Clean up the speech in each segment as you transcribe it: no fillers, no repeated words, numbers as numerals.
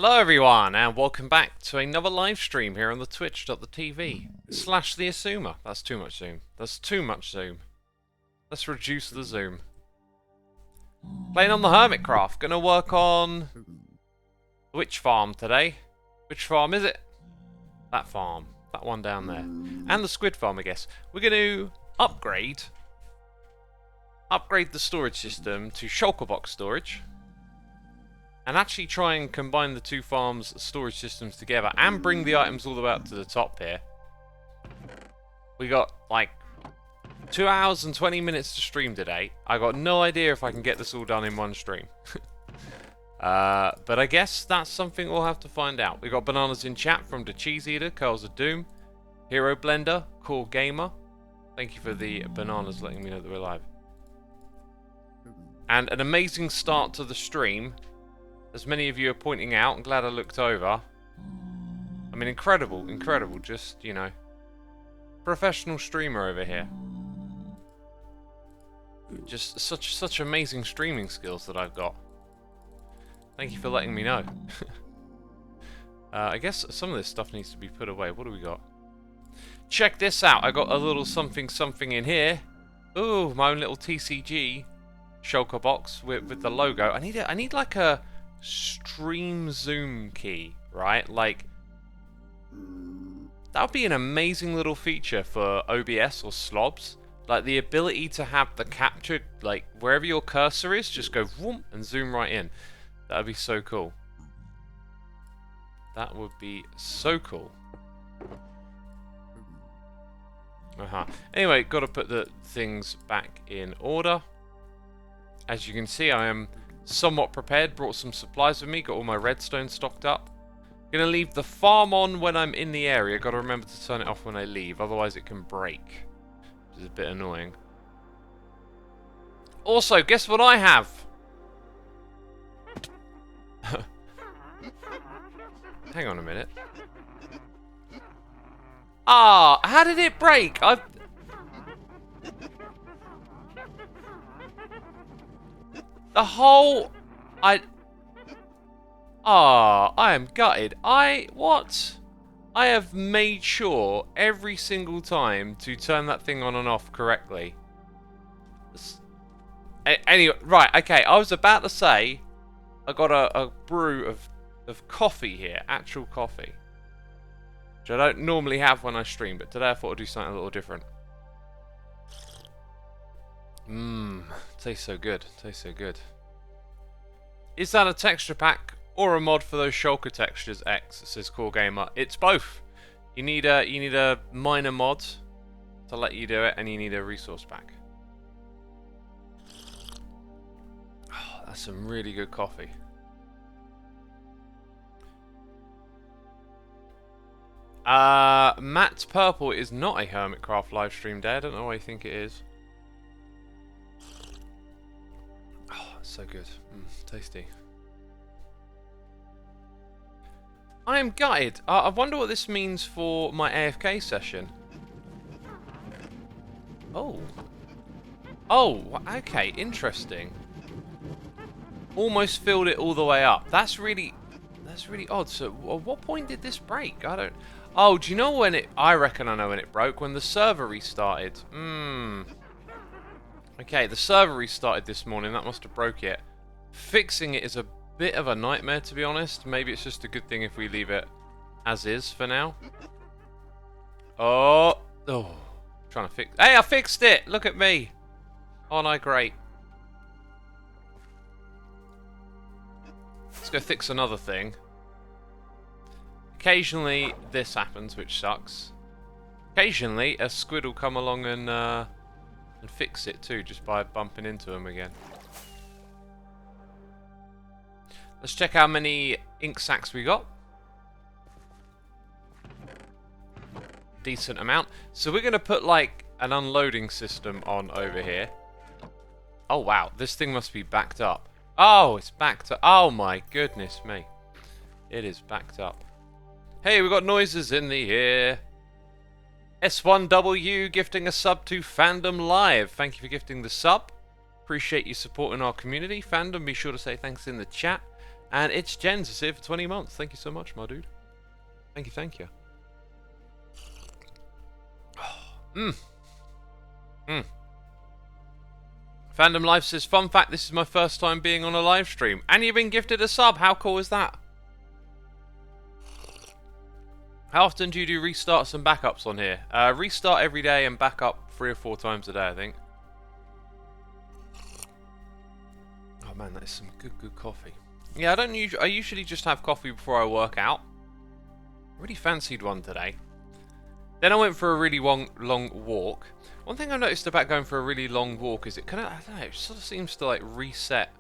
Hello everyone, and welcome back to another live stream here on the twitch.tv/the Xisuma. That's too much zoom. That's too much zoom. Let's reduce the zoom. Playing on the Hermitcraft. Gonna work on the witch farm today. Which farm is it? That farm. That one down there. And the squid farm, I guess. We're gonna upgrade the storage system to shulker box storage. And actually try and combine the two farms' storage systems together and bring the items all the way up to the top here. We got like 2 hours and 20 minutes to stream today. I got no idea if I can get this all done in one stream. But I guess that's something we'll have to find out. We got bananas in chat from the Cheese Eater, Curls of Doom, Hero Blender, Cool Gamer. Thank you for the bananas letting me know that we're live. And an amazing start to the stream. As many of you are pointing out, I'm glad I looked over. I mean, incredible, just, you know, professional streamer over here. Just such amazing streaming skills that I've got. Thank you for letting me know. I guess some of this stuff needs to be put away. What do we got? Check this out. I got a little something in here. Ooh, my own little TCG shulker box with the logo. I need like a stream zoom key, right? Like, that would be an amazing little feature for OBS or slobs. Like the ability to have the capture, like wherever your cursor is, just go whoop and zoom right in. That would be so cool. That would be so cool. Anyway, got to put the things back in order. As you can see, I am somewhat prepared, brought some supplies with me, got all my redstone stocked up. Gonna leave the farm on when I'm in the area, gotta remember to turn it off when I leave, otherwise it can break, which is a bit annoying. Also, guess what I have? Hang on a minute. Ah, how did it break? The whole... I am gutted. What? I have made sure every single time to turn that thing on and off correctly. Anyway, right, okay, I was about to say I got a brew of coffee here, actual coffee. Which I don't normally have when I stream, but today I thought I'd do something a little different. Tastes so good. Tastes so good. Is that a texture pack or a mod for those shulker textures, X? Says Core Gamer. It's both. You need a minor mod to let you do it, and you need a resource pack. Oh, that's some really good coffee. Matt's Purple is not a Hermitcraft livestream day. I don't know why you think it is. So good. Tasty. I am gutted. I wonder what this means for my AFK session. Oh. Oh, okay. Interesting. Almost filled it all the way up. That's really odd. So, at what point did this break? I don't... Oh, do you know when it... I reckon I know when it broke. When the server restarted. Okay, the server restarted this morning. That must have broke it. Fixing it is a bit of a nightmare, to be honest. Maybe it's just a good thing if we leave it as is for now. Oh. Trying to fix... Hey, I fixed it! Look at me! Aren't I great? Let's go fix another thing. Occasionally, this happens, which sucks. Occasionally, a squid will come along and fix it too, just by bumping into them again. Let's check how many ink sacks we got. Decent amount. So we're going to put like an unloading system on over here. Oh wow, this thing must be backed up. Oh, it's backed up. Oh my goodness me. It is backed up. Hey, we got noises in the air. S1W gifting a sub to Fandom Live. Thank you for gifting the sub. Appreciate you supporting our community. Fandom, be sure to say thanks in the chat. And it's Jens is here for 20 months. Thank you so much, my dude. Thank you, thank you. Fandom Life says, fun fact, this is my first time being on a live stream. And you've been gifted a sub. How cool is that? How often do you do restarts and backups on here? Restart every day and backup 3 or 4 times a day, I think. Oh man, that is some good coffee. Yeah, I usually just have coffee before I work out. I really fancied one today. Then I went for a really long walk. One thing I noticed about going for a really long walk is it kind of, I don't know, it sort of seems to like reset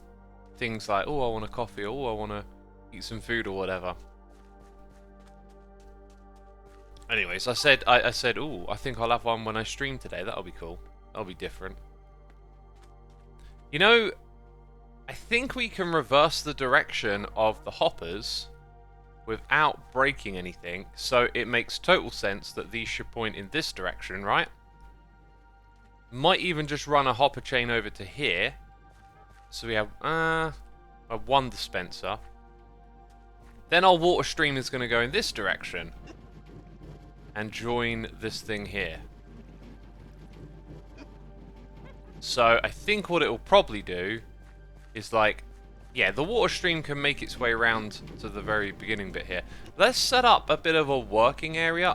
things like, oh, I want a coffee, or oh, I want to eat some food or whatever. Anyways, I said, oh, I think I'll have one when I stream today. That'll be cool. That'll be different. You know, I think we can reverse the direction of the hoppers without breaking anything, so it makes total sense that these should point in this direction, right? Might even just run a hopper chain over to here. So we have a 1 dispenser. Then our water stream is going to go in this direction and join this thing here. So I think what it will probably do is like, yeah, the water stream can make its way around to the very beginning bit here. Let's set up a bit of a working area.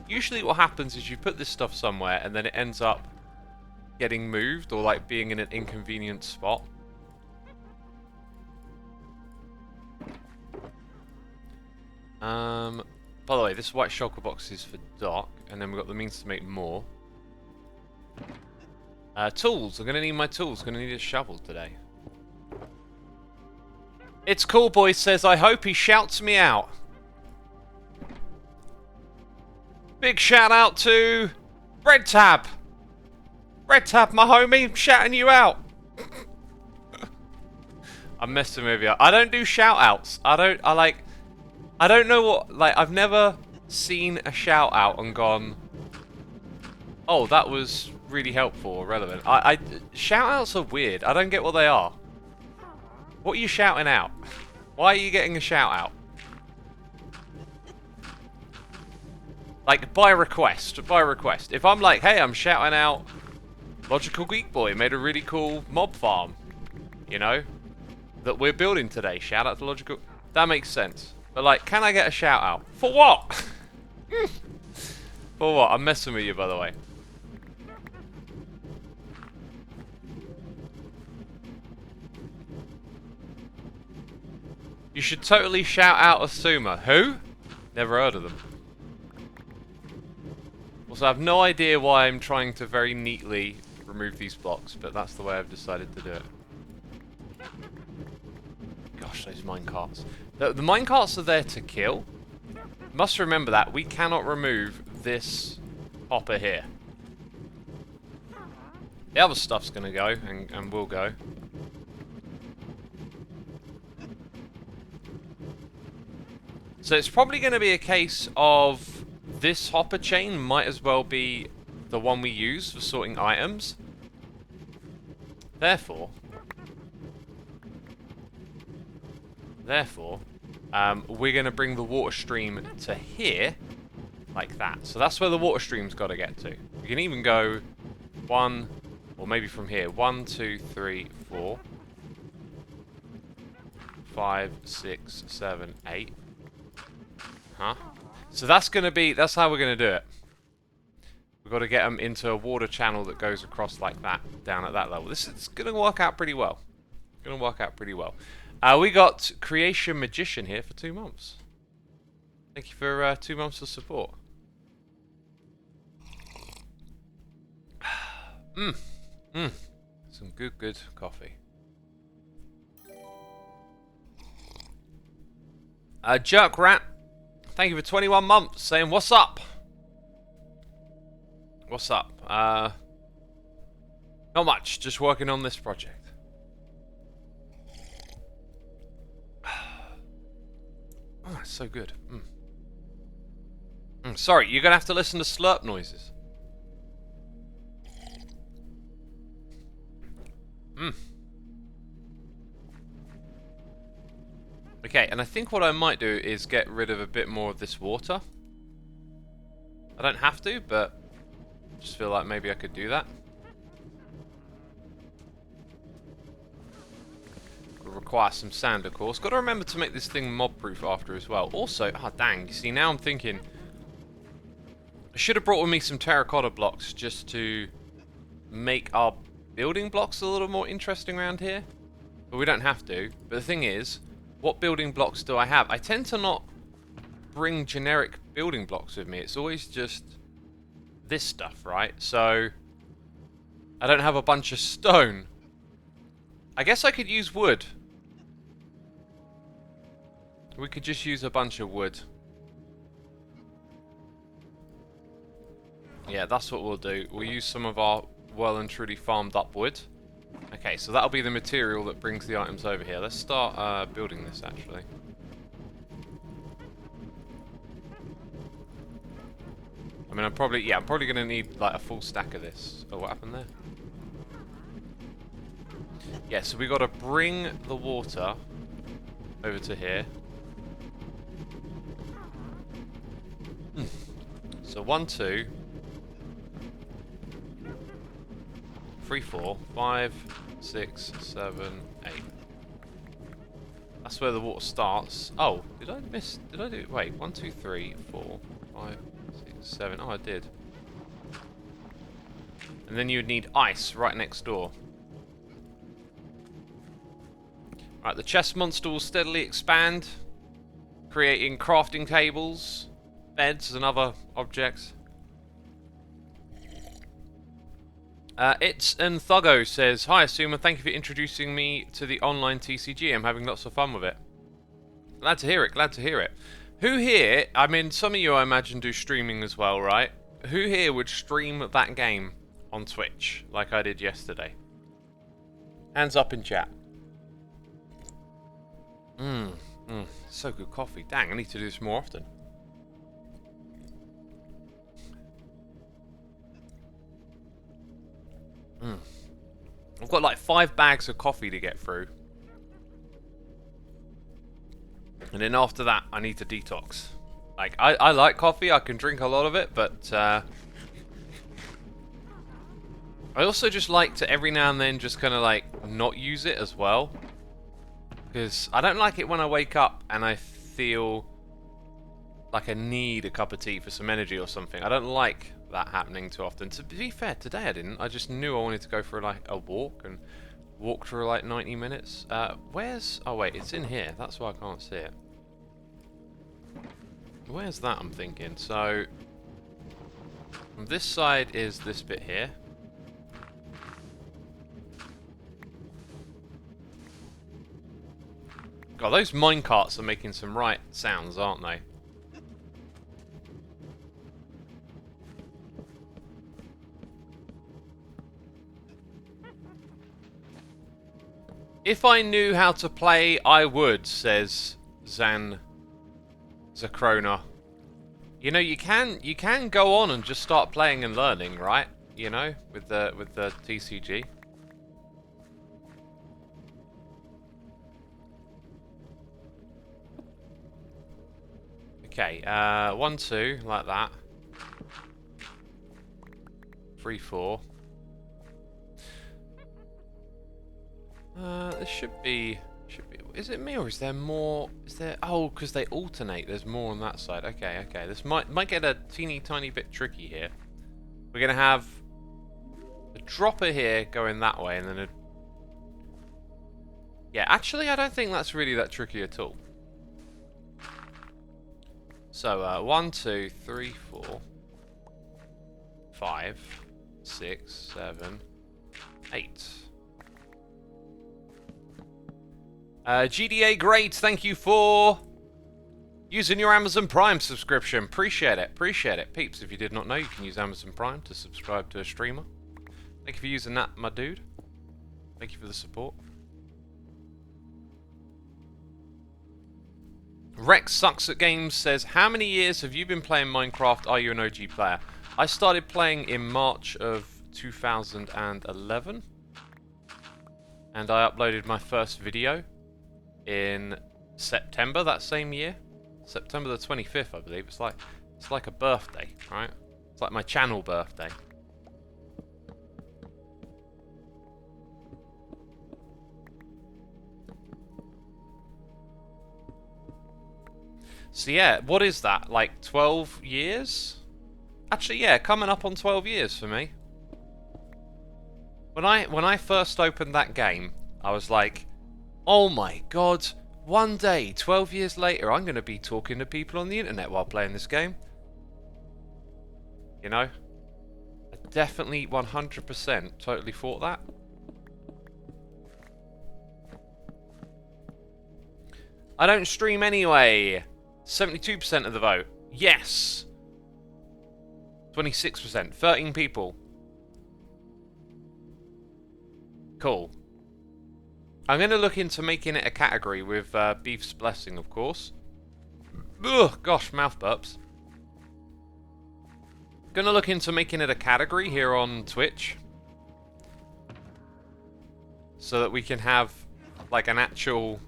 Usually what happens is you put this stuff somewhere and then it ends up getting moved or like being in an inconvenient spot. By the way, this white shulker box is for Doc, and then we've got the means to make more. Tools. I'm going to need my tools. Going to need a shovel today. It's Cool Boy says, I hope he shouts me out. Big shout out to Red Tab. Red Tab, my homie, I'm shouting you out. I'm messing with you. I don't do shout outs. I don't know what, like, I've never seen a shout out and gone, oh, that was really helpful or relevant. Shout outs are weird. I don't get what they are. What are you shouting out? Why are you getting a shout out? Like, by request. If I'm like, hey, I'm shouting out Logical Geek Boy made a really cool mob farm, you know, that we're building today. Shout out to Logical. That makes sense. But like, can I get a shout out? For what? For what? I'm messing with you, by the way. You should totally shout out Xisuma. Who? Never heard of them. Also, I have no idea why I'm trying to very neatly remove these blocks, but that's the way I've decided to do it. Gosh, those minecarts. The minecarts are there to kill. Must remember that. We cannot remove this hopper here. The other stuff's going to go, and will go. So it's probably going to be a case of this hopper chain might as well be the one we use for sorting items. Therefore, we're going to bring the water stream to here, like that. So that's where the water stream's got to get to. We can even go 1, or maybe from here, 1, 2, 3, 4, 5, 6, 7, 8. Huh? So that's how we're going to do it. We've got to get them into a water channel that goes across like that, down at that level. This is going to work out pretty well. We got Creation Magician here for 2 months. Thank you for 2 months of support. Some good coffee. Jerk Rat, thank you for 21 months, saying, what's up? What's up? Not much, just working on this project. Oh, it's so good. Sorry, you're going to have to listen to slurp noises. Okay, and I think what I might do is get rid of a bit more of this water. I don't have to, but I just feel like maybe I could do that. Will require some sand, of course. Got to remember to make this thing mob-proof after as well. Also, dang, you see, now I'm thinking I should have brought with me some terracotta blocks just to make our building blocks a little more interesting around here. But we don't have to. But the thing is, what building blocks do I have? I tend to not bring generic building blocks with me. It's always just this stuff, right? So I don't have a bunch of stone. I guess I could use wood. We could just use a bunch of wood. Yeah, that's what we'll do. We'll use some of our well and truly farmed up wood. Okay, so that'll be the material that brings the items over here. Let's start building this, actually. I mean, I'm probably going to need like a full stack of this. Oh, what happened there? Yeah, so we got to bring the water over to here. So 1, 2, 3, 4, 5, 6, 7, 8. That's where the water starts. Oh, did I miss? Did I do? Wait, 1, 2, 3, 4, 5, 6, 7. Oh, I did. And then you would need ice right next door. Right, the chest monster will steadily expand, creating crafting tables, beds, and other objects. It's Thuggo says, "Hi Xisuma, thank you for introducing me to the online TCG. I'm having lots of fun with it." Glad to hear it, glad to hear it. Who here, I mean, some of you I imagine do streaming as well, right? Who here would stream that game on Twitch, like I did yesterday? Hands up in chat. So good coffee. Dang, I need to do this more often. I've got like 5 bags of coffee to get through. And then after that, I need to detox. Like, I like coffee, I can drink a lot of it, but I also just like to every now and then just kind of like not use it as well. Because I don't like it when I wake up and I feel like I need a cup of tea for some energy or something. I don't like that happening too often. To be fair, today I didn't. I just knew I wanted to go for like a walk and walk for like 90 minutes. Where's... Oh wait, it's in here. That's why I can't see it. Where's that, I'm thinking? So, this side is this bit here. God, those minecarts are making some right sounds, aren't they? If I knew how to play, I would, says Zacrona. You know, you can go on and just start playing and learning, right? You know, with the TCG. Okay, 1, 2, like that. 3, 4. There should be. Is it me or is there more? Is there? Oh, because they alternate. There's more on that side. Okay, okay. This might get a teeny tiny bit tricky here. We're gonna have a dropper here going that way, and then a. Yeah, actually, I don't think that's really that tricky at all. So, 1, 2, 3, 4, 5, 6, 7, 8. GDA Great, thank you for using your Amazon Prime subscription. Appreciate it, appreciate it. Peeps, if you did not know, you can use Amazon Prime to subscribe to a streamer. Thank you for using that, my dude. Thank you for the support. Rex Sucks at Games says, how many years have you been playing Minecraft? Are you an OG player? I started playing in March of 2011. And I uploaded my first video in September that same year. September the 25th, I believe. It's like a birthday, right? It's like my channel birthday. So yeah, what is that? Like 12 years? Actually, yeah, coming up on 12 years for me. When I first opened that game, I was like, oh my god, one day, 12 years later, I'm going to be talking to people on the internet while playing this game. You know? I definitely 100% totally thought that. I don't stream anyway. 72% of the vote. Yes. 26%. 13 people. Cool. I'm going to look into making it a category with Beef's Blessing, of course. Ugh, gosh, mouth burps. Going to look into making it a category here on Twitch. So that we can have, like, an actual,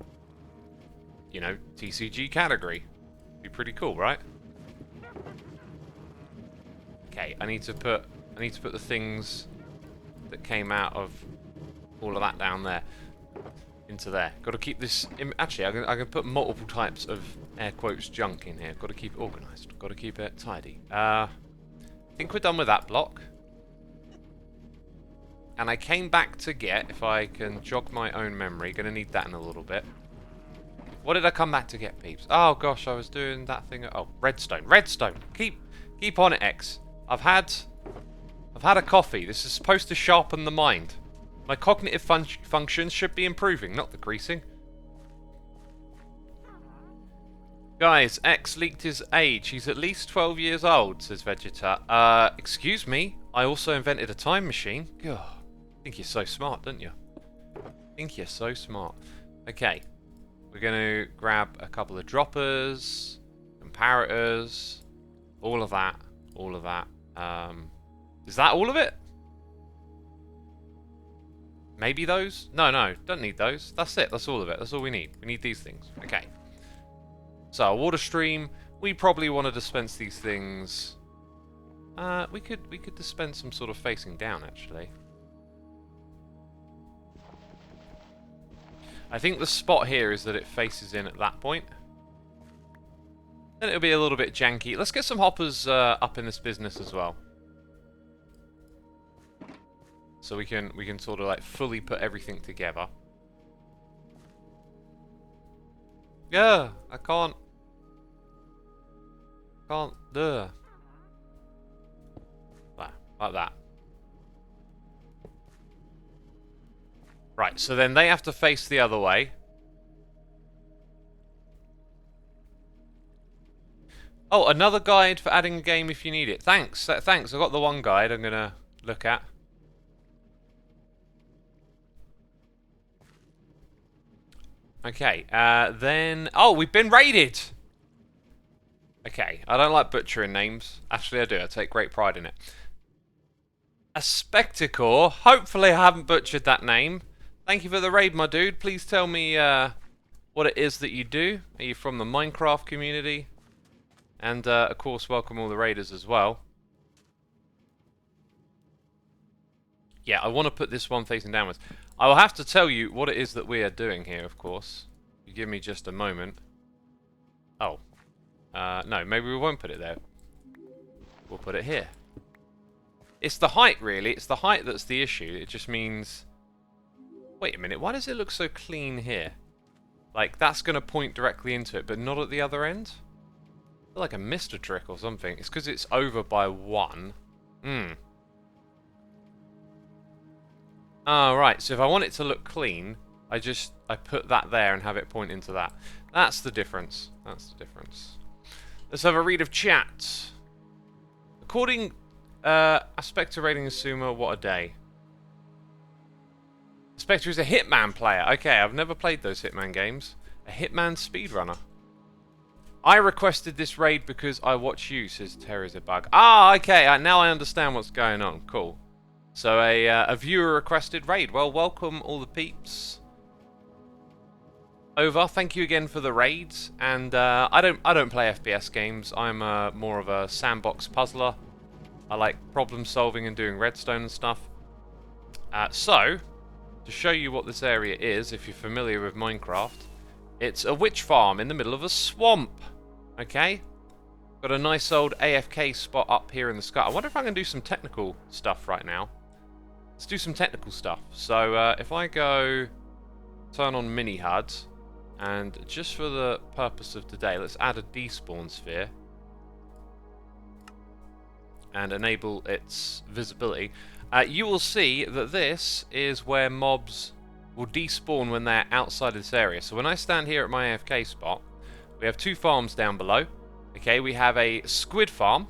you know, TCG category. Be pretty cool, right? Okay, I need to put the things that came out of all of that down there into there. Got to keep this. Actually, I can put multiple types of air quotes junk in here. Got to keep it organised. Got to keep it tidy. I think we're done with that block. And I came back to get, if I can jog my own memory, gonna need that in a little bit. What did I come back to get, peeps? Oh gosh, I was doing that thing. Oh, redstone, redstone. Keep on it, X. I've had a coffee. This is supposed to sharpen the mind. My cognitive functions should be improving, not decreasing. Guys, X leaked his age. He's at least 12 years old, says Vegeta. Excuse me? I also invented a time machine. God, I think you're so smart, don't you? I think you're so smart. Okay. We're going to grab a couple of droppers, comparators, all of that, all of that. Is that all of it? Maybe those? No, don't need those. That's it, that's all of it. That's all we need. We need these things. Okay. So, a water stream. We probably want to dispense these things. We could dispense them sort of facing down, actually. I think the spot here is that it faces in at that point. Then it'll be a little bit janky. Let's get some hoppers up in this business as well. So we can sort of like fully put everything together. Yeah, I can't. Duh. Like that. Right, so then they have to face the other way. Oh, another guide for adding a game if you need it. Thanks, thanks. I've got the one guide I'm gonna look at. Okay, then... Oh, we've been raided! Okay, I don't like butchering names. Actually, I do. I take great pride in it. A Spectacore. Hopefully I haven't butchered that name. Thank you for the raid, my dude. Please tell me what it is that you do. Are you from the Minecraft community? And, of course, welcome all the raiders as well. Yeah, I want to put this one facing downwards. I will have to tell you what it is that we are doing here, of course. You give me just a moment. Oh. No, maybe we won't put it there. We'll put it here. It's the height, really. It's the height that's the issue. It just means... Wait a minute, why does it look so clean here? Like, that's going to point directly into it, but not at the other end? I feel like I missed a trick or something. It's because it's over by 1. Oh, right, so if I want it to look clean, I put that there and have it point into that. That's the difference. That's the difference. Let's have a read of chat. According... Spectre rating Xisuma, what a day. Spectre is a Hitman player. Okay, I've never played those Hitman games. A Hitman speedrunner. I requested this raid because I watch you, says Terry's a bug. Ah, okay, now I understand what's going on. Cool. So a viewer requested raid. Well, welcome all the peeps. over. Thank you again for the raids. And I don't play FPS games. I'm more of a sandbox puzzler. I like problem solving and doing redstone and stuff. So, to show you what this area is, if you're familiar with Minecraft, it's a witch farm in the middle of a swamp. Okay? Got a nice old AFK spot up here in the sky. I wonder if I can do some technical stuff right now. Let's do some technical stuff. So, if I go turn on mini HUD, and just for the purpose of today, let's add a despawn sphere and enable its visibility. You will see that this is where mobs will despawn when they're outside of this area. So when I stand here at my AFK spot, we have two farms down below. Okay, we have a squid farm.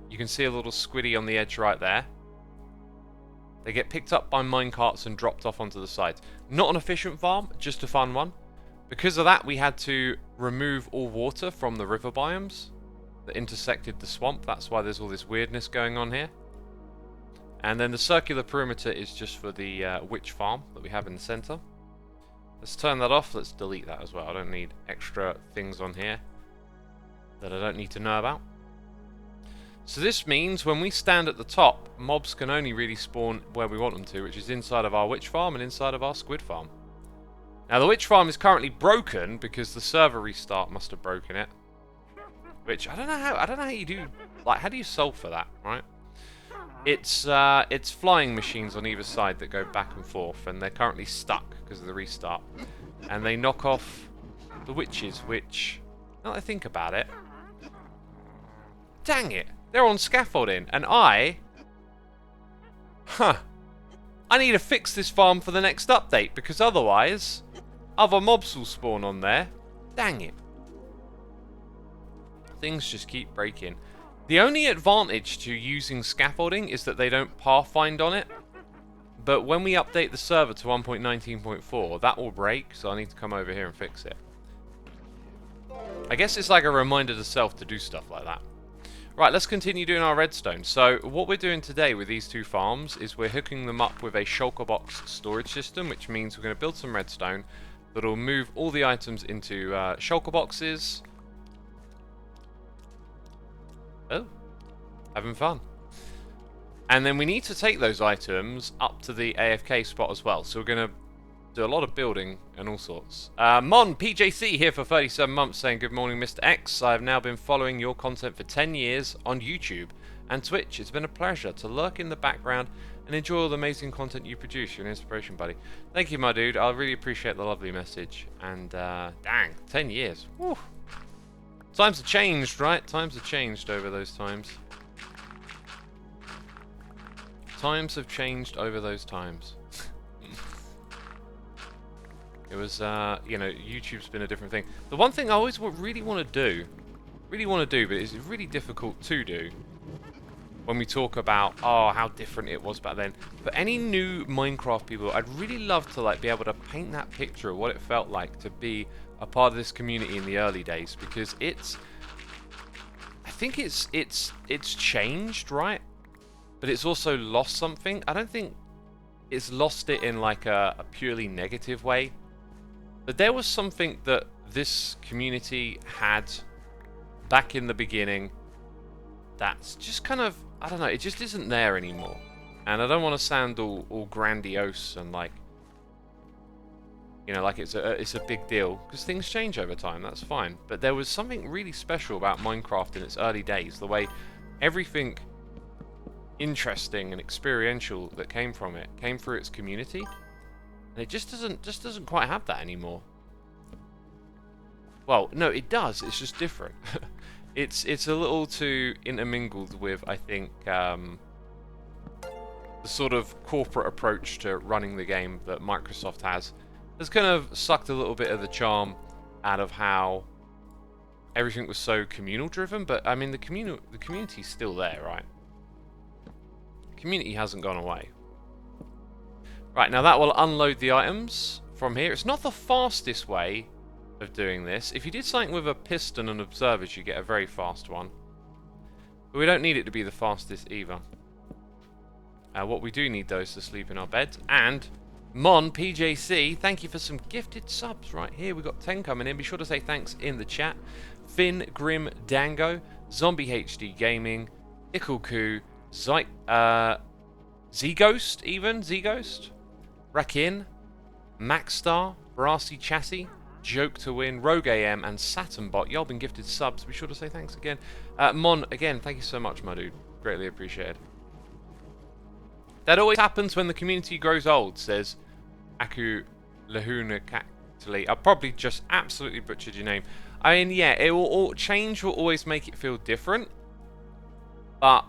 You can see a little squiddy on the edge right there. They get picked up by minecarts and dropped off onto the sides. Not an efficient farm, just a fun one. Because of that, we had to remove all water from the river biomes that intersected the swamp. That's why there's all this weirdness going on here. And then the circular perimeter is just for the witch farm that we have in the center. Let's turn that off. Let's delete that as well. I don't need extra things on here that I don't need to know about. So this means when we stand at the top, mobs can only really spawn where we want them to, which is inside of our witch farm and inside of our squid farm. Now the witch farm is currently broken because the server restart must have broken it. Which I don't know how you do, like, how do you solve for that, right? It's flying machines on either side that go back and forth, and they're currently stuck because of the restart. And they knock off the witches, which, now that I think about it, dang it, they're on scaffolding, and I need to fix this farm for the next update, because otherwise other mobs will spawn on there. Dang it. Things just keep breaking. The only advantage to using scaffolding is that they don't pathfind on it. But when we update the server to 1.19.4, that will break, so I need to come over here and fix it. I guess it's like a reminder to self to do stuff like that. Right, let's continue doing our redstone. So what we're doing today with these two farms is we're hooking them up with a shulker box storage system, which means we're going to build some redstone that'll move all the items into shulker boxes. Oh, having fun. And then we need to take those items up to the AFK spot as well. So we're going to do a lot of building and all sorts. Mon PJC here for 37 months saying, good morning Mr. X. I've now been following your content for 10 years on YouTube and Twitch. It's been a pleasure to lurk in the background and enjoy all the amazing content you produce. You're an inspiration, buddy. Thank you, my dude. I really appreciate the lovely message. And dang, 10 years. Woo. Times have changed, right? Times have changed over those times. Times have changed over those times. It was, you know, YouTube's been a different thing. The one thing I always really want to do, but it's really difficult to do when we talk about, oh, how different it was back then. For any new Minecraft people, I'd really love to, like, be able to paint that picture of what it felt like to be a part of this community in the early days, because I think it's changed, right? But it's also lost something. I don't think it's lost it in like a purely negative way. But there was something that this community had back in the beginning that's just kind of, I don't know, it just isn't there anymore. And I don't want to sound all grandiose and like, you know, like it's a big deal, because things change over time, that's fine. But there was something really special about Minecraft in its early days, the way everything interesting and experiential that came from it came through its community. And it just doesn't quite have that anymore. Well, no, it does, it's just different. It's a little too intermingled with, I think, the sort of corporate approach to running the game that Microsoft has kind of sucked a little bit of the charm out of how everything was so communal driven. But I mean, the community's still there, right? The community hasn't gone away. Right, now that will unload the items from here. It's not the fastest way of doing this. If you did something with a piston and observers, you get a very fast one. But we don't need it to be the fastest either. What we do need, though, is to sleep in our beds and Mon, PJC, thank you for some gifted subs right here. We've got 10 coming in. Be sure to say thanks in the chat. Finn, Grim, Dango, Zombie HD Gaming, Ickleku, Z-Ghost even, Z-Ghost, Rakin, Maxstar, Barasi Chassis, Joke to Win, Rogue AM, and SaturnBot. Y'all been gifted subs. Be sure to say thanks again. Mon, again, thank you so much, my dude. Greatly appreciated. That always happens when the community grows old, says Aku Lahuna Cactali. I probably just absolutely butchered your name. I mean, yeah, change will always make it feel different. But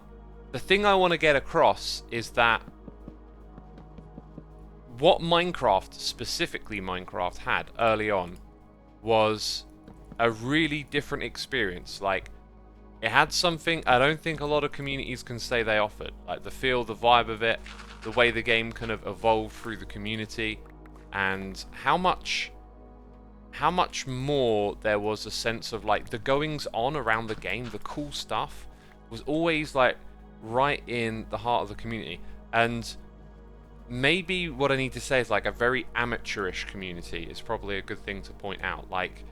the thing I want to get across is that what Minecraft, specifically Minecraft, had early on was a really different experience. Like, it had something I don't think a lot of communities can say they offered. Like the feel, the vibe of it, the way the game kind of evolved through the community, and how much more there was a sense of like the goings on around the game, the cool stuff was always like right in the heart of the community. And maybe what I need to say is like a very amateurish community is probably a good thing to point out. Like,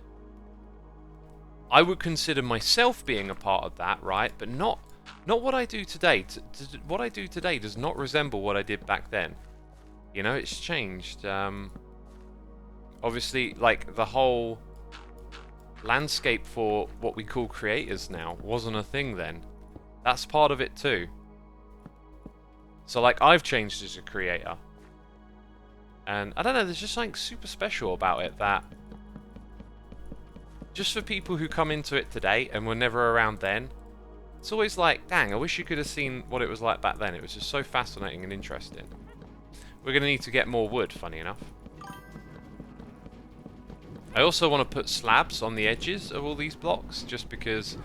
I would consider myself being a part of that, right? But not what I do today. What I do today does not resemble what I did back then. You know, it's changed. Obviously, like, the whole landscape for what we call creators now wasn't a thing then. That's part of it too. So, like, I've changed as a creator. And, I don't know, there's just something super special about it that... just for people who come into it today and were never around then, it's always like, dang, I wish you could have seen what it was like back then. It was just so fascinating and interesting. We're going to need to get more wood, funny enough. I also want to put slabs on the edges of all these blocks, just because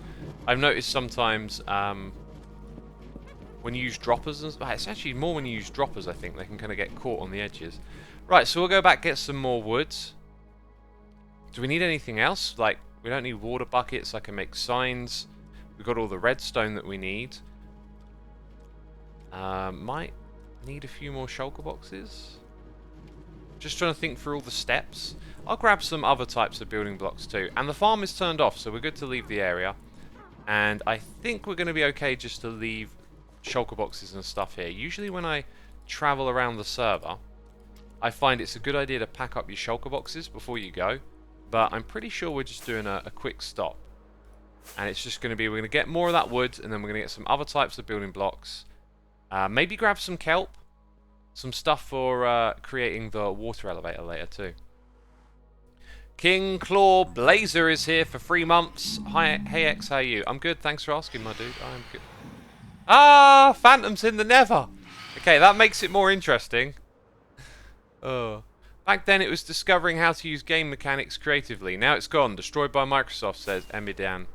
I've noticed sometimes when you use droppers, and it's actually more when you use droppers, I think, they can kind of get caught on the edges. Right, so we'll go back, get some more wood. Do we need anything else? Like, we don't need water buckets. I can make signs. We've got all the redstone that we need. Might need a few more shulker boxes. Just trying to think through all the steps. I'll grab some other types of building blocks too. And the farm is turned off, so we're good to leave the area. And I think we're going to be okay just to leave shulker boxes and stuff here. Usually when I travel around the server, I find it's a good idea to pack up your shulker boxes before you go. But I'm pretty sure we're just doing a quick stop. And it's just going to be, we're going to get more of that wood, and then we're going to get some other types of building blocks. Maybe grab some kelp. Some stuff for creating the water elevator later too. King Claw Blazer is here for 3 months. Hi, hey X, how are you? I'm good, thanks for asking, my dude. I'm good. Ah, Phantoms in the Nether. Okay, that makes it more interesting. Oh. Back then it was discovering how to use game mechanics creatively. Now it's gone. Destroyed by Microsoft, says Emidan.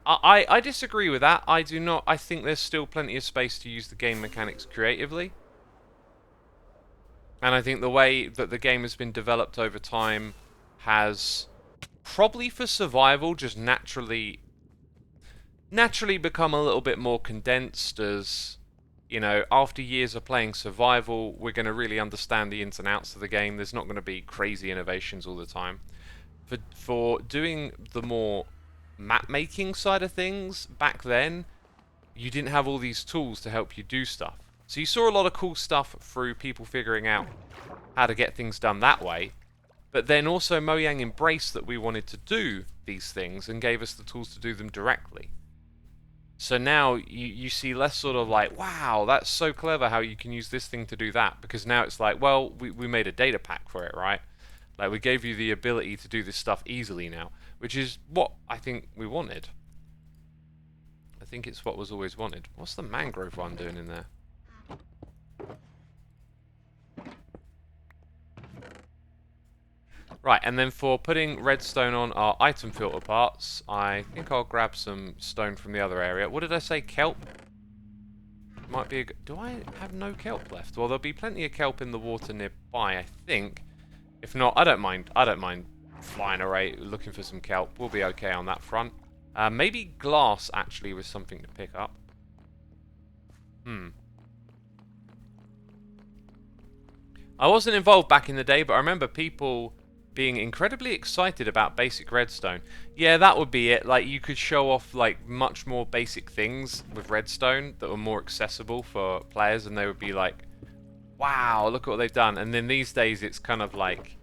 I disagree with that. I do not. I think there's still plenty of space to use the game mechanics creatively. And I think the way that the game has been developed over time has, probably for survival, just naturally become a little bit more condensed. As, you know, after years of playing survival, we're going to really understand the ins and outs of the game. There's not going to be crazy innovations all the time. For doing the more map making side of things, back then, you didn't have all these tools to help you do stuff. So you saw a lot of cool stuff through people figuring out how to get things done that way. But then also Mojang embraced that we wanted to do these things and gave us the tools to do them directly. So now you see less sort of like, wow, that's so clever how you can use this thing to do that. Because now it's like, well, we made a data pack for it, right? Like, we gave you the ability to do this stuff easily now. Which is what I think we wanted. I think it's what was always wanted. What's the mangrove one doing in there? Right, and then for putting redstone on our item filter parts, I think I'll grab some stone from the other area. What did I say? Kelp? Might be a good... Do I have no kelp left? Well, there'll be plenty of kelp in the water nearby, I think. If not, I don't mind flying away looking for some kelp. We'll be okay on that front. Maybe glass, actually, was something to pick up. I wasn't involved back in the day, but I remember people being incredibly excited about basic redstone. Yeah, that would be it. Like, you could show off like much more basic things with redstone that were more accessible for players, and they would be like, wow, look at what they've done. And then these days it's kind of like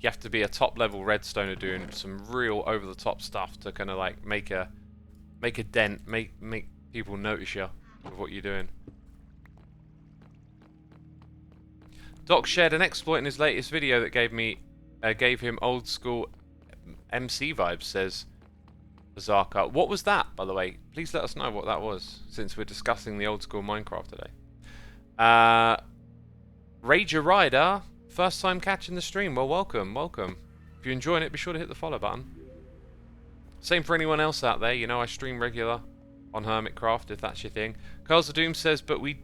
you have to be a top level redstoner doing some real over the top stuff to kind of like make a dent, make people notice you with what you're doing. Doc shared an exploit in his latest video that gave him old school MC vibes, says Zarka. What was that, by the way? Please let us know what that was, since we're discussing the old school Minecraft today. Rager Rider, first time catching the stream. Well, welcome. If you're enjoying it, be sure to hit the follow button. Same for anyone else out there. You know, I stream regular on Hermitcraft, if that's your thing. Curls of Doom says, but we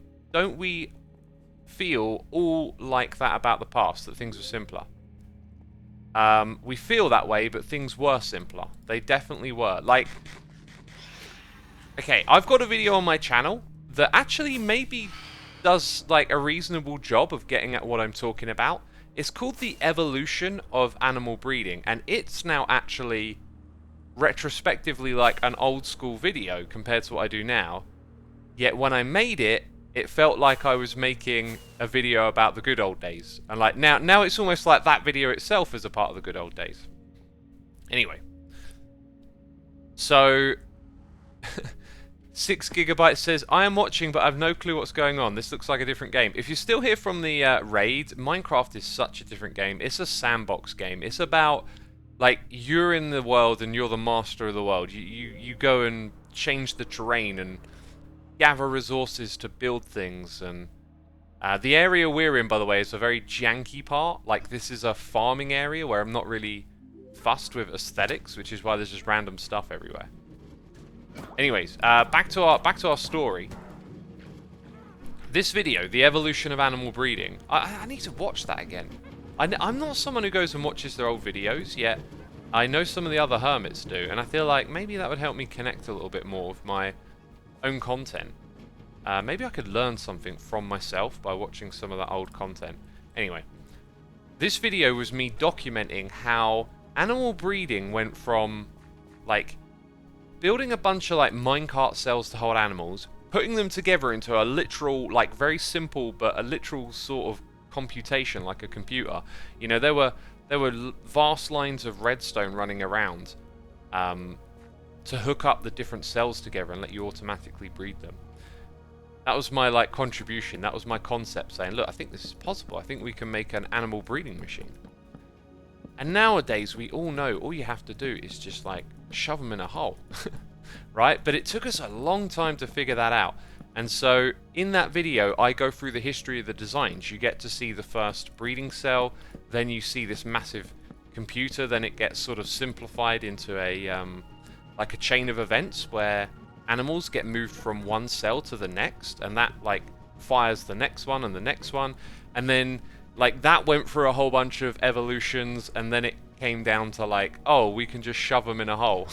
feel all like that about the past, that things were simpler. We feel that way, but things were simpler. They definitely were. Like, okay, I've got a video on my channel that actually maybe does like a reasonable job of getting at what I'm talking about. It's called The Evolution of Animal Breeding, and it's now actually retrospectively like an old school video compared to what I do now. Yet when I made it, it felt like I was making a video about the good old days. And like now it's almost like that video itself is a part of the good old days. Anyway. So 6 GB says, I am watching but I have no clue what's going on. This looks like a different game. If you're still here from the raid, Minecraft is such a different game. It's a sandbox game. It's about like you're in the world and you're the master of the world. You go and change the terrain and gather resources to build things, and the area we're in, by the way, is a very janky part. Like, this is a farming area where I'm not really fussed with aesthetics, which is why there's just random stuff everywhere. Anyways, back to our story. This video, The Evolution of Animal Breeding, I need to watch that again. I'm not someone who goes and watches their old videos, yet I know some of the other hermits do, and I feel like maybe that would help me connect a little bit more with my own content. Maybe I could learn something from myself by watching some of that old content. Anyway, this video was me documenting how animal breeding went from like building a bunch of like minecart cells to hold animals, putting them together into a literal, like very simple but a literal sort of computation, like a computer. You know, there were vast lines of redstone running around to hook up the different cells together and let you automatically breed them. That was my like contribution. That was my concept, saying, look, I think this is possible. I think we can make an animal breeding machine. And nowadays we all know all you have to do is just like shove them in a hole, right? But it took us a long time to figure that out. And so in that video I go through the history of the designs. You get to see the first breeding cell, then you see this massive computer, then it gets sort of simplified into a like a chain of events where animals get moved from one cell to the next, and that like fires the next one and the next one, and then like that went through a whole bunch of evolutions, and then it came down to like, oh, we can just shove them in a hole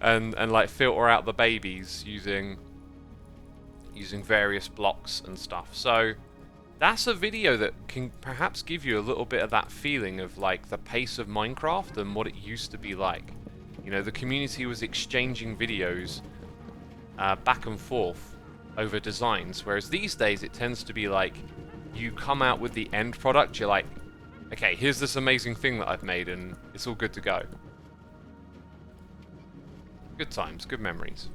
and like filter out the babies using various blocks and stuff. So that's a video that can perhaps give you a little bit of that feeling of like the pace of Minecraft and what it used to be like. You know, the community was exchanging videos back and forth over designs, whereas these days it tends to be like you come out with the end product, you're like, okay, here's this amazing thing that I've made and it's all good to go. Good times, good memories.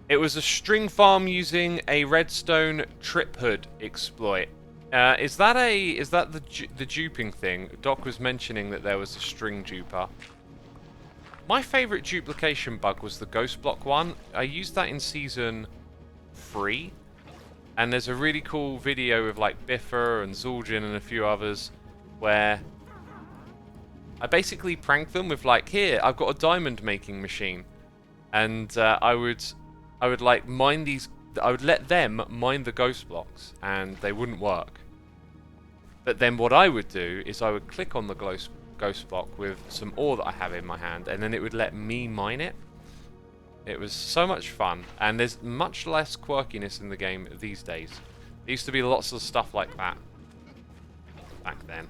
It was a string farm using a redstone trip hood exploit. Is that the duping thing? Doc was mentioning that there was a string duper. My favourite duplication bug was the ghost block one. I used that in season 3, and there's a really cool video with like Biffer and Zul'jin and a few others where I basically pranked them with like, here, I've got a diamond making machine, and I would like mine these. I would let them mine the ghost blocks, and they wouldn't work. But then what I would do is I would click on the ghost block with some ore that I have in my hand, and then it would let me mine it. It was so much fun, and there's much less quirkiness in the game these days. There used to be lots of stuff like that back then.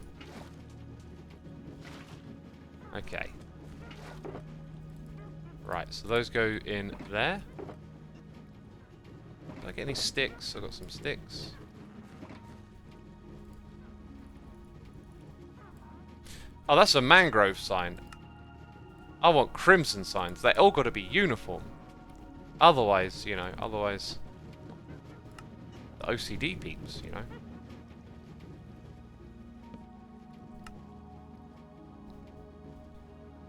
Okay. Right, so those go in there. Did I get any sticks? I got some sticks. Oh, that's a mangrove sign. I want crimson signs. They all got to be uniform. Otherwise, you know, otherwise... the OCD peeps, you know.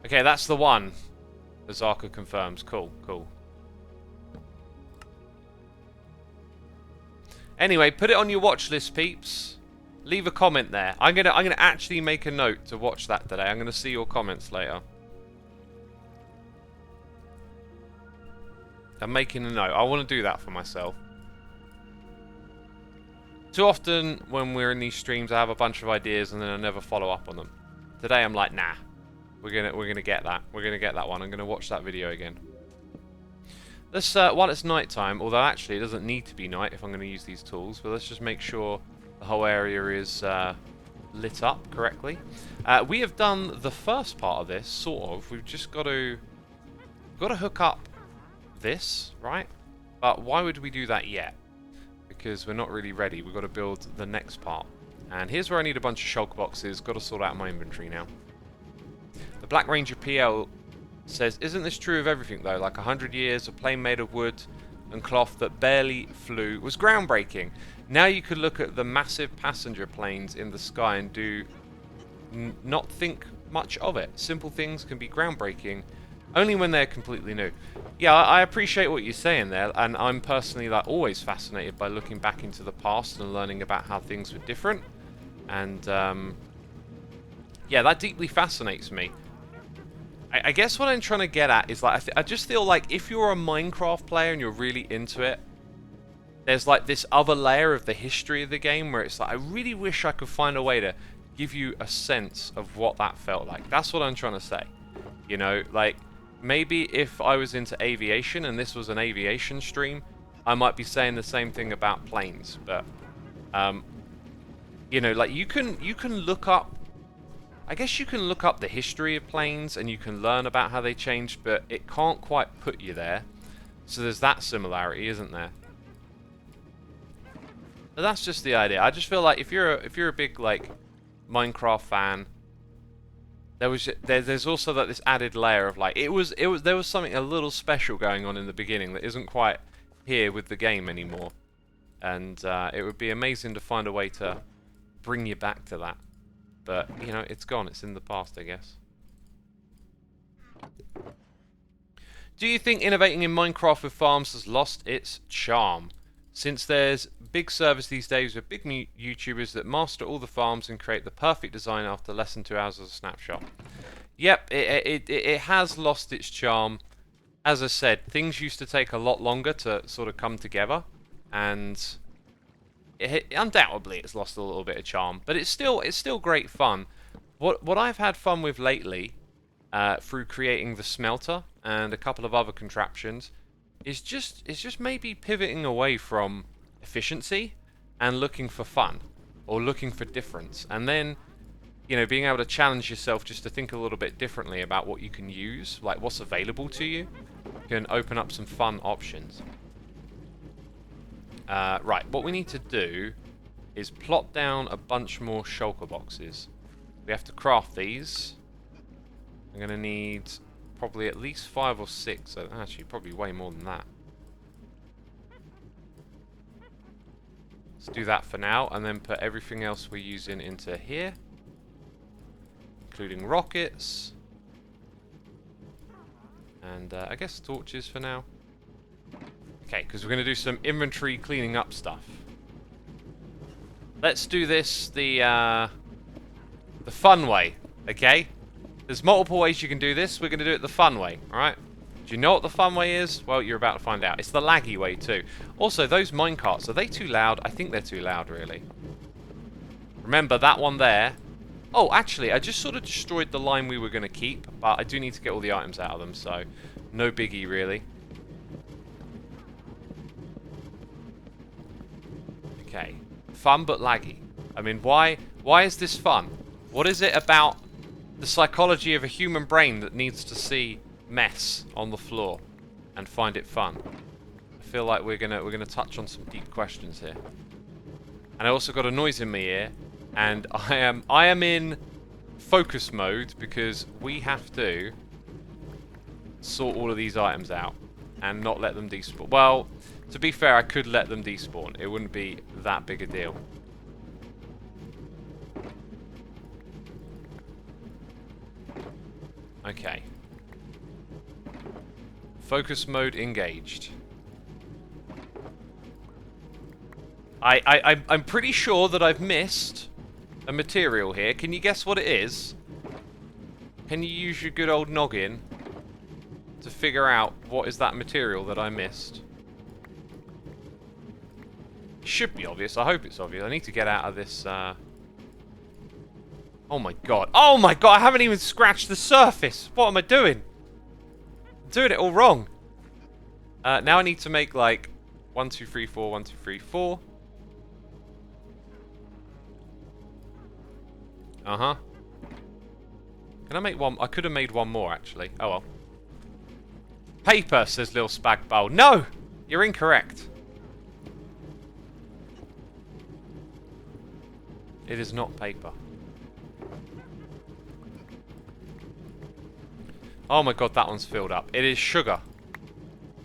Okay, that's the one. Azarka confirms. Cool, cool. Anyway, put it on your watch list, peeps. Leave a comment there. I'm gonna actually make a note to watch that today. I'm gonna see your comments later. I'm making a note. I want to do that for myself. Too often when we're in these streams, I have a bunch of ideas and then I never follow up on them. Today I'm like, nah. We're gonna get that. We're gonna get that one. I'm gonna watch that video again. Let's while it's night time, although actually it doesn't need to be night if I'm gonna use these tools, but let's just make sure the whole area is lit up correctly. We have done the first part of this, sort of. We've just got to hook up this, right? But why would we do that yet? Because we're not really ready. We've got to build the next part. And here's where I need a bunch of shulker boxes. Got to sort out my inventory now. The Black Ranger PL says, isn't this true of everything though? Like 100 years, a plane made of wood and cloth that barely flew was groundbreaking. Now you could look at the massive passenger planes in the sky and do not think much of it. Simple things can be groundbreaking only when they're completely new. Yeah, I appreciate what you're saying there, and I'm personally like always fascinated by looking back into the past and learning about how things were different. And yeah, that deeply fascinates me. I guess what I'm trying to get at is like I just feel like if you're a Minecraft player and you're really into it, there's like this other layer of the history of the game where it's like I really wish I could find a way to give you a sense of what that felt like. That's what I'm trying to say. You know, like maybe if I was into aviation and this was an aviation stream, I might be saying the same thing about planes. But you know, like you can look up. I guess you can look up the history of planes and you can learn about how they changed, but it can't quite put you there. So there's that similarity, isn't there? But that's just the idea. I just feel like if you're a big like Minecraft fan, there's also that this added layer of like there was something a little special going on in the beginning that isn't quite here with the game anymore, and it would be amazing to find a way to bring you back to that. But, you know, it's gone. It's in the past, I guess. Do you think innovating in Minecraft with farms has lost its charm? Since there's big service these days with big YouTubers that master all the farms and create the perfect design after less than 2 hours as a snapshot. Yep, it has lost its charm. As I said, things used to take a lot longer to sort of come together. And... undoubtedly it's lost a little bit of charm, but it's still great fun. What I've had fun with lately, through creating the smelter and a couple of other contraptions, is just maybe pivoting away from efficiency and looking for fun or looking for difference, and then you know being able to challenge yourself just to think a little bit differently about what you can use, like what's available to you, can open up some fun options. Right, what we need to do is plot down a bunch more shulker boxes. We have to craft these. I'm going to need probably at least 5 or 6. So actually, probably way more than that. Let's do that for now, and then put everything else we're using into here, including rockets. And I guess torches for now. Okay, because we're going to do some inventory cleaning up stuff. Let's do this the fun way, okay? There's multiple ways you can do this. We're going to do it the fun way, alright? Do you know what the fun way is? Well, you're about to find out. It's the laggy way too. Also, those minecarts, are they too loud? I think they're too loud, really. Remember, that one there... Oh, actually, I just sort of destroyed the line we were going to keep, but I do need to get all the items out of them, so no biggie, really. fun but laggy. I mean, why is this fun? What is it about the psychology of a human brain that needs to see mess on the floor and find it fun? I feel like we're gonna touch on some deep questions here. And I also got a noise in my ear, and I am in focus mode because we have to sort all of these items out and not let them despawn. Well, to be fair, I could let them despawn. It wouldn't be that big a deal. Okay. Focus mode engaged. I'm pretty sure that I've missed a material here. Can you guess what it is? Can you use your good old noggin to figure out what is that material that I missed? It should be obvious. I hope it's obvious. I need to get out of this. Oh my god. Oh my god, I haven't even scratched the surface. What am I doing? I'm doing it all wrong. Now I need to make like 1, 2, 3, 4, 1, 2, 3, 4. Uh-huh. Can I make one? I could have made one more, actually. Oh, well. Paper, says Lil Spag Bowl. No! You're incorrect. It is not paper. Oh my god, that one's filled up. It is sugar.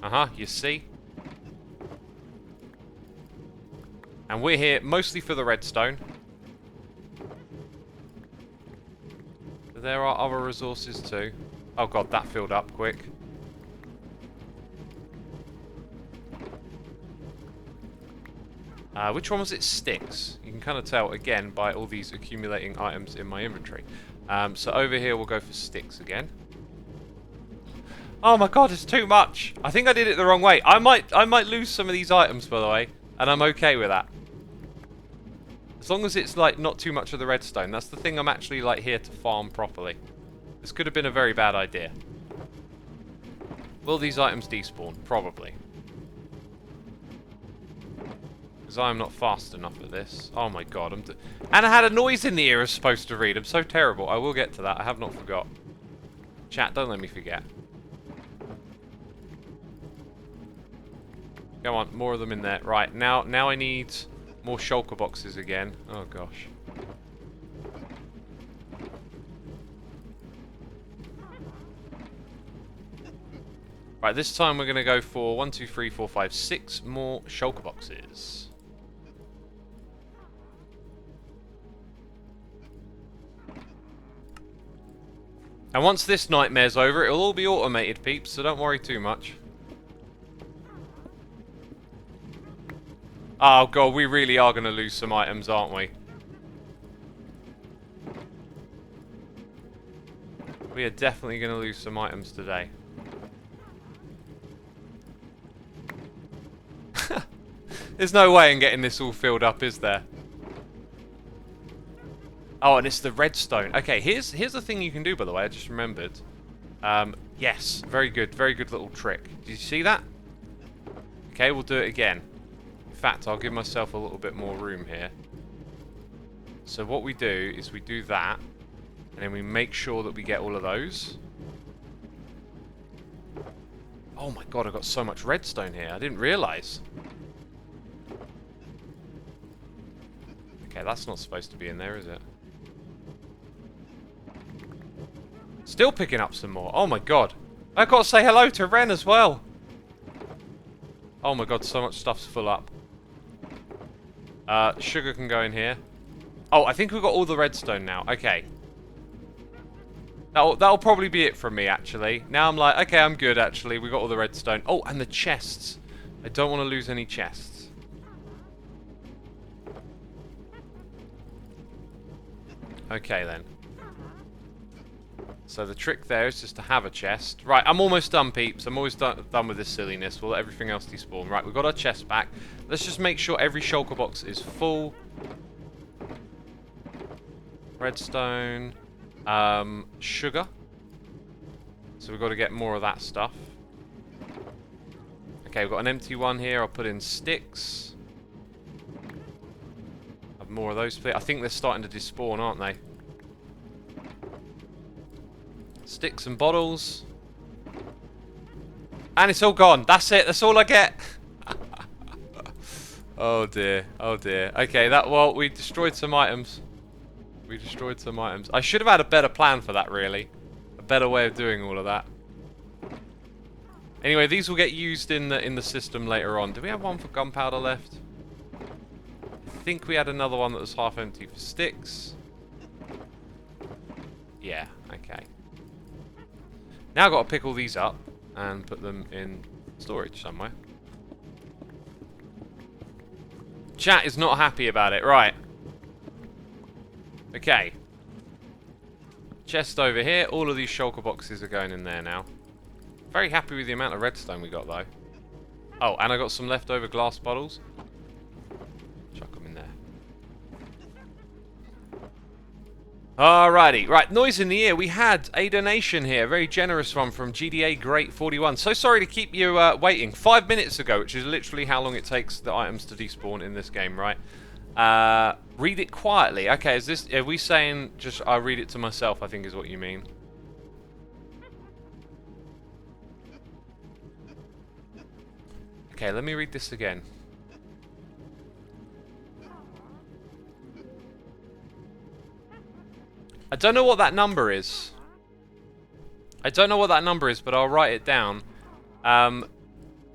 Uh-huh, you see? And we're here mostly for the redstone. There are other resources too. Oh god, that filled up quick. Which one was it? Sticks. You can kind of tell, again, by all these accumulating items in my inventory. So over here we'll go for sticks again. Oh my god, it's too much! I think I did it the wrong way. I might lose some of these items, by the way, and I'm okay with that. As long as it's, like, not too much of the redstone. That's the thing I'm actually, like, here to farm properly. This could have been a very bad idea. Will these items despawn? Probably. Because I'm not fast enough at this. Oh my god. And I had a noise in the ear I was supposed to read. I'm so terrible. I will get to that. I have not forgot. Chat, don't let me forget. Come on, more of them in there. Right, now I need more shulker boxes again. Oh gosh. Right, this time we're going to go for 1, 2, 3, 4, 5, 6 more shulker boxes. And once this nightmare's over, it'll all be automated, peeps, so don't worry too much. Oh god, we really are going to lose some items, aren't we? We are definitely going to lose some items today. There's no way in getting this all filled up, is there? Oh, and it's the redstone. Okay, here's the thing you can do, by the way. I just remembered. Yes, very good little trick. Did you see that? Okay, we'll do it again. In fact, I'll give myself a little bit more room here. So what we do is we do that, and then we make sure that we get all of those. Oh my god, I've got so much redstone here. I didn't realise. Okay, that's not supposed to be in there, is it? Still picking up some more. Oh my god. I've got to say hello to Ren as well. Oh my god, so much stuff's full up. Sugar can go in here. Oh, I think we've got all the redstone now. Okay. That'll probably be it from me, actually. Now I'm like, okay, I'm good, actually. We got all the redstone. Oh, and the chests. I don't want to lose any chests. Okay, then. So the trick there is just to have a chest. Right, I'm almost done, peeps. I'm always done with this silliness. We'll let everything else despawn. Right, we've got our chest back. Let's just make sure every shulker box is full. Redstone. Sugar. So we've got to get more of that stuff. Okay, we've got an empty one here. I'll put in sticks. more of those, please. I think they're starting to despawn, aren't they? Sticks and bottles. And it's all gone. That's it. That's all I get. Oh dear. Oh dear. Okay, well, we destroyed some items. We destroyed some items. I should have had a better plan for that, really. A better way of doing all of that. Anyway, these will get used in the system later on. Do we have one for gunpowder left? I think we had another one that was half empty for sticks. Yeah, okay. Now I've got to pick all these up and put them in storage somewhere. Chat is not happy about it. Right. Okay. Chest over here. All of these shulker boxes are going in there now. Very happy with the amount of redstone we got, though. Oh, and I got some leftover glass bottles. Chuck them in there. Alrighty. Right, noise in the ear. We had a donation here. A very generous one from GDA Great 41. So sorry to keep you waiting. 5 minutes ago, which is literally how long it takes the items to despawn in this game, right? Read it quietly. Okay, are we saying just I read it to myself, I think is what you mean. Okay, let me read this again. I don't know what that number is. I don't know what that number is, but I'll write it down.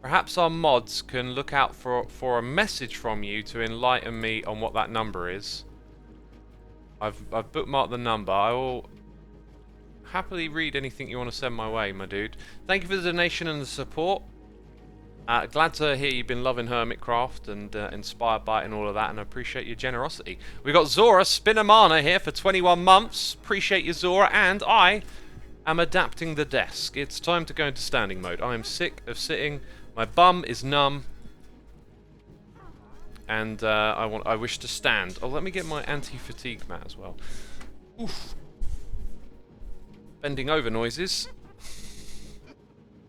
Perhaps our mods can look out for a message from you to enlighten me on what that number is. I've bookmarked the number. I will happily read anything you want to send my way, my dude. Thank you for the donation and the support. Glad to hear you've been loving Hermitcraft and inspired by it and all of that, and I appreciate your generosity. We got Zora Spinamana here for 21 months. Appreciate you, Zora, and I am adapting the desk. It's time to go into standing mode. I am sick of sitting. My bum is numb, and I wish to stand. Oh, let me get my anti-fatigue mat as well. Oof. Bending over noises.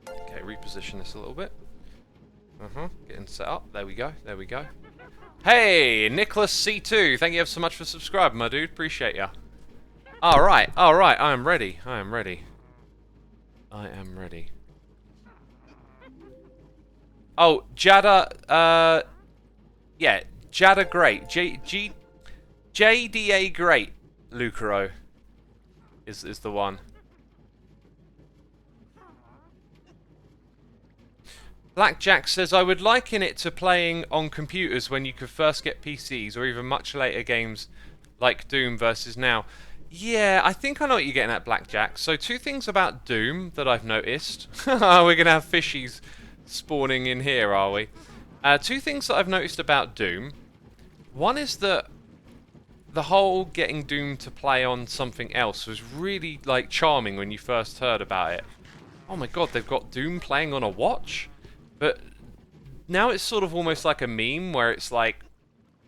Okay, reposition this a little bit. Getting set up. There we go. There we go. Hey, Nicholas C2. Thank you ever so much for subscribing, my dude. Appreciate ya. Alright. Alright. I am ready. I am ready. I am ready. Oh, Jada. Yeah. Jada Great. JDA Great. Lucaro. Is the one. Blackjack says, I would liken it to playing on computers when you could first get PCs, or even much later games like Doom versus now. Yeah, I think I know what you're getting at, Blackjack. So 2 things about Doom that I've noticed. We're going to have fishies spawning in here, are we? 2 things that I've noticed about Doom. One is that the whole getting Doom to play on something else was really, like, charming when you first heard about it. Oh my god, they've got Doom playing on a watch? But now it's sort of almost like a meme where it's like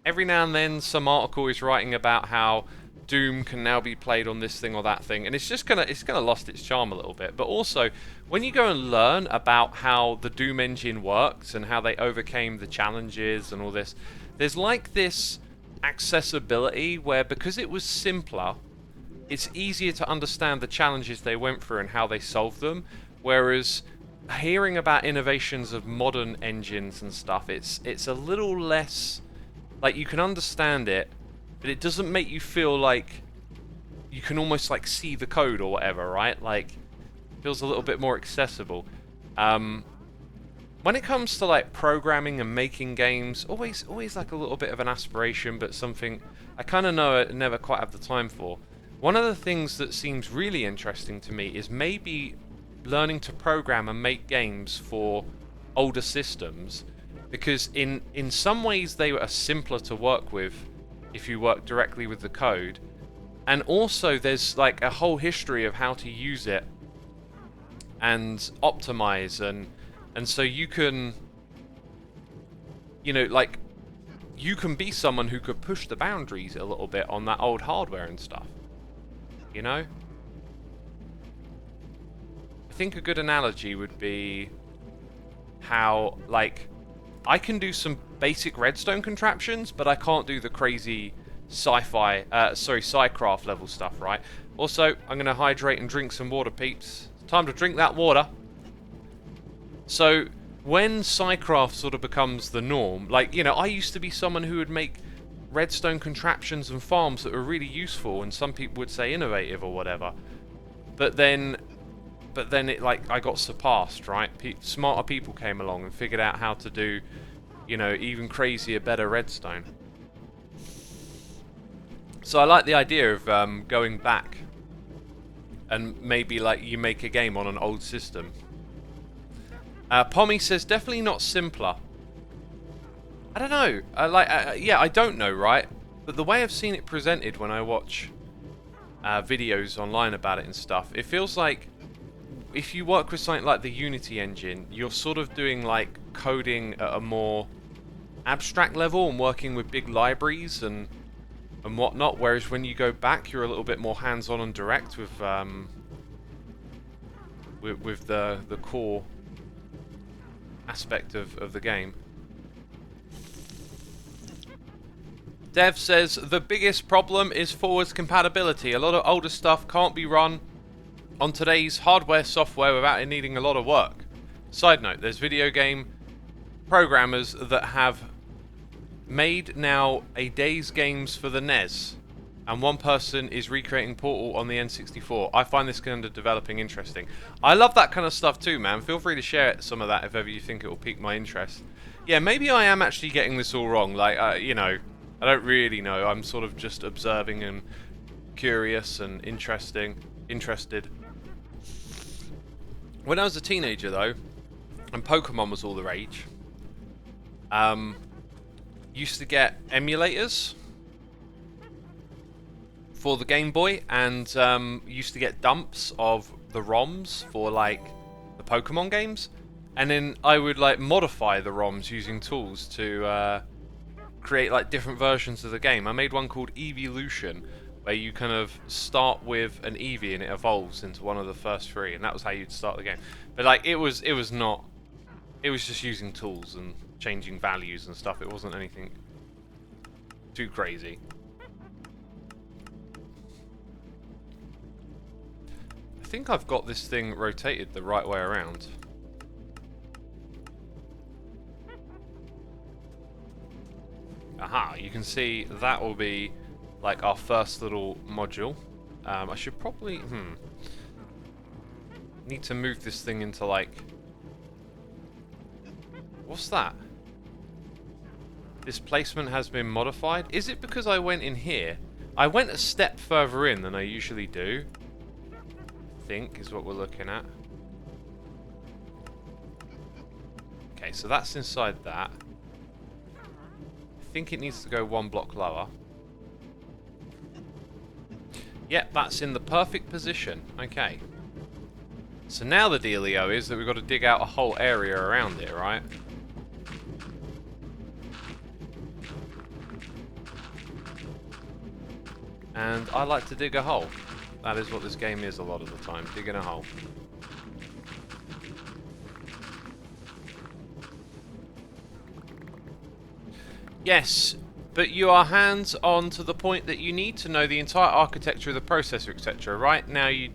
every now and then some article is writing about how Doom can now be played on this thing or that thing, and it's just gonna lost its charm a little bit. But also, when you go and learn about how the Doom engine works and how they overcame the challenges and all this, there's like this accessibility where, because it was simpler, it's easier to understand the challenges they went through and how they solved them. Whereas hearing about innovations of modern engines and stuff, it's a little less, like, you can understand it, but it doesn't make you feel like you can almost like see the code or whatever, right? Like, it feels a little bit more accessible. When it comes to like programming and making games, always like a little bit of an aspiration, but something I kind of know I never quite have the time for. One of the things that seems really interesting to me is maybe learning to program and make games for older systems, because in some ways they are simpler to work with if you work directly with the code, and also there's like a whole history of how to use it and optimize, and so you can, you know, like, you can be someone who could push the boundaries a little bit on that old hardware and stuff, you know? I think a good analogy would be how, like, I can do some basic redstone contraptions, but I can't do the crazy sci-fi, Psycraft level stuff, right? Also, I'm going to hydrate and drink some water, peeps. Time to drink that water. So, when Psycraft sort of becomes the norm, like, you know, I used to be someone who would make redstone contraptions and farms that were really useful, and some people would say innovative or whatever. But then it, like, I got surpassed, right? Smarter people came along and figured out how to do, you know, even crazier, better redstone. So I like the idea of going back and maybe, like, you make a game on an old system. Pommy says, definitely not simpler. I don't know. Yeah, I don't know, right? But the way I've seen it presented when I watch videos online about it and stuff, it feels like if you work with something like the Unity engine, you're sort of doing, like, coding at a more abstract level and working with big libraries and whatnot, whereas when you go back, you're a little bit more hands-on and direct with the core aspect of the game. Dev says, the biggest problem is forwards compatibility. A lot of older stuff can't be run on today's hardware software without it needing a lot of work. Side note, there's video game programmers that have made now a day's games for the NES, and one person is recreating Portal on the N64. I find this kind of developing interesting. I love that kind of stuff too, man. Feel free to share some of that if ever you think it will pique my interest. Yeah, maybe I am actually getting this all wrong. Like, you know, I don't really know. I'm sort of just observing and curious and interested. When I was a teenager, though, and Pokemon was all the rage, used to get emulators for the Game Boy, and used to get dumps of the ROMs for, like, the Pokemon games, and then I would, like, modify the ROMs using tools to create, like, different versions of the game. I made one called Evolution, where you kind of start with an Eevee and it evolves into one of the first three, and that was how you'd start the game. But, like, it was just using tools and changing values and stuff. It wasn't anything too crazy. I think I've got this thing rotated the right way around. Aha, you can see that will be like our first little module. I should probably need to move this thing into, like, what's that? Displacement has been modified. Is it because I went in here? I went a step further in than I usually do, I think, is what we're looking at. Okay, so that's inside that. I think it needs to go one block lower. Yep, that's in the perfect position. Okay. So now the dealio is that we've got to dig out a whole area around it, right? And I like to dig a hole. That is what this game is a lot of the time, digging a hole. Yes, but you are hands-on to the point that you need to know the entire architecture of the processor, etc. Right now, you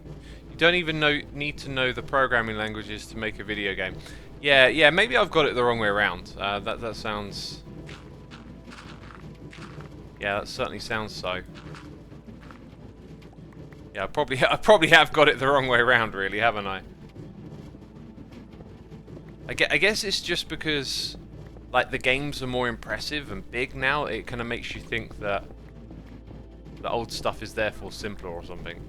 don't even need to know the programming languages to make a video game. Yeah, maybe I've got it the wrong way around. That sounds... Yeah, that certainly sounds so. Yeah, I probably have got it the wrong way around, really, haven't I? I guess it's just because, like, the games are more impressive and big now. It kind of makes you think that the old stuff is therefore simpler or something.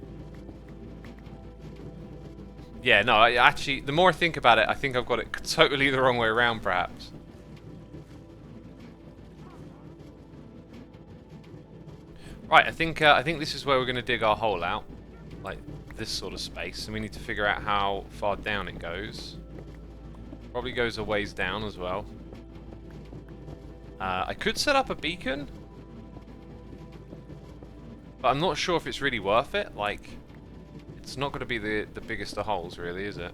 Yeah, no, actually, the more I think about it, I think I've got it totally the wrong way around, perhaps. Right, I think this is where we're going to dig our hole out. Like, this sort of space. And we need to figure out how far down it goes. Probably goes a ways down as well. I could set up a beacon, but I'm not sure if it's really worth it. Like, it's not going to be the biggest of holes, really, is it?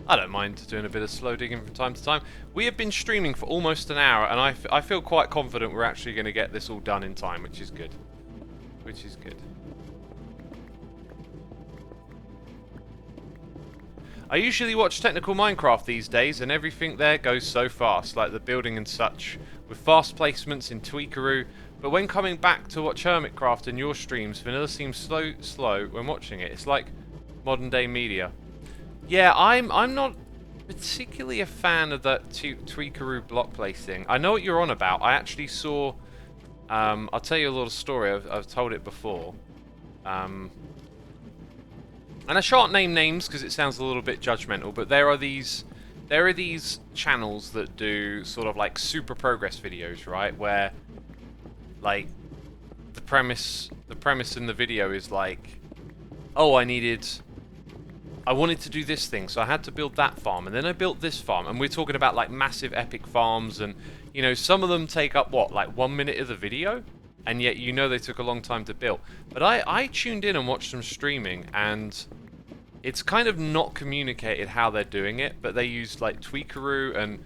I don't mind doing a bit of slow digging from time to time. We have been streaming for almost an hour, and I feel quite confident we're actually going to get this all done in time, which is good. Which is good. I usually watch Technical Minecraft these days, and everything there goes so fast, like the building and such, with fast placements in Tweakeroo, but when coming back to watch Hermitcraft and your streams, vanilla seems slow when watching it. It's like modern day media. Yeah, I'm not particularly a fan of that Tweakeroo block placing. I know what you're on about. I actually saw... I'll tell you a little story. I've told it before. And I shan't name names because it sounds a little bit judgmental, but there are these channels that do sort of like super progress videos, right? Where like the premise in the video is like, oh, I wanted to do this thing, so I had to build that farm, and then I built this farm, and we're talking about like massive epic farms, and you know, some of them take up what, like 1 minute of the video, and yet you know they took a long time to build. But I tuned in and watched them streaming, and it's kind of not communicated how they're doing it, but they use like Tweakeroo and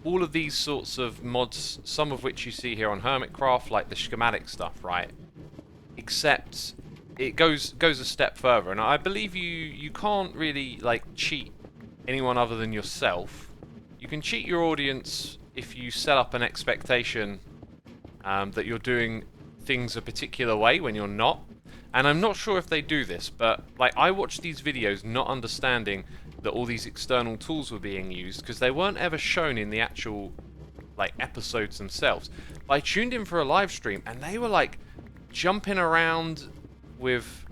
all of these sorts of mods, some of which you see here on Hermitcraft, like the schematic stuff, right? Except it goes a step further, and I believe you can't really like cheat anyone other than yourself. You can cheat your audience if you set up an expectation that you're doing things a particular way when you're not. And I'm not sure if they do this, but like I watched these videos not understanding that all these external tools were being used because they weren't ever shown in the actual like episodes themselves. But I tuned in for a live stream and they were like jumping around with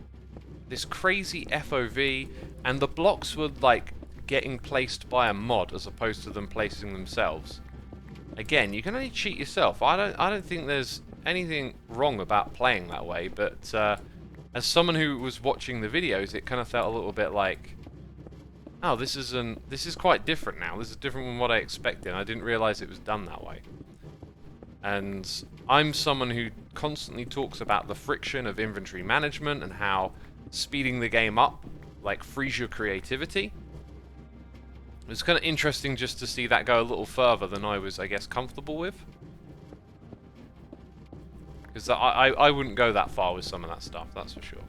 this crazy FOV, and the blocks were like getting placed by a mod as opposed to them placing themselves. Again, you can only cheat yourself. I don't think there's anything wrong about playing that way, but as someone who was watching the videos, it kind of felt a little bit like, oh, this is quite different now. This is different from what I expected. I didn't realize it was done that way. And I'm someone who constantly talks about the friction of inventory management and how speeding the game up like frees your creativity. It's kind of interesting just to see that go a little further than I was, I guess, comfortable with. Because I wouldn't go that far with some of that stuff, that's for sure.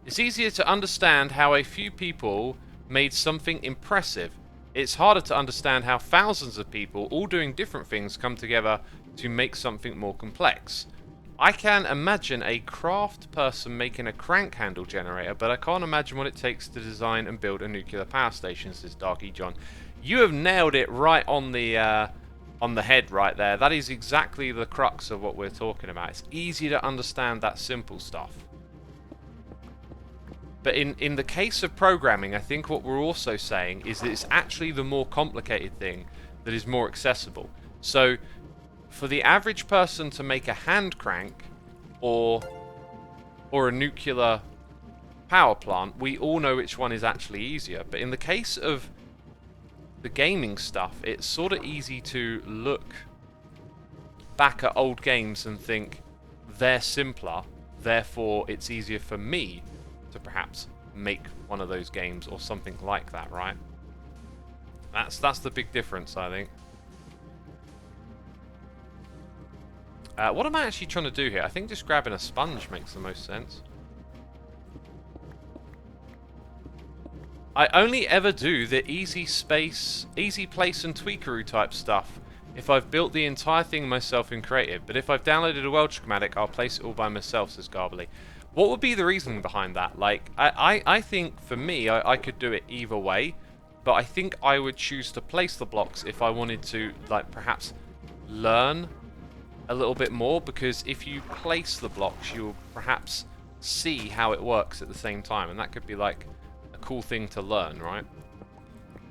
It's easier to understand how a few people made something impressive. It's harder to understand how thousands of people, all doing different things, come together to make something more complex. I can imagine a craft person making a crank handle generator, but I can't imagine what it takes to design and build a nuclear power station, says Darky John. You have nailed it right on the head right there. That is exactly the crux of what we're talking about. It's easy to understand that simple stuff. But in the case of programming, I think what we're also saying is that it's actually the more complicated thing that is more accessible. So for the average person to make a hand crank or a nuclear power plant, we all know which one is actually easier. But in the case of the gaming stuff, it's sort of easy to look back at old games and think they're simpler, therefore it's easier for me to perhaps make one of those games or something like that, right? That's the big difference, I think. What am I actually trying to do here? I think just grabbing a sponge makes the most sense. I only ever do the easy place and Tweakeroo type stuff if I've built the entire thing myself in Creative, but if I've downloaded a world schematic, I'll place it all by myself, says Garbly. What would be the reasoning behind that? Like, I think for me, I could do it either way, but I think I would choose to place the blocks if I wanted to, like, perhaps learn a little bit more, because if you place the blocks, you'll perhaps see how it works at the same time, and that could be, like, a cool thing to learn, right?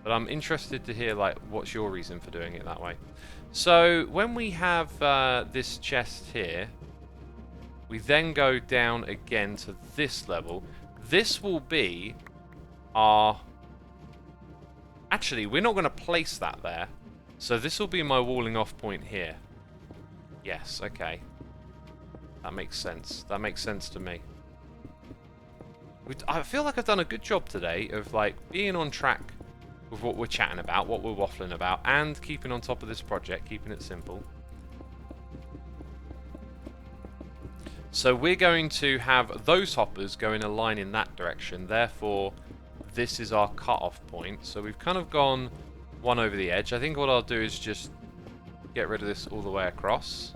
But I'm interested to hear, like, what's your reason for doing it that way. So, when we have this chest here, we then go down again to this level. This will be our... Actually, we're not going to place that there. So this will be my walling off point here. Yes, okay. That makes sense. That makes sense to me. I feel like I've done a good job today of like being on track with what we're chatting about, what we're waffling about, and keeping on top of this project, keeping it simple. So we're going to have those hoppers go in a line in that direction. Therefore, this is our cut-off point. So we've kind of gone one over the edge. I think what I'll do is just get rid of this all the way across.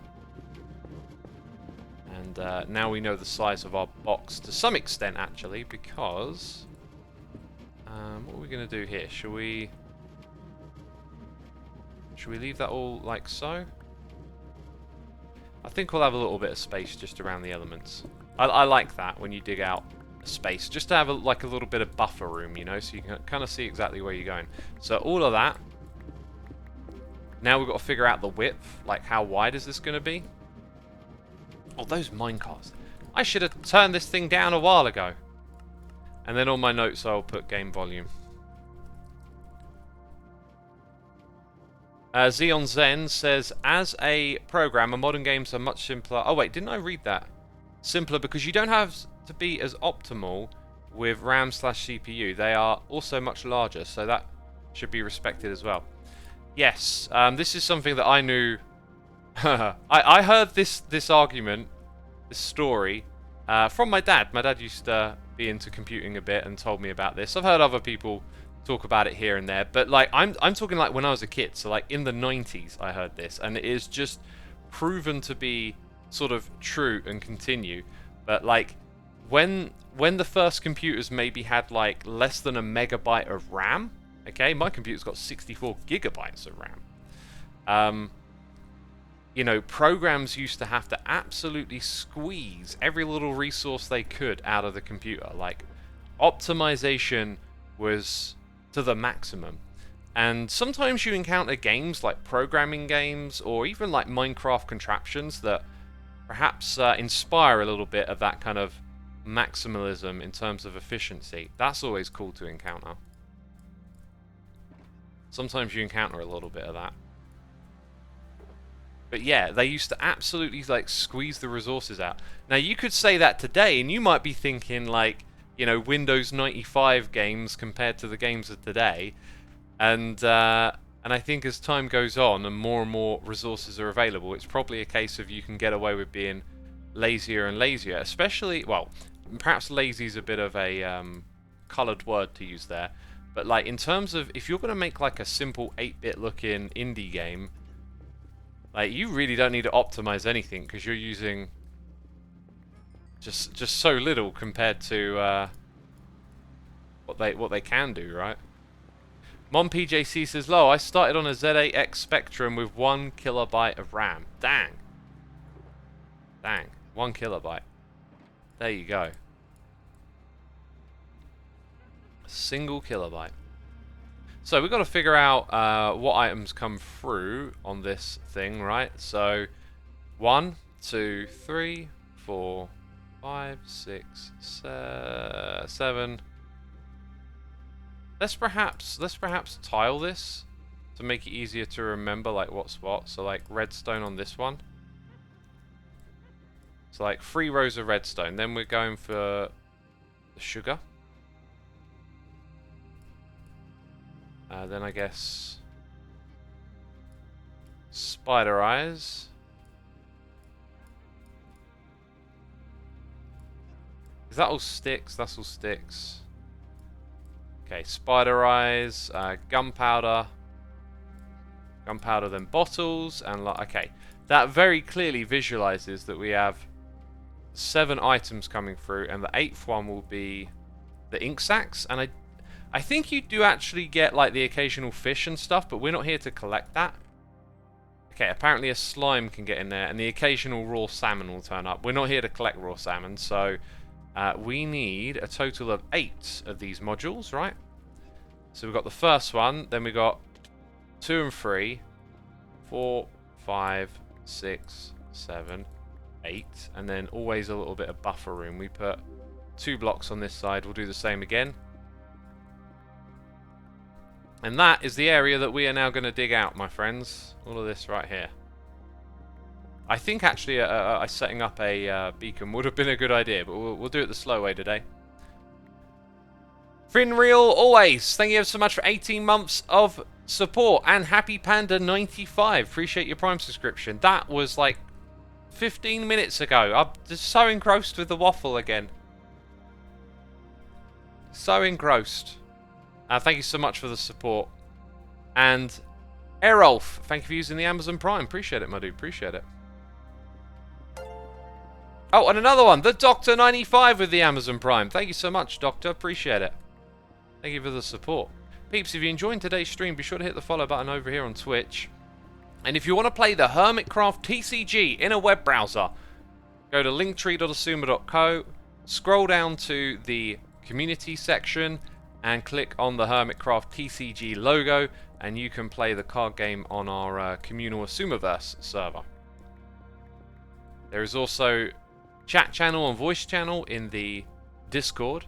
And now we know the size of our box to some extent, actually, because... what are we going to do here? Should we leave that all like so? I think we'll have a little bit of space just around the elements. I like that when you dig out a space, just to have like a little bit of buffer room, you know, so you can kind of see exactly where you're going. So all of that. Now we've got to figure out the width, like how wide is this going to be? Oh, those minecarts. I should have turned this thing down a while ago. And then on my notes I'll put game volume. Xeon Zen says, as a programmer, modern games are much simpler. Oh wait, didn't I read that? Simpler because you don't have to be as optimal with RAM/CPU. They are also much larger, so that should be respected as well. Yes, this is something that I knew. I heard this argument, this story, from my dad. My dad used to be into computing a bit and told me about this. I've heard other people talk about it here and there, but like I'm talking like when I was a kid, so like in the 90s I heard this, and it is just proven to be sort of true and continue. But like when the first computers maybe had like less than a megabyte of RAM, okay, my computer's got 64 gigabytes of RAM. You know, programs used to have to absolutely squeeze every little resource they could out of the computer. Like optimization was to the maximum. And sometimes you encounter games like programming games or even like Minecraft contraptions that perhaps inspire a little bit of that kind of maximalism in terms of efficiency. That's always cool to encounter. Sometimes you encounter a little bit of that. But yeah, they used to absolutely like squeeze the resources out. Now you could say that today and you might be thinking like, you know, Windows 95 games compared to the games of today. And I think as time goes on and more resources are available, it's probably a case of you can get away with being lazier and lazier. Especially, well, perhaps lazy is a bit of a coloured word to use there. But like in terms of, if you're going to make like a simple 8-bit looking indie game, like you really don't need to optimize anything because you're using just so little compared to what they can do, right? MonPJC says, "Lo, I started on a Z8X Spectrum with 1 kilobyte of RAM. Dang, 1 kilobyte. There you go. A single kilobyte." So we've got to figure out what items come through on this thing, right? So 1, 2, 3, 4, 5, 6, 7. Let's perhaps tile this to make it easier to remember like what's what. So like redstone on this one. So like 3 rows of redstone. Then we're going for the sugar. Then I guess spider eyes. Is that all sticks? That's all sticks. Okay, spider eyes, gunpowder. Gunpowder, then bottles, and like, okay. That very clearly visualizes that we have 7 items coming through, and the 8th one will be the ink sacs. And I think you do actually get like the occasional fish and stuff, but we're not here to collect that. Okay, apparently a slime can get in there, and the occasional raw salmon will turn up. We're not here to collect raw salmon, so we need a total of 8 of these modules, right? So we've got the first one, then we've got 2 and 3, 4, 5, 6, 7, 8, and then always a little bit of buffer room. We put 2 blocks on this side, we'll do the same again. And that is the area that we are now going to dig out, my friends. All of this right here. I think actually setting up a beacon would have been a good idea, but we'll do it the slow way today. Finreal always, thank you so much for 18 months of support, and Happy Panda 95, appreciate your Prime subscription. That was like 15 minutes ago. I'm just so engrossed with the waffle again. So engrossed. Thank you so much for the support. And Erolf, thank you for using the Amazon Prime. Appreciate it, my dude. Appreciate it. Oh, and another one. The Doctor 95 with the Amazon Prime. Thank you so much, Doctor. Appreciate it. Thank you for the support. Peeps, if you enjoyed today's stream, be sure to hit the follow button over here on Twitch. And if you want to play the Hermitcraft TCG in a web browser, go to linktree.xisumavoid.co, scroll down to the community section, and click on the Hermitcraft TCG logo, and you can play the card game on our communal Xisumaverse server. There is also chat channel and voice channel in the Discord,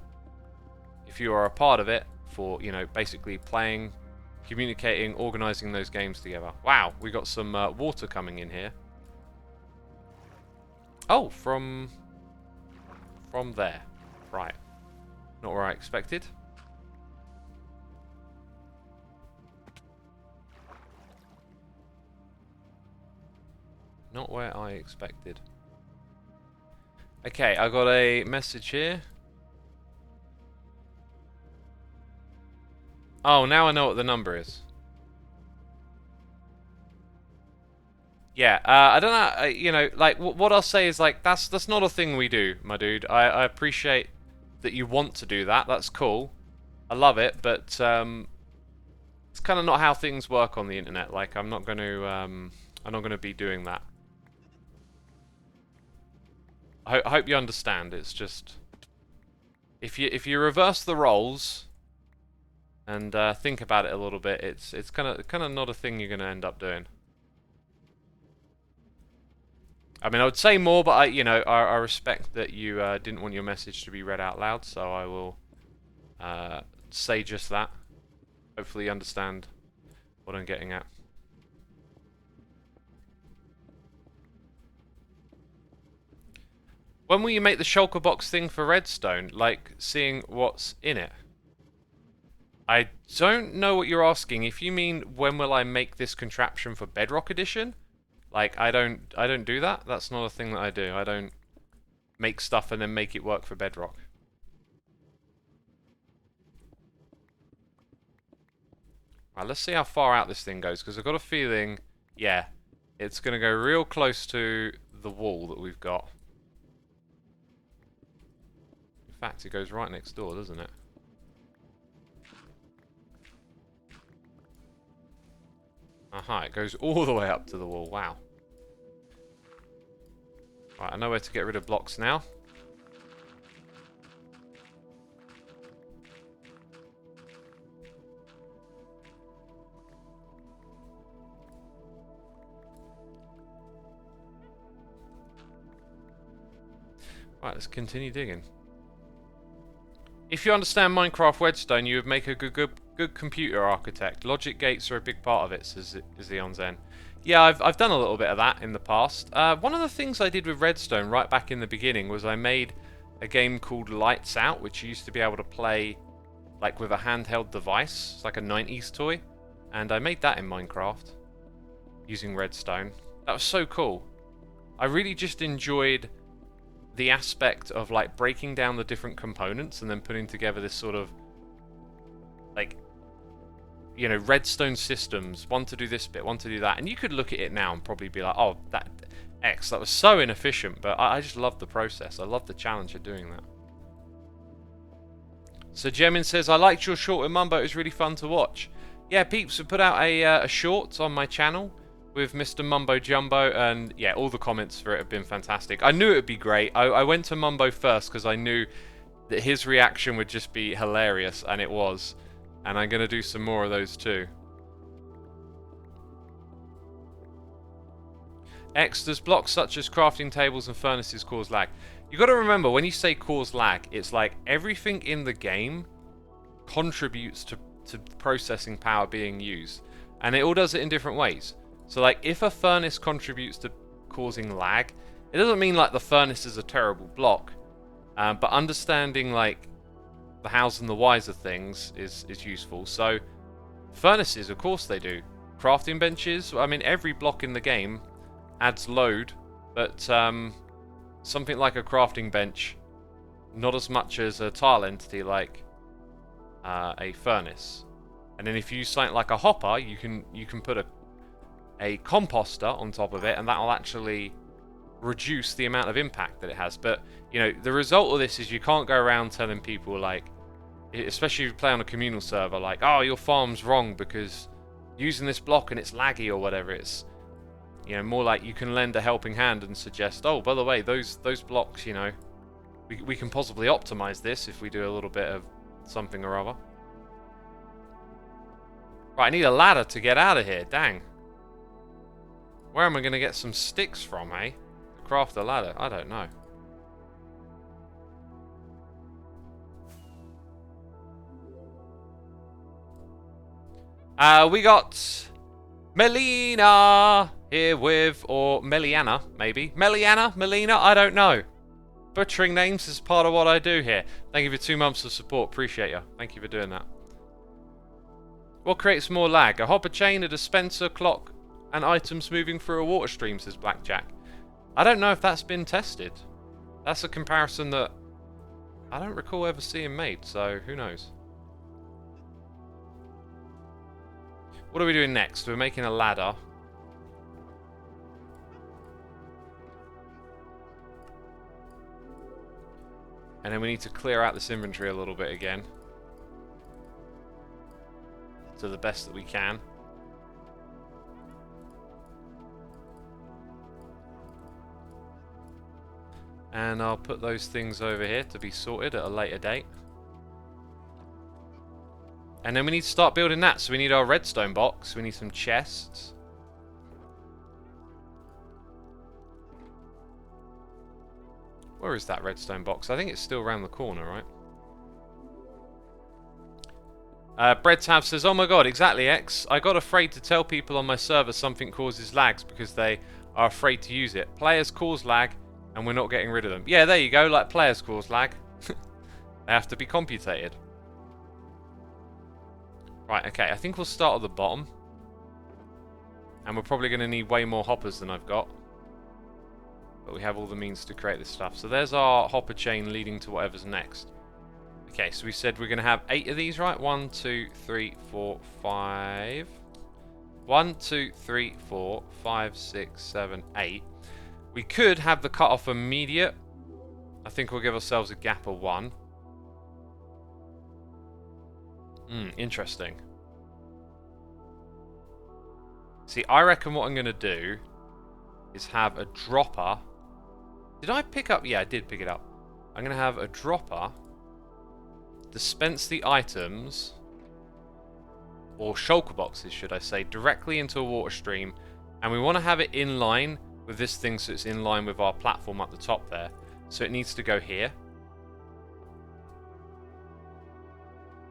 if you are a part of it, for, you know, basically playing, communicating, organising those games together. Wow, we got some water coming in here. Oh, from there. Right. Not where I expected. Not where I expected. Okay, I got a message here. Oh, now I know what the number is. Yeah, I don't know, you know, like, what I'll say is, like, that's not a thing we do, my dude. I appreciate that you want to do that. That's cool. I love it, but it's kind of not how things work on the internet. Like, I'm not going to be doing that. I hope you understand. It's just, if you reverse the roles and think about it a little bit, it's kind of not a thing you're going to end up doing. I mean, I would say more, but I respect that you didn't want your message to be read out loud, so I will say just that. Hopefully you understand what I'm getting at. When will you make the shulker box thing for Redstone? Like, seeing what's in it? I don't know what you're asking. If you mean when will I make this contraption for Bedrock Edition, like, I don't do that. That's not a thing that I do. I don't make stuff and then make it work for Bedrock. Right, let's see how far out this thing goes, because I've got a feeling, yeah, it's going to go real close to the wall that we've got. In fact, it goes right next door, doesn't it? Aha, it goes all the way up to the wall. Wow. Right, I know where to get rid of blocks now. Right, let's continue digging. If you understand Minecraft Redstone, you would make a good computer architect. Logic gates are a big part of it, says Zen. Yeah, I've done a little bit of that in the past. One of the things I did with Redstone right back in the beginning was I made a game called Lights Out, which you used to be able to play like with a handheld device. It's like a 90s toy. And I made that in Minecraft using Redstone. That was so cool. I really just enjoyed the aspect of like breaking down the different components and then putting together this sort of like, you know, Redstone systems, one to do this bit, one to do that, and you could look at it now and probably be like, oh, that was so inefficient, but I just love the process. I love the challenge of doing that. So Jemin says, I liked your short with Mumbo, it was really fun to watch. Yeah, peeps, we put out a short on my channel with Mr. Mumbo Jumbo, and yeah, all the comments for it have been fantastic. I knew it would be great. I went to Mumbo first because I knew that his reaction would just be hilarious, and it was. And I'm going to do some more of those too. X, does blocks such as crafting tables and furnaces cause lag? You got to remember, when you say cause lag, it's like everything in the game contributes to processing power being used. And it all does it in different ways. So like, if a furnace contributes to causing lag. It doesn't mean like the furnace is a terrible block, but understanding like the hows and the whys of things is useful. So furnaces, of course they do. Crafting benches, I mean every block in the game adds load, but something like a crafting bench, not as much as a tile entity like a furnace. And then if you use something like a hopper, you can put a composter on top of it, and that'll actually reduce the amount of impact that it has. But you know, the result of this is you can't go around telling people, like, especially if you play on a communal server, like, oh, your farm's wrong because using this block and it's laggy or whatever. It's, you know, more like you can lend a helping hand and suggest, oh, by the way, those blocks, you know, we can possibly optimize this if we do a little bit of something or other. Right, I need a ladder to get out of here. Dang. Where am I going to get some sticks from, eh? To craft a ladder? I don't know. We got Melina here with, or Meliana, maybe. Meliana? Melina? I don't know. Butchering names is part of what I do here. Thank you for 2 months of support. Appreciate you. Thank you for doing that. What creates more lag? A hopper chain, a dispenser, clock, and items moving through a water stream, says Blackjack. I don't know if that's been tested. That's a comparison that I don't recall ever seeing made, so who knows. What are we doing next? We're making a ladder. And then we need to clear out this inventory a little bit again. To the best that we can. And I'll put those things over here to be sorted at a later date. And then we need to start building that. So we need our redstone box. We need some chests. Where is that redstone box? I think it's still around the corner, right? Breadtab says, oh my god, exactly, X. I got afraid to tell people on my server something causes lags because they are afraid to use it. Players cause lag, and we're not getting rid of them. Yeah, there you go, like players cause lag. They have to be computated. Right, okay, I think we'll start at the bottom. And we're probably going to need way more hoppers than I've got. But we have all the means to create this stuff. So there's our hopper chain leading to whatever's next. Okay, so we said we're going to have 8 of these, right? 1, 2, 3, 4, 5. 1, 2, 3, 4, 5, 6, 7, 8. We could have the cutoff immediate. I think we'll give ourselves a gap of 1. Interesting. See, I reckon what I'm going to do is have a dropper. Did I pick up? Yeah, I did pick it up. I'm going to have a dropper dispense the items, or shulker boxes, should I say, directly into a water stream. And we want to have it in line with this thing, so it's in line with our platform up the top there. So it needs to go here.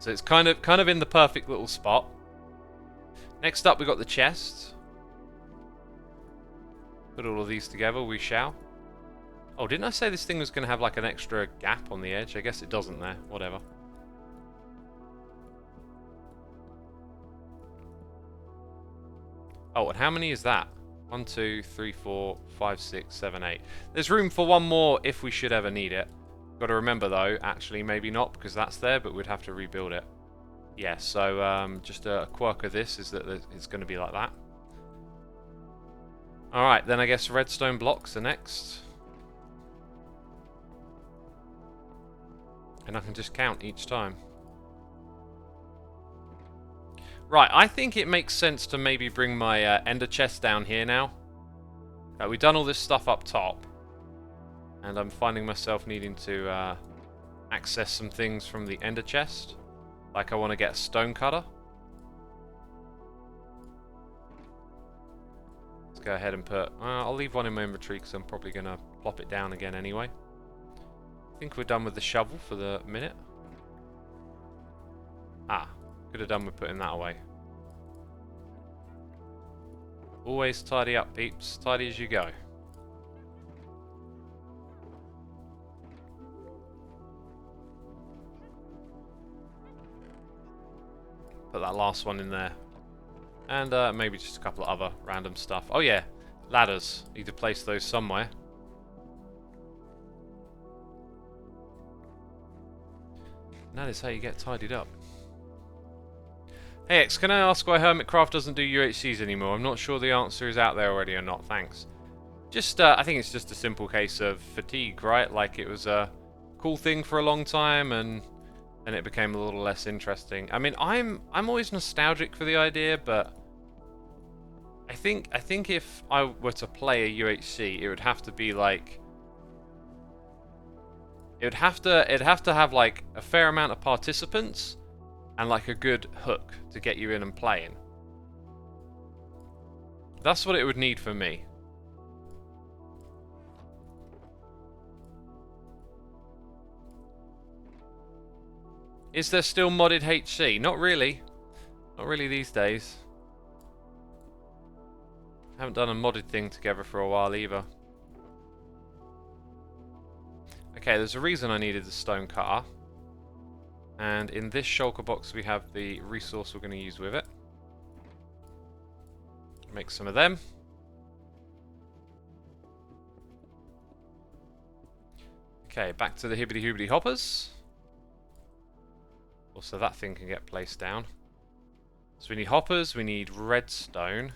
So it's kind of in the perfect little spot. Next up, we've got the chests. Put all of these together, we shall. Oh, didn't I say this thing was going to have like an extra gap on the edge? I guess it doesn't there. Whatever. Oh, and how many is that? 1, 2, 3, 4, 5, 6, 7, 8. There's room for one more if we should ever need it. Got to remember though, actually maybe not because that's there, but we'd have to rebuild it. Yeah, so just a quirk of this is that it's going to be like that. Alright, then I guess redstone blocks are next. And I can just count each time. Right, I think it makes sense to maybe bring my ender chest down here now. We've done all this stuff up top. And I'm finding myself needing to access some things from the ender chest. Like I want to get a stone cutter. Let's go ahead and put... I'll leave one in my inventory because I'm probably going to plop it down again anyway. I think we're done with the shovel for the minute. Could have done with putting that away. Always tidy up, peeps. Tidy as you go. that last one in there. And maybe just a couple of other random stuff. Oh yeah, ladders. Need to place those somewhere. And that is how you get tidied up. Hey X, can I ask why Hermitcraft doesn't do UHCs anymore? I'm not sure the answer is out there already or not, thanks. Just, I think it's just a simple case of fatigue, right? Like, it was a cool thing for a long time, and it became a little less interesting. I mean, I'm always nostalgic for the idea, but I think if I were to play a UHC, it would have to be like, it'd have to have like a fair amount of participants and like a good hook to get you in and playing. That's what it would need for me. Is there still modded HC? Not really. Not really these days. Haven't done a modded thing together for a while either. Okay, there's a reason I needed the stone cutter. And in this shulker box we have the resource we're going to use with it. Make some of them. Okay, back to the hibbity hoobity hoppers. Also, that thing can get placed down. So we need hoppers, we need redstone.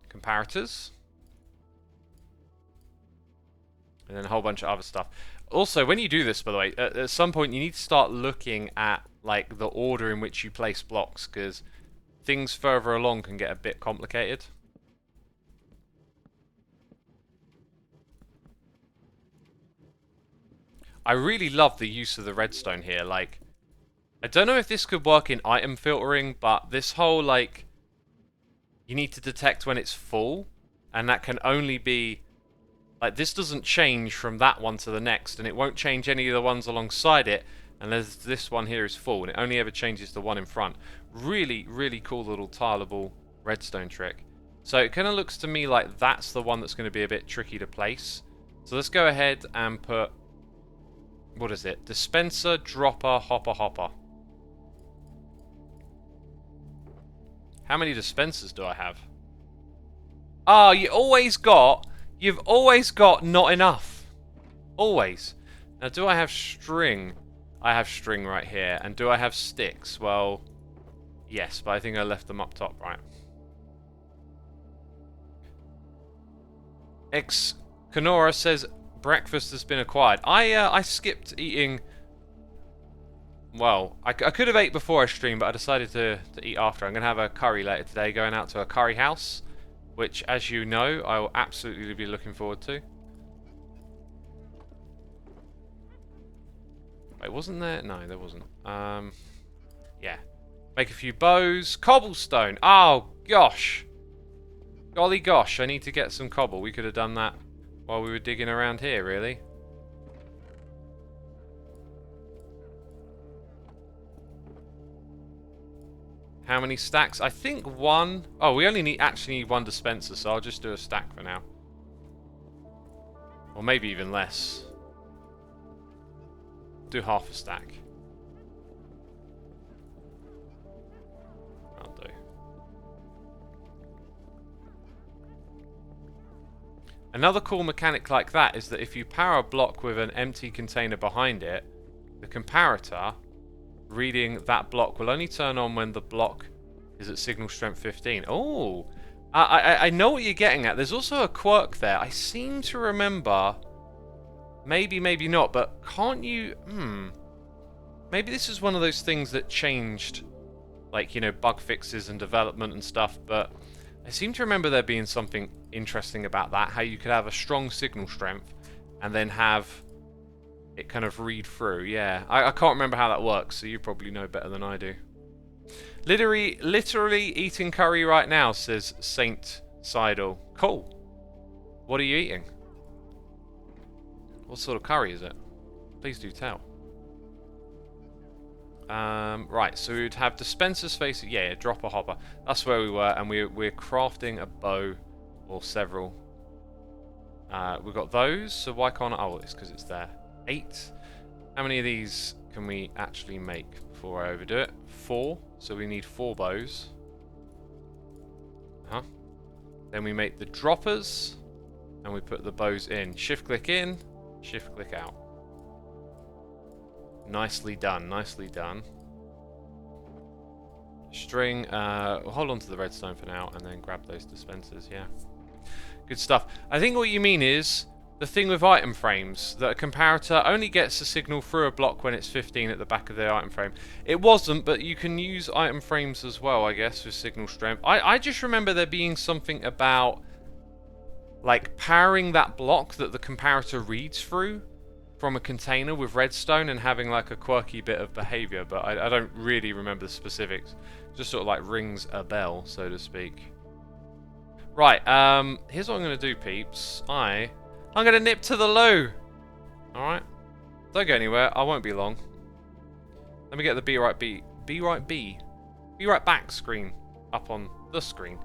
Comparators. And then a whole bunch of other stuff. Also, when you do this, by the way, at some point you need to start looking at like the order in which you place blocks, because things further along can get a bit complicated. I really love the use of the redstone here. Like, I don't know if this could work in item filtering, but this whole, like, you need to detect when it's full, and that can only be, like, this doesn't change from that one to the next, and it won't change any of the ones alongside it unless this one here is full, and it only ever changes the one in front. Really, really cool little tileable redstone trick. So it kind of looks to me like that's the one that's going to be a bit tricky to place. So let's go ahead and put, what is it? Dispenser, dropper, hopper, hopper. How many dispensers do I have? Ah, you've always got not enough. Always. Now, do I have string? I have string right here. And do I have sticks? Well, yes, but I think I left them up top, right? Kenora says breakfast has been acquired. I skipped eating. Well, I could have ate before I streamed, but I decided to eat after. I'm going to have a curry later today, going out to a curry house, which, as you know, I will absolutely be looking forward to. Wait, wasn't there? No, there wasn't. Yeah. Make a few bows. Cobblestone! Oh, gosh! Golly gosh, I need to get some cobble. We could have done that while we were digging around here, really. How many stacks? I think one. Oh, we only actually need one dispenser, so I'll just do a stack for now. Or maybe even less. Do half a stack. I'll do. Another cool mechanic like that is that if you power a block with an empty container behind it, the comparator reading that block will only turn on when the block is at signal strength 15. Oh, I know what you're getting at. There's also a quirk there. I seem to remember, maybe not, but can't you, maybe this is one of those things that changed, like, you know, bug fixes and development and stuff, but I seem to remember there being something interesting about that, how you could have a strong signal strength and then have it kind of read through. Yeah, I can't remember how that works, so you probably know better than I do. Literally eating curry right now, says Saint Seidel. Cool. What are you eating? What sort of curry is it? Please do tell. Right, so we would have dispensers facing, yeah, dropper hopper. That's where we were, and we're crafting a bow or several. We've got those, so why can't I? Oh, it's because it's there. 8. How many of these can we actually make before I overdo it. 4, so we need 4 bows. Then we make the droppers, and we put the bows in. Shift click in, shift click out. Nicely done, nicely done. String, hold on to the redstone for now, and then grab those dispensers, yeah. Good stuff. I think what you mean is, the thing with item frames, that a comparator only gets a signal through a block when it's 15 at the back of the item frame. It wasn't, but you can use item frames as well, I guess, with signal strength. I just remember there being something about, like, powering that block that the comparator reads through from a container with redstone and having, like, a quirky bit of behavior, but I don't really remember the specifics. Just sort of, like, rings a bell, so to speak. Right, here's what I'm going to do, peeps. I'm going to nip to the loo. Alright. Don't go anywhere. I won't be long. Let me get the Be Right Back screen up on the screen.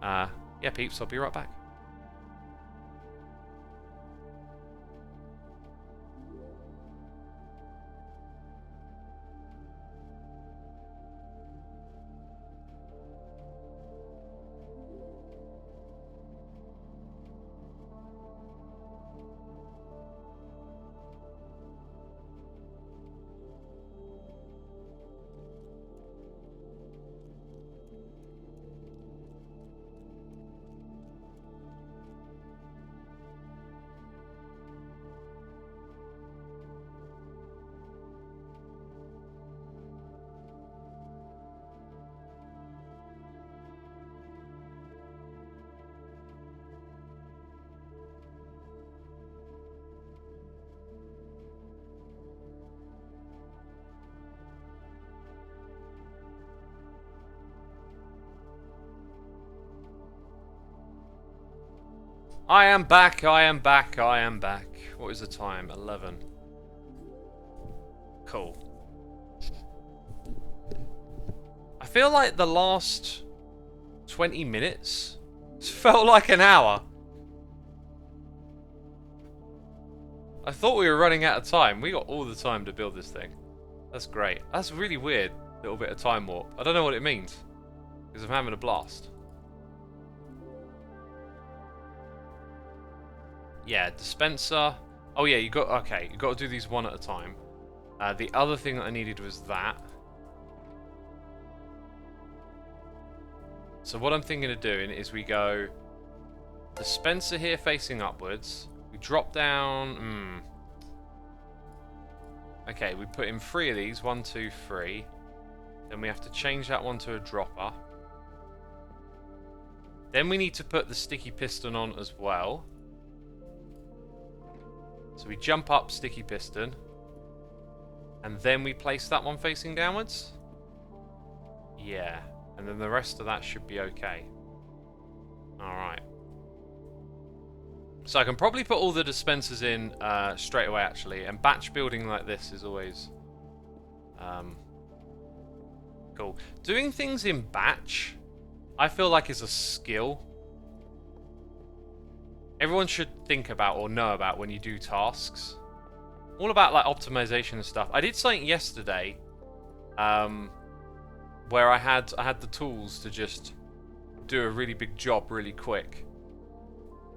Yeah, peeps, I'll be right back. I am back, I am back, I am back. What is the time? 11. Cool. I feel like the last 20 minutes felt like an hour. I thought we were running out of time. We got all the time to build this thing. That's great. That's a really weird little bit of time warp. I don't know what it means, because I'm having a blast. Yeah, dispenser. Oh yeah, you got to do these one at a time. The other thing that I needed was that. So what I'm thinking of doing is we go dispenser here facing upwards. We drop down. Okay, we put in 3 of these. 1, 2, 3. Then we have to change that one to a dropper. Then we need to put the sticky piston on as well. So we jump up sticky piston, and then we place that one facing downwards. Yeah, and then the rest of that should be okay. Alright. So I can probably put all the dispensers in straight away, actually, and batch building like this is always cool. Doing things in batch, I feel like, is a skill everyone should think about or know about when you do tasks. All about, like, optimization and stuff. I did something yesterday where I had the tools to just do a really big job really quick,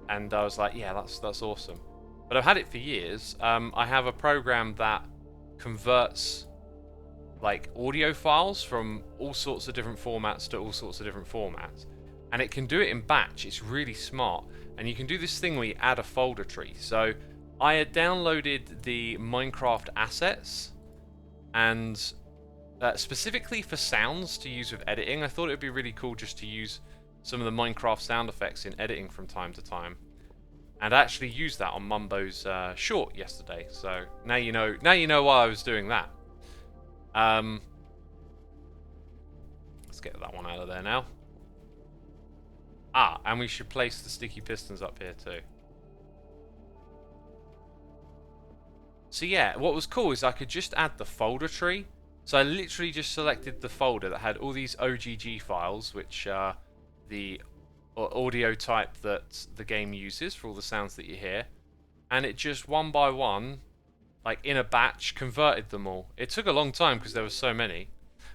and I was like, yeah, that's awesome. But I've had it for years. I have a program that converts, like, audio files from all sorts of different formats to all sorts of different formats, and it can do it in batch. It's really smart. And you can do this thing where you add a folder tree. So I had downloaded the Minecraft assets, and specifically for sounds to use with editing. I thought it would be really cool just to use some of the Minecraft sound effects in editing from time to time, and I actually used that on Mumbo's short yesterday. So now you know why I was doing that. Let's get that one out of there now. Ah, and we should place the sticky pistons up here too. So yeah, what was cool is I could just add the folder tree. So I literally just selected the folder that had all these OGG files, which are the audio type that the game uses for all the sounds that you hear. And it just one by one, like in a batch, converted them all. It took a long time because there were so many.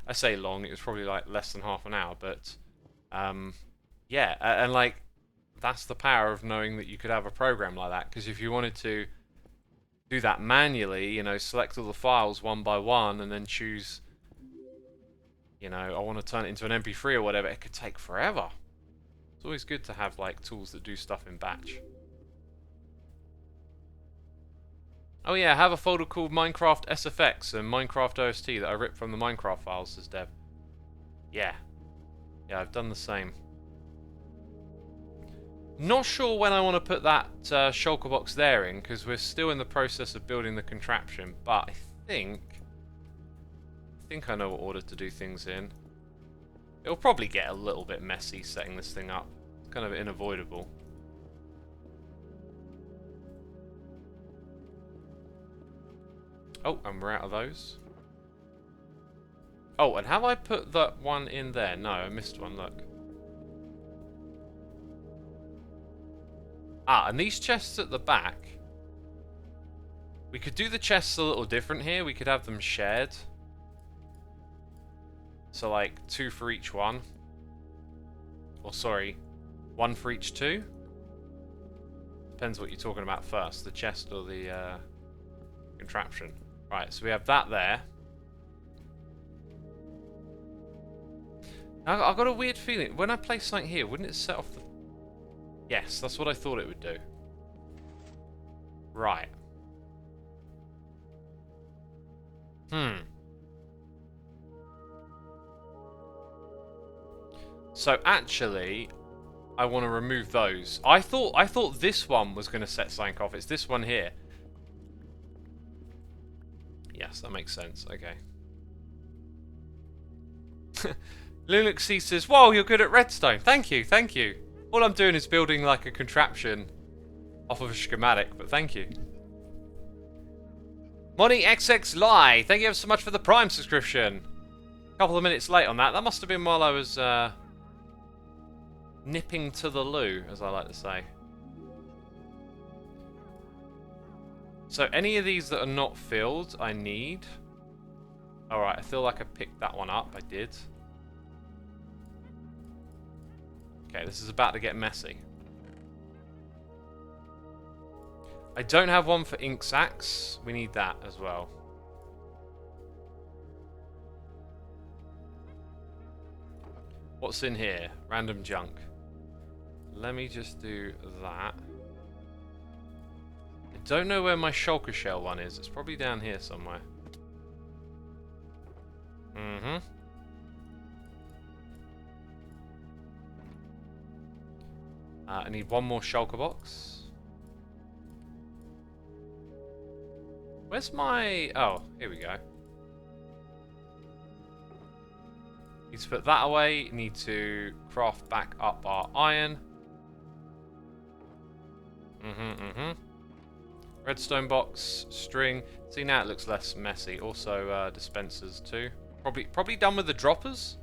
I say long, it was probably like less than half an hour, but yeah, and like that's the power of knowing that you could have a program like that, because if you wanted to do that manually, you know, select all the files one by one and then choose, you know, I want to turn it into an MP3 or whatever, it could take forever. It's always good to have like tools that do stuff in batch. Oh yeah, I have a folder called Minecraft SFX and Minecraft OST that I ripped from the Minecraft files, says Dev. Yeah. Yeah, I've done the same. Not sure when I want to put that shulker box there in, because we're still in the process of building the contraption, but I think I know what order to do things in. It'll probably get a little bit messy setting this thing up. It's kind of unavoidable. Oh, and we're out of those. Oh, and have I put that one in there? No, I missed one, look. Ah, and these chests at the back. We could do the chests a little different here. We could have them shared. So like 2 for each one. Or sorry, 1 for each 2. Depends what you're talking about first, the chest or the contraption. Right, so we have that there. Now, I've got a weird feeling. When I place something here, wouldn't it set off the... Yes, that's what I thought it would do. Right. So actually, I want to remove those. I thought this one was going to set something off. It's this one here. Yes, that makes sense. Okay. Lunaxy says, "Whoa, you're good at redstone." Thank you, thank you. All I'm doing is building like a contraption off of a schematic, but thank you. Money XX Lie, thank you ever so much for the Prime subscription. A couple of minutes late on that. That must have been while I was nipping to the loo, as I like to say. So any of these that are not filled, I need. Alright, I feel like I picked that one up. I did. Okay, this is about to get messy. I don't have one for ink sacks. We need that as well. What's in here? Random junk. Let me just do that. I don't know where my shulker shell one is. It's probably down here somewhere. I need one more shulker box. Where's my... Oh, here we go. Need to put that away. Need to craft back up our iron. Redstone box, string. See, now it looks less messy. Also, dispensers too. Probably done with the droppers.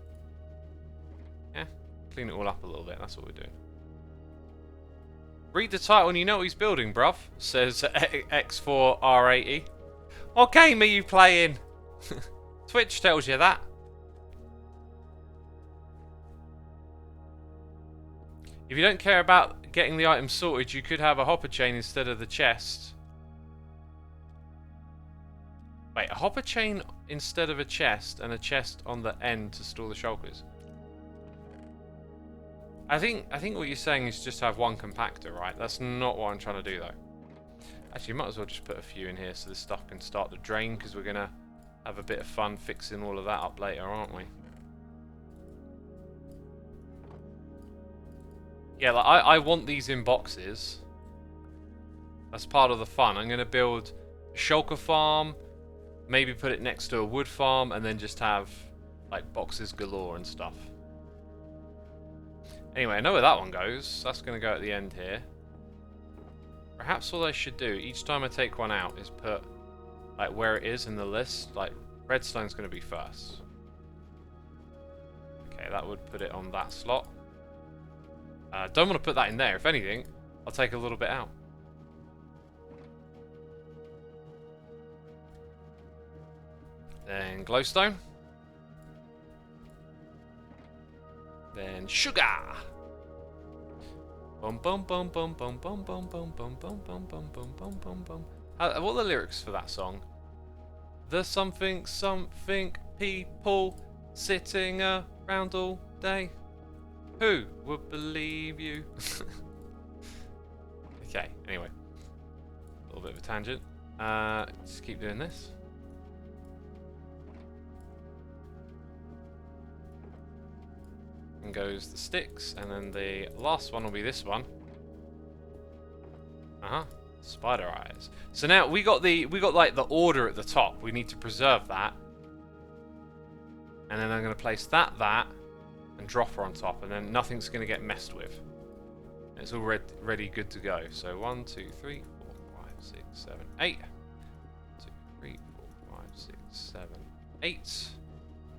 Yeah, clean it all up a little bit. That's what we're doing. Read the title and you know what he's building, bruv, says X4R80. What game are you playing? Twitch tells you that. If you don't care about getting the item sorted, you could have a hopper chain instead of the chest. Wait, a hopper chain instead of a chest and a chest on the end to store the shulkers. I think what you're saying is just have one compactor, right? That's not what I'm trying to do, though. Actually, you might as well just put a few in here so this stuff can start to drain, because we're going to have a bit of fun fixing all of that up later, aren't we? Yeah, like, I want these in boxes. That's part of the fun. I'm going to build a shulker farm, maybe put it next to a wood farm, and then just have like boxes galore and stuff. Anyway, I know where that one goes. That's going to go at the end here. Perhaps what I should do, each time I take one out, is put like where it is in the list. Like, redstone's going to be first. Okay, that would put it on that slot. Don't want to put that in there. If anything, I'll take a little bit out. Then glowstone. Then sugar. Bum bum bum bum bum bum bum bum bum bum bum bum bum bum bum bum. What are the lyrics for that song? There's something people sitting around all day. Who would believe you? Okay, anyway. A little bit of a tangent. Just keep doing this. And goes the sticks, and then the last one will be this one. Spider eyes. So now we got like the order at the top. We need to preserve that. And then I'm going to place that, and dropper on top, and then nothing's going to get messed with. It's all ready, good to go. So 1, 2, 3, 4, 5, 6, 7, 8. 2, 3, 4, 5, 6, 7, 8.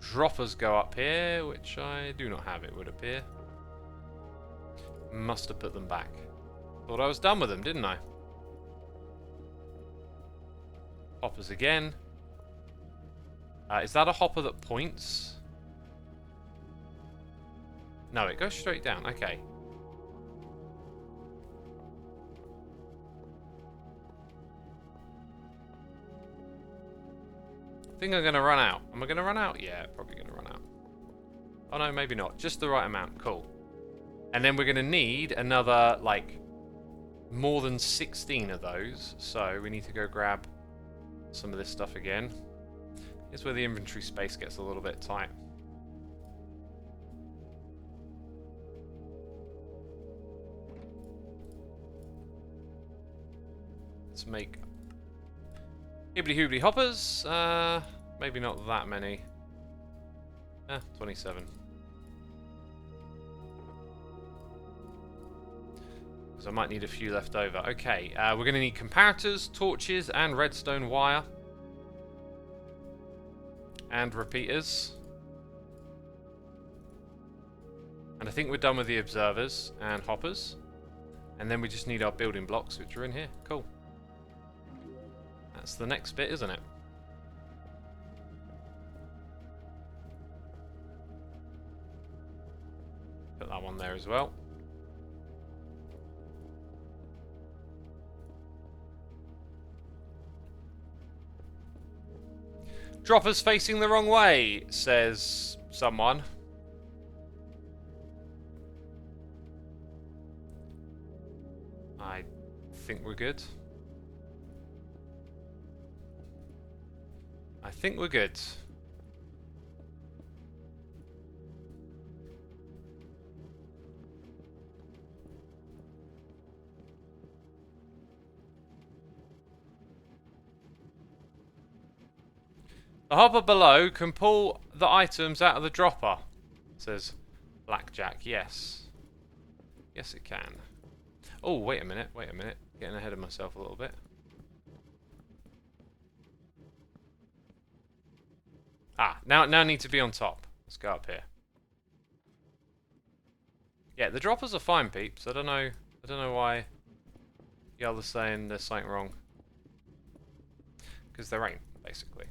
Droppers go up here, which I do not have, it would appear. Must have put them back. Thought I was done with them, didn't I? Hoppers again. Is that a hopper that points? No, it goes straight down. Okay. I think I'm going to run out. Am I going to run out? Yeah, probably going to run out. Oh no, maybe not. Just the right amount. Cool. And then we're going to need another, like, more than 16 of those. So we need to go grab some of this stuff again. Here's where the inventory space gets a little bit tight. Let's make hibbly hoobly hoppers. Maybe not that many. 27. Because I might need a few left over. Okay, we're going to need comparators, torches, and redstone wire. And repeaters. And I think we're done with the observers and hoppers. And then we just need our building blocks, which are in here. Cool. That's the next bit, isn't it? Put that one there as well. Droppers facing the wrong way, says someone. I think we're good. I think we're good. The hopper below can pull the items out of the dropper, says Blackjack. Yes. Yes, it can. Oh, wait a minute, wait a minute. Getting ahead of myself a little bit. Now I need to be on top. Let's go up here. Yeah, the droppers are fine, peeps. I don't know why y'all are saying there's something wrong. Because there ain't, basically.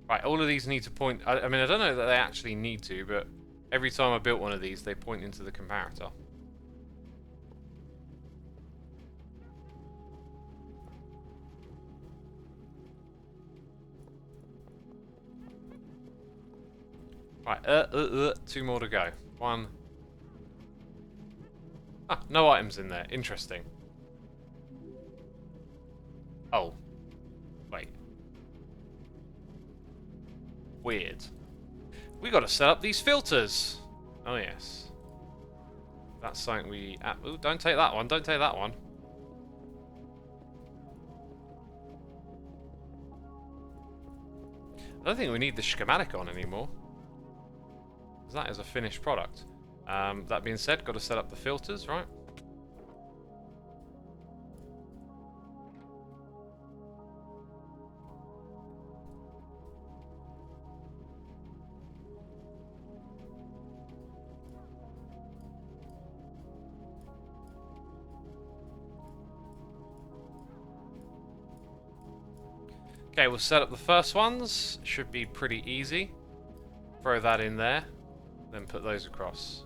Right, all of these need to point... I mean, I don't know that they actually need to, but every time I built one of these, they point into the comparator. Right, 2 more to go. 1. No items in there. Interesting. Oh. Wait. Weird. We gotta set up these filters. Oh yes. That's something we... ooh, don't take that one. Don't take that one. I don't think we need the schematic on anymore. That is a finished product. That being said, got to set up the filters, right? Okay, we'll set up the first ones. Should be pretty easy. Throw that in there. Then put those across.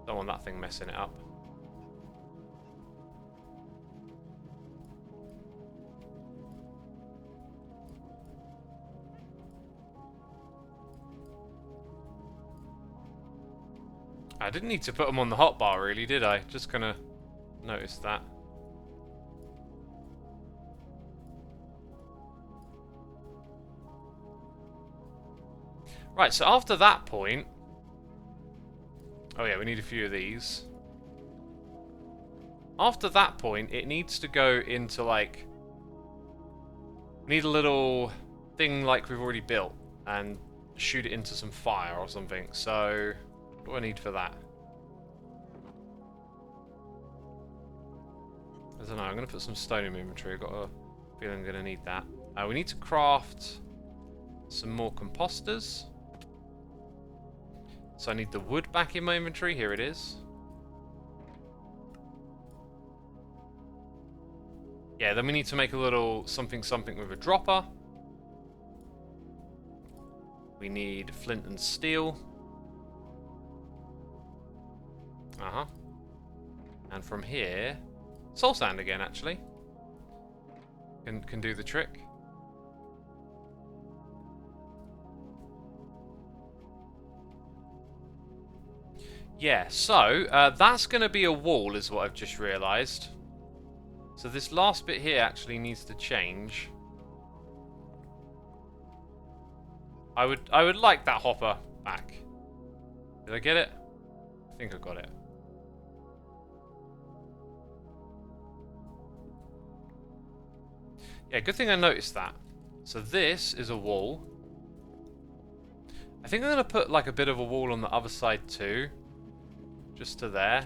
Don't want that thing messing it up. I didn't need to put them on the hotbar really, did I? Just gonna notice that. Right, so after that point... Oh yeah, we need a few of these. After that point, it needs to go into like... We need a little thing like we've already built. And shoot it into some fire or something. So, what do I need for that? I don't know, I'm going to put some stone in my inventory. I've got a feeling I'm going to need that. We need to craft some more composters. So I need the wood back in my inventory. Here it is. Yeah, then we need to make a little something with a dropper. We need flint and steel. Uh-huh. And from here... Soul sand again, actually. Can do the trick. Yeah, so that's going to be a wall, is what I've just realised. So this last bit here actually needs to change. I would like that hopper back. Did I get it? I think I got it. Yeah, good thing I noticed that. So this is a wall. I think I'm going to put like a bit of a wall on the other side too. Just to there.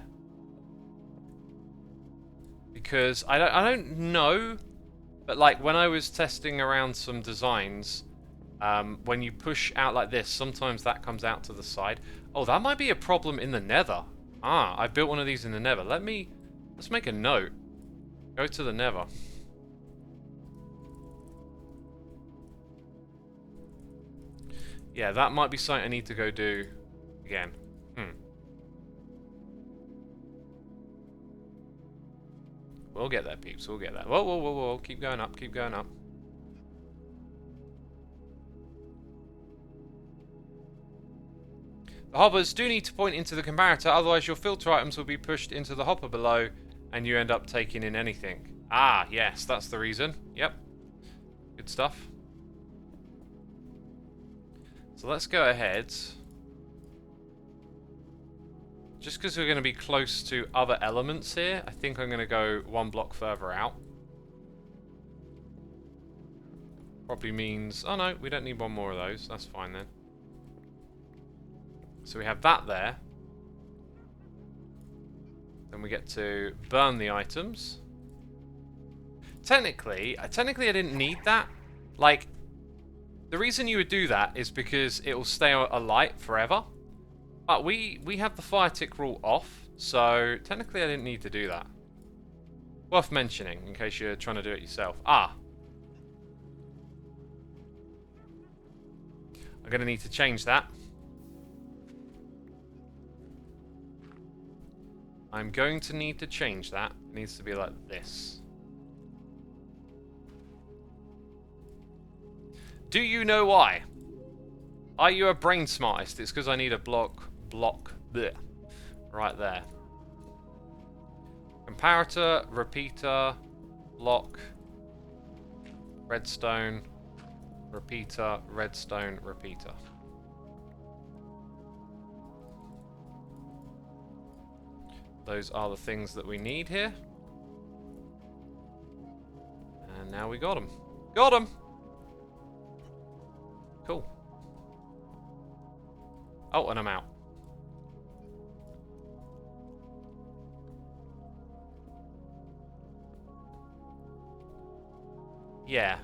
Because I don't know, but like when I was testing around some designs, when you push out like this, sometimes that comes out to the side. Oh, that might be a problem in the nether. Ah, I built one of these in the nether. Let's make a note. Go to the nether. Yeah, that might be something I need to go do again. We'll get there, peeps. We'll get there. Whoa, whoa, whoa, whoa. Keep going up. Keep going up. The hoppers do need to point into the comparator, otherwise your filter items will be pushed into the hopper below and you end up taking in anything. Ah, yes, that's the reason. Yep. Good stuff. So let's go ahead. Just because we're going to be close to other elements here, I think I'm going to go one block further out. Probably means... Oh no, we don't need one more of those. That's fine then. So we have that there. Then we get to burn the items. Technically I didn't need that. Like, the reason you would do that is because it will stay alight forever. But we have the fire tick rule off, so technically I didn't need to do that. Worth mentioning, in case you're trying to do it yourself. Ah. I'm going to need to change that. I'm going to need to change that. It needs to be like this. Do you know why? Are you a brain smartest? It's because I need a block bleh, right there. Comparator, repeater, block, redstone, repeater, redstone, repeater. Those are the things that we need here. And now we got them. Got them! Cool. Oh, and I'm out. Yeah.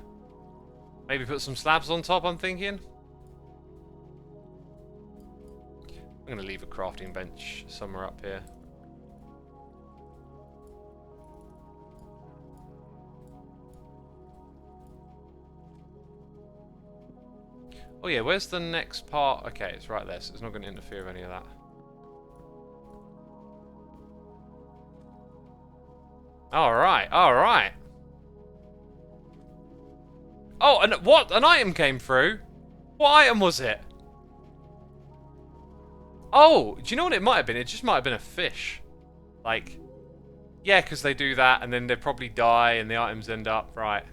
Maybe put some slabs on top, I'm thinking. I'm going to leave a crafting bench somewhere up here. Oh yeah, where's the next part? Okay, it's right there, so it's not going to interfere with any of that. Alright, alright. Oh, and what? An item came through? What item was it? Oh, do you know what it might have been? It just might have been a fish. Like, yeah, because they do that, and then they probably die, and the items end up, right.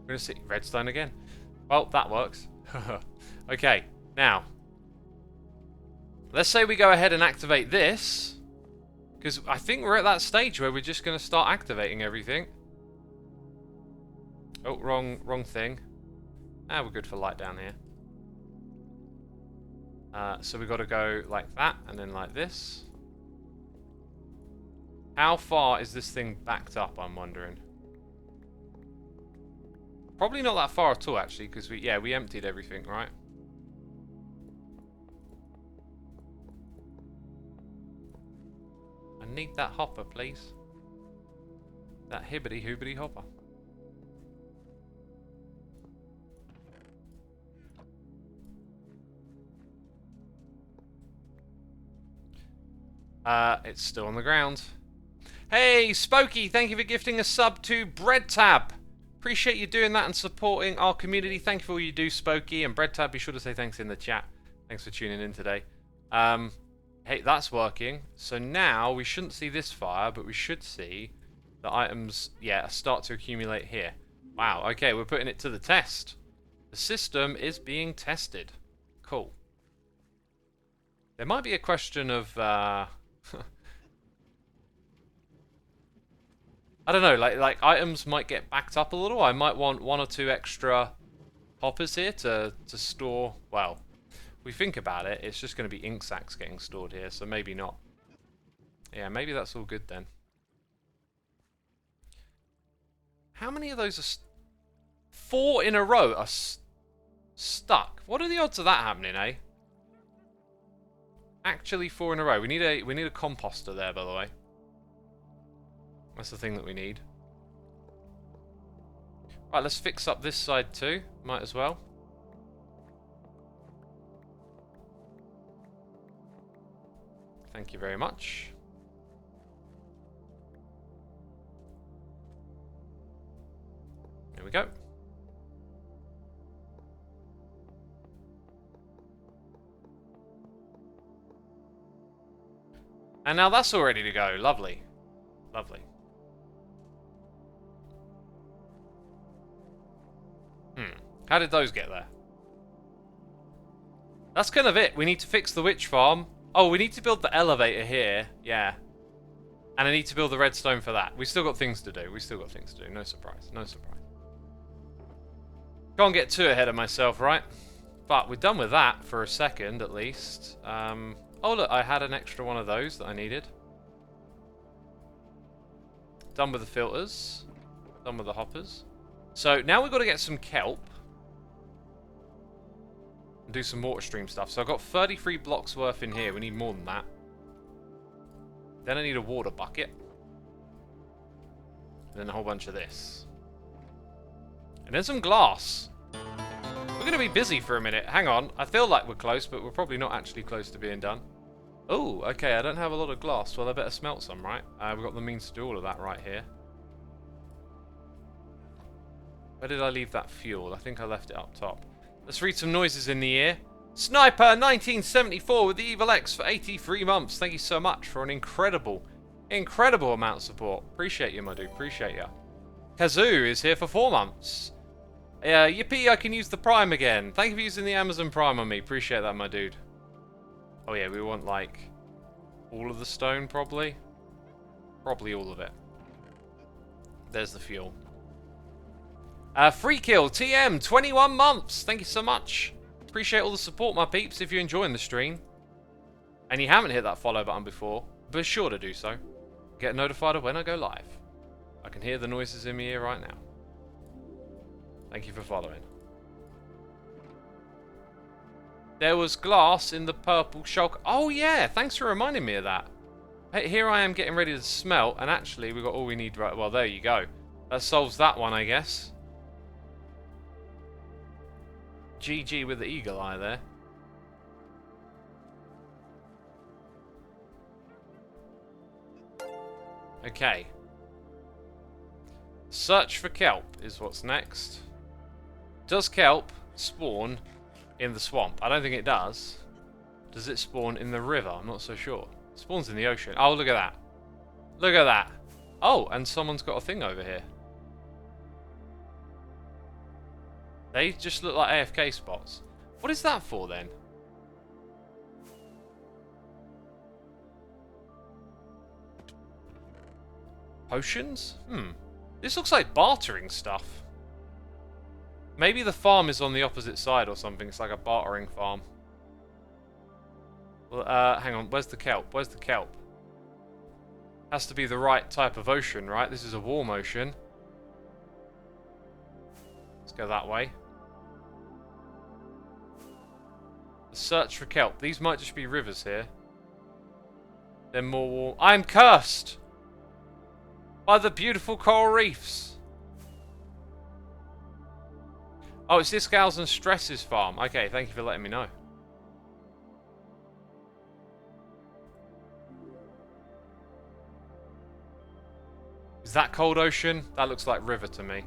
We're going to see redstone again. Well, that works. Okay, now. Let's say we go ahead and activate this. Because I think we're at that stage where we're just going to start activating everything. Oh, wrong thing. Ah, we're good for light down here. So we've got to go like that, and then like this. How far is this thing backed up, I'm wondering? Probably not that far at all, actually, because we emptied everything, right? I need that hopper, please. That hibbity-hoobity hopper. It's still on the ground. Hey, Spokey, thank you for gifting a sub to BreadTab. Appreciate you doing that and supporting our community. Thank you for all you do, Spokey. And BreadTab, be sure to say thanks in the chat. Thanks for tuning in today. Hey, that's working. So now we shouldn't see this fire, but we should see the items, yeah, start to accumulate here. Wow, okay, we're putting it to the test. The system is being tested. Cool. There might be a question of, I don't know, like items might get backed up a little. I might want 1 or 2 extra hoppers here to store, well, we think about it, it's just going to be ink sacks getting stored here, so maybe not. Yeah, maybe that's all good then. How many of those are... 4 in a row are stuck. What are the odds of that happening, eh? Actually 4 in a row. We need a composter there, by the way. That's the thing that we need. Right, let's fix up this side too. Might as well. Thank you very much. There we go. And now that's all ready to go. Lovely. Lovely. How did those get there? That's kind of it. We need to fix the witch farm. Oh, we need to build the elevator here. Yeah. And I need to build the redstone for that. We still got things to do. We still got things to do. No surprise. No surprise. Can't get too ahead of myself, right? But we're done with that for a second, at least. Oh, look. I had an extra one of those that I needed. Done with the filters. Done with the hoppers. So now we've got to get some kelp. And do some water stream stuff. So I've got 33 blocks worth in here. We need more than that. Then I need a water bucket. And then a whole bunch of this. And then some glass. We're going to be busy for a minute. Hang on. I feel like we're close, but we're probably not actually close to being done. Oh, okay. I don't have a lot of glass. Well, I better smelt some, right? We've got the means to do all of that right here. Where did I leave that fuel? I think I left it up top. Let's read some noises in the ear. Sniper 1974 with the Evil X for 83 months. Thank you so much for an incredible amount of support. Appreciate you, my dude. Appreciate you. Kazoo is here for 4 months. Yippee, I can use the Prime again. Thank you for using the Amazon Prime on me. Appreciate that, my dude. Oh yeah, we want like all of the stone probably. Probably all of it. There's the fuel. Free kill TM 21 months. Thank you so much. Appreciate all the support, my peeps. If you're enjoying the stream and you haven't hit that follow button before, be sure to do so. Get notified of when I go live. I can hear the noises in my ear right now. Thank you for following. There was glass in the purple shulker. Oh yeah, thanks for reminding me of that. Hey, here I am getting ready to smelt, and actually we've got all we need right. Well, there you go. That solves that one, I guess. GG with the eagle eye there. Okay. Search for kelp is what's next. Does kelp spawn in the swamp? I don't think it does. Does it spawn in the river? I'm not so sure. It spawns in the ocean. Oh, look at that. Look at that. Oh, and someone's got a thing over here. They just look like AFK spots. What is that for then? Potions? This looks like bartering stuff. Maybe the farm is on the opposite side or something. It's like a bartering farm. Well, hang on. Where's the kelp? Where's the kelp? Has to be the right type of ocean, right? This is a warm ocean. Let's go that way. Search for kelp. These might just be rivers here. Then more warm. I'm cursed by the beautiful coral reefs. Oh, it's this Gals and Stresses farm. Okay, thank you for letting me know. Is that cold ocean? That looks like river to me.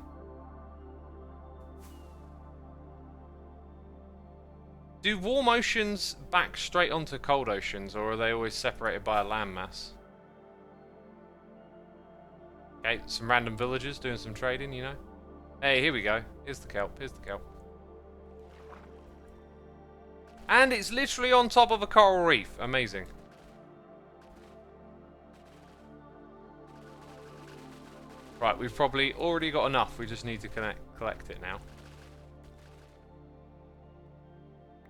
Do warm oceans back straight onto cold oceans, or are they always separated by a landmass? Okay, some random villagers doing some trading, you know. Hey, here we go. Here's the kelp. Here's the kelp. And it's literally on top of a coral reef. Amazing. Right, we've probably already got enough. We just need to collect it now.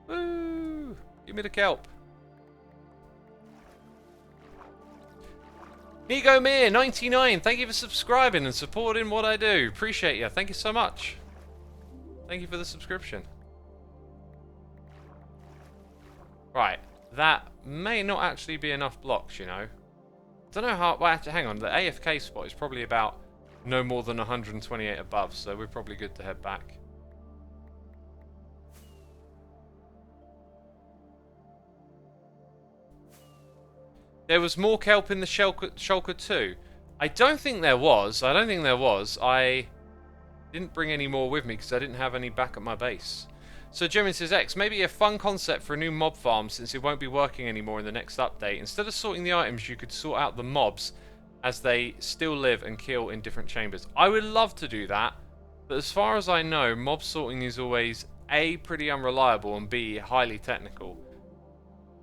Woo! Give me the kelp. Nigo Mir 99, thank you for subscribing and supporting what I do. Appreciate you. Thank you so much. Thank you for the subscription. Right, that may not actually be enough blocks, you know. Don't know how. Well, hang on. The AFK spot is probably about no more than 128 above, so we're probably good to head back. There was more kelp in the shulker too. I don't think there was. I don't think there was. I didn't bring any more with me because I didn't have any back at my base. So Jimmy says, X, maybe a fun concept for a new mob farm since it won't be working anymore in the next update. Instead of sorting the items, you could sort out the mobs as they still live and kill in different chambers. I would love to do that, but as far as I know, mob sorting is always A, pretty unreliable, and B, highly technical.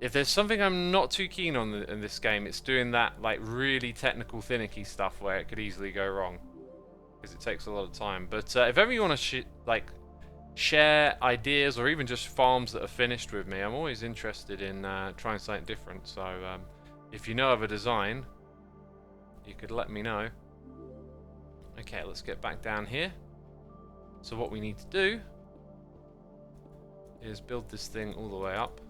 If there's something I'm not too keen on in this game, it's doing that like really technical, finicky stuff where it could easily go wrong, because it takes a lot of time. But if ever you want to share ideas or even just farms that are finished with me, I'm always interested in trying something different. So if you know of a design, you could let me know. Okay, let's get back down here. So what we need to do is build this thing all the way up.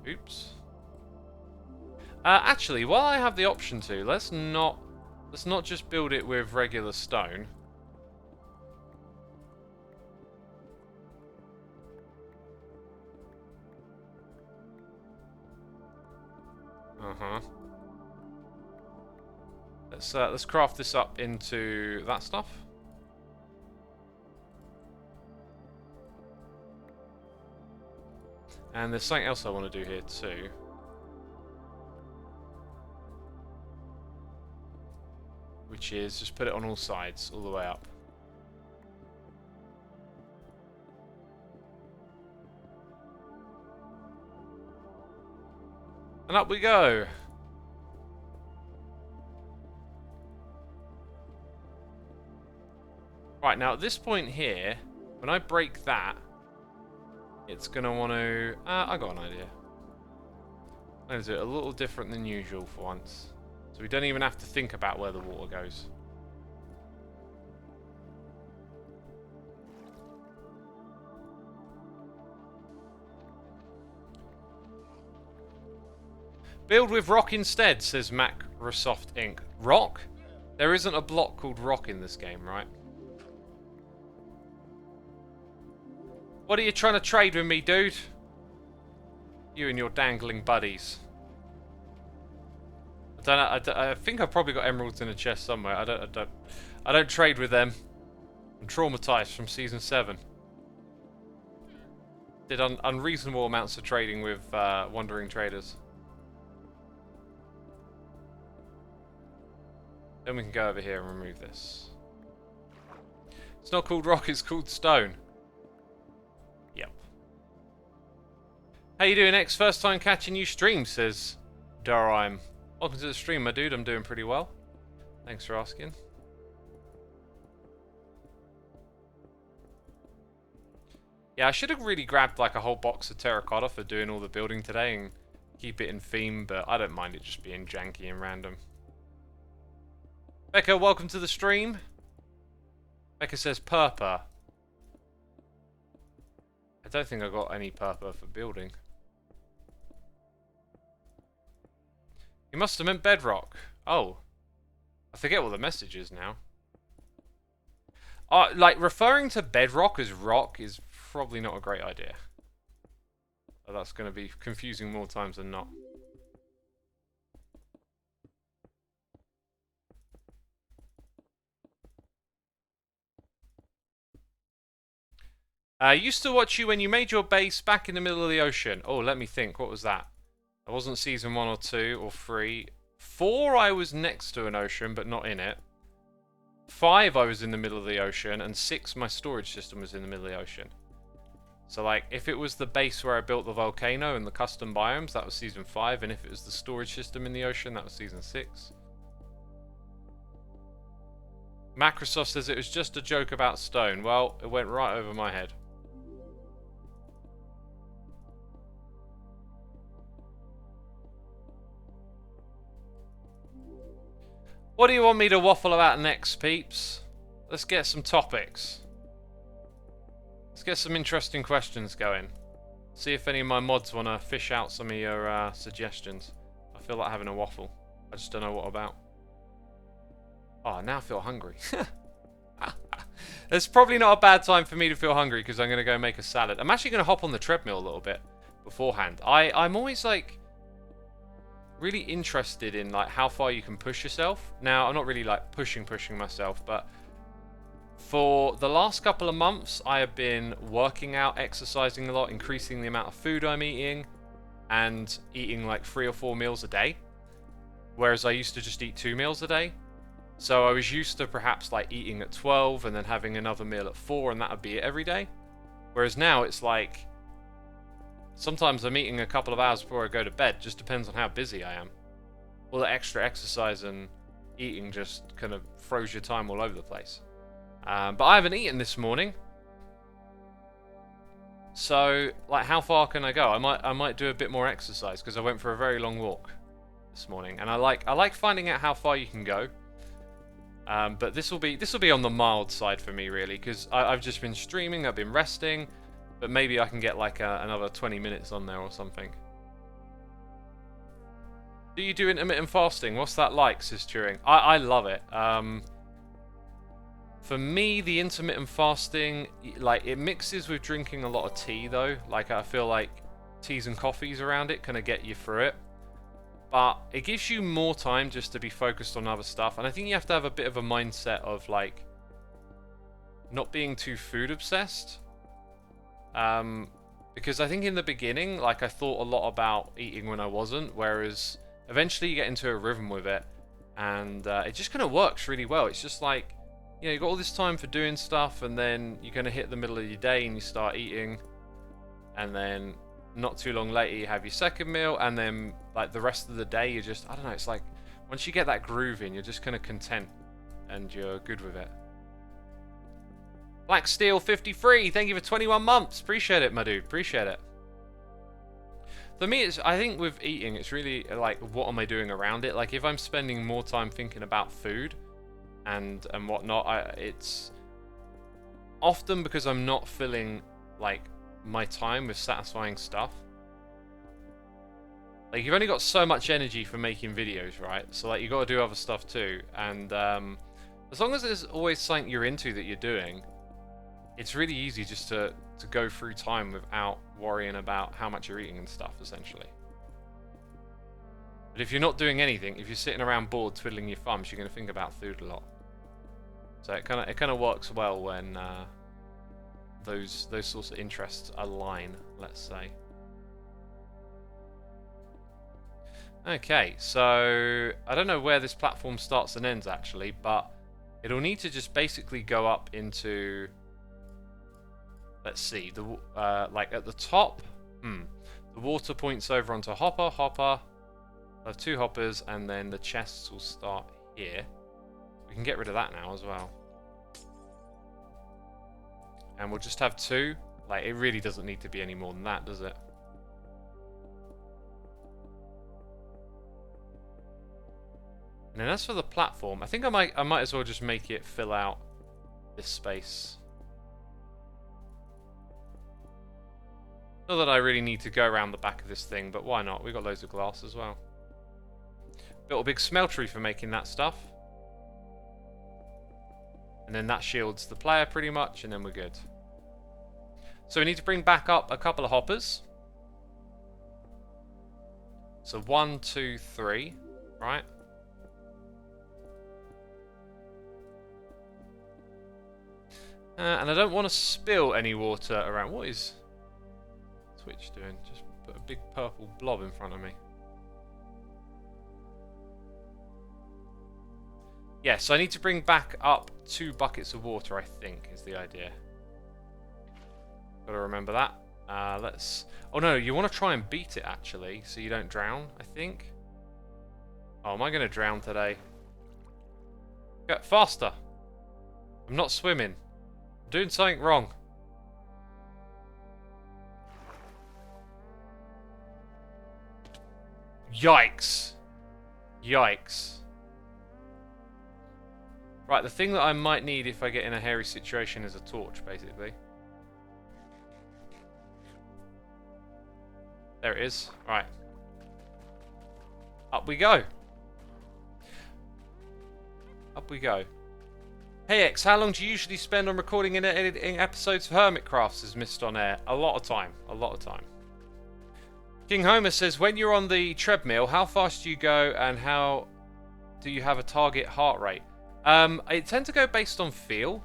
Oops. Actually, while I have the option to, let's not just build it with regular stone. Let's craft this up into that stuff. And there's something else I want to do here too. Which is just put it on all sides, all the way up. And up we go. Right, now at this point here, when I break that, it's going to want to... I got an idea. I'm going to do it a little different than usual for once. So we don't even have to think about where the water goes. Build with rock instead, says Macrosoft Inc. Rock? There isn't a block called rock in this game, right? What are you trying to trade with me, dude? You and your dangling buddies. I don't know. I think I've probably got emeralds in a chest somewhere. I don't trade with them. I'm traumatized from season 7. Did unreasonable amounts of trading with wandering traders. Then we can go over here and remove this. It's not called rock, it's called stone. Yep. How you doing, X? First time catching you stream, says Darime. Welcome to the stream, my dude. I'm doing pretty well. Thanks for asking. Yeah, I should have really grabbed like a whole box of terracotta for doing all the building today and keep it in theme, but I don't mind it just being janky and random. Becca, welcome to the stream. Becca says purple. I don't think I got any purple for building. You must have meant bedrock. Oh. I forget what the message is now. Like, referring to bedrock as rock is probably not a great idea. So that's going to be confusing more times than not. I used to watch you when you made your base back in the middle of the ocean. Oh, let me think. What was that? It wasn't season 1 or 2 or 3. 4, I was next to an ocean, but not in it. 5, I was in the middle of the ocean. And 6, my storage system was in the middle of the ocean. So, like, if it was the base where I built the volcano and the custom biomes, that was season 5. And if it was the storage system in the ocean, that was season 6. Microsoft says it was just a joke about stone. Well, it went right over my head. What do you want me to waffle about next, peeps? Let's get some topics. Let's get some interesting questions going. See if any of my mods want to fish out some of your suggestions. I feel like having a waffle. I just don't know what about. Oh, now I feel hungry. It's probably not a bad time for me to feel hungry because I'm going to go make a salad. I'm actually going to hop on the treadmill a little bit beforehand. I'm always like really interested in like how far you can push yourself. Now, I'm not really like pushing myself, but for the last couple of months, I have been working out, exercising a lot, increasing the amount of food I'm eating, and eating like 3 or 4 meals a day. Whereas I used to just eat 2 meals a day. So I was used to perhaps like eating at 12 and then having another meal at 4, and that would be it every day. Whereas now it's like sometimes I'm eating a couple of hours before I go to bed. Just depends on how busy I am. All the extra exercise and eating just kind of throws your time all over the place. But I haven't eaten this morning. So, like, how far can I go? I might do a bit more exercise because I went for a very long walk this morning, and I like finding out how far you can go. But this will be on the mild side for me, really, because I've just been streaming, I've been resting. But maybe I can get like another 20 minutes on there or something. Do you do intermittent fasting? What's that like, says Turing? I love it. For me, the intermittent fasting, like, it mixes with drinking a lot of tea, though. Like, I feel like teas and coffees around it kind of get you through it. But it gives you more time just to be focused on other stuff. And I think you have to have a bit of a mindset of, like, not being too food obsessed. Because I think in the beginning, like, I thought a lot about eating when I wasn't, whereas eventually you get into a rhythm with it, and it just kind of works really well. It's just like, you know, you got all this time for doing stuff, and then you're going to hit the middle of your day and you start eating, and then not too long later you have your second meal, and then like the rest of the day you're just, I don't know, it's like once you get that groove in, you're just kind of content and you're good with it. Black Steel 53, thank you for 21 months. Appreciate it, my dude. Appreciate it. For me, I think with eating, it's really like, what am I doing around it? Like, if I'm spending more time thinking about food and whatnot, it's often because I'm not filling like my time with satisfying stuff. Like, you've only got so much energy for making videos, right? So, like, you got to do other stuff too. And as long as there's always something you're into that you're doing, it's really easy just to go through time without worrying about how much you're eating and stuff, essentially. But if you're not doing anything, if you're sitting around bored twiddling your thumbs, you're going to think about food a lot. So it kind of works well when those sorts of interests align, let's say. Okay, so I don't know where this platform starts and ends actually, but it'll need to just basically go up into, let's see, the like at the top. The water points over onto hopper. I have 2 hoppers, and then the chests will start here. We can get rid of that now as well, and we'll just have 2. Like, it really doesn't need to be any more than that, does it? And then as for the platform, I think I might as well just make it fill out this space. Not that I really need to go around the back of this thing, but why not? We've got loads of glass as well. Built a big smeltery for making that stuff. And then that shields the player pretty much, and then we're good. So we need to bring back up a couple of hoppers. So 1, 2, 3, right? And I don't want to spill any water around. What is Twitch doing? Just put a big purple blob in front of me. Yeah, so I need to bring back up 2 buckets of water, I think, is the idea. Gotta remember that. Let's... Oh no, you want to try and beat it, actually, so you don't drown, I think. Oh, am I going to drown today? Get faster! I'm not swimming. I'm doing something wrong. Yikes. Yikes. Right, the thing that I might need if I get in a hairy situation is a torch, basically. There it is. Right. Up we go. Up we go. Hey X, how long do you usually spend on recording and editing episodes of Hermitcraft? Says Missed on Air. A lot of time. A lot of time. King Homer says, when you're on the treadmill, how fast do you go and how do you have a target heart rate? I tend to go based on feel.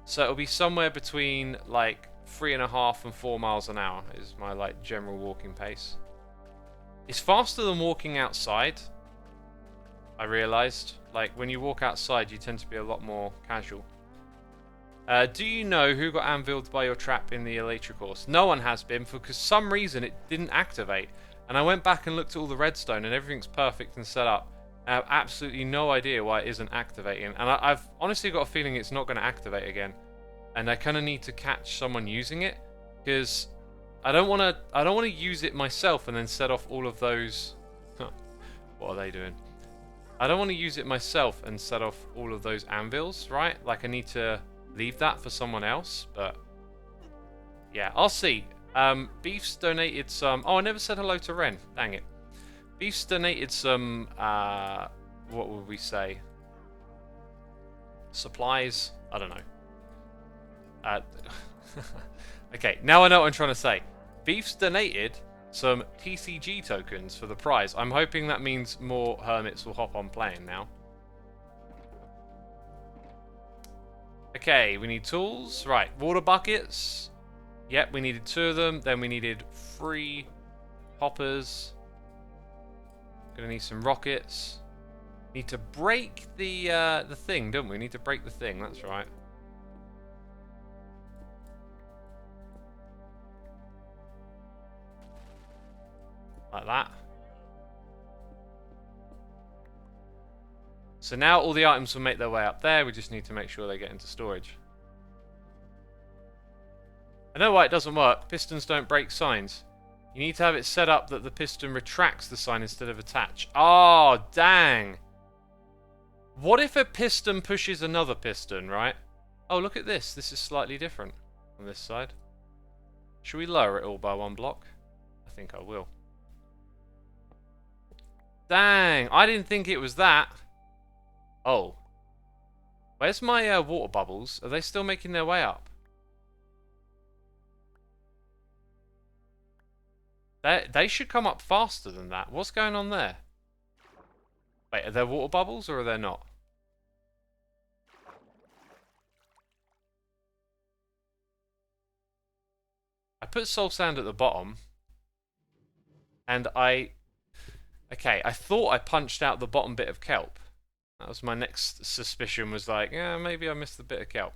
So it'll be somewhere between like 3.5 and 4 miles an hour is my like general walking pace. It's faster than walking outside, I realised. Like, when you walk outside, you tend to be a lot more casual. Do you know who got anviled by your trap in the Elytra course? No one has been, for some reason it didn't activate. And I went back and looked at all the redstone and everything's perfect and set up. I have absolutely no idea why it isn't activating. And I've honestly got a feeling it's not going to activate again. And I kind of need to catch someone using it, because I don't want to use it myself and then set off all of those... What are they doing? I don't want to use it myself and set off all of those anvils, right? Like, I need to leave that for someone else, but yeah, I'll see. Beef's donated some... Oh, I never said hello to Ren. Dang it. Beef's donated some, what would we say? Supplies? I don't know. Okay, now I know what I'm trying to say. Beef's donated some TCG tokens for the prize. I'm hoping that means more hermits will hop on playing now. Okay, we need tools. Right, water buckets. Yep, we needed 2 of them. Then we needed 3 hoppers. Gonna need some rockets. Need to break the thing, don't we? Need to break the thing, that's right. Like that. So now all the items will make their way up there. We just need to make sure they get into storage. I know why it doesn't work. Pistons don't break signs. You need to have it set up that the piston retracts the sign instead of attach. Oh, dang. What if a piston pushes another piston, right? Oh, look at this. This is slightly different on this side. Should we lower it all by 1 block? I think I will. Dang, I didn't think it was that. Oh. Where's my water bubbles? Are they still making their way up? They should come up faster than that. What's going on there? Wait, are there water bubbles or are there not? I put soul sand at the bottom. And okay, I thought I punched out the bottom bit of kelp. That was my next suspicion, was like, yeah, maybe I missed the bit of kelp.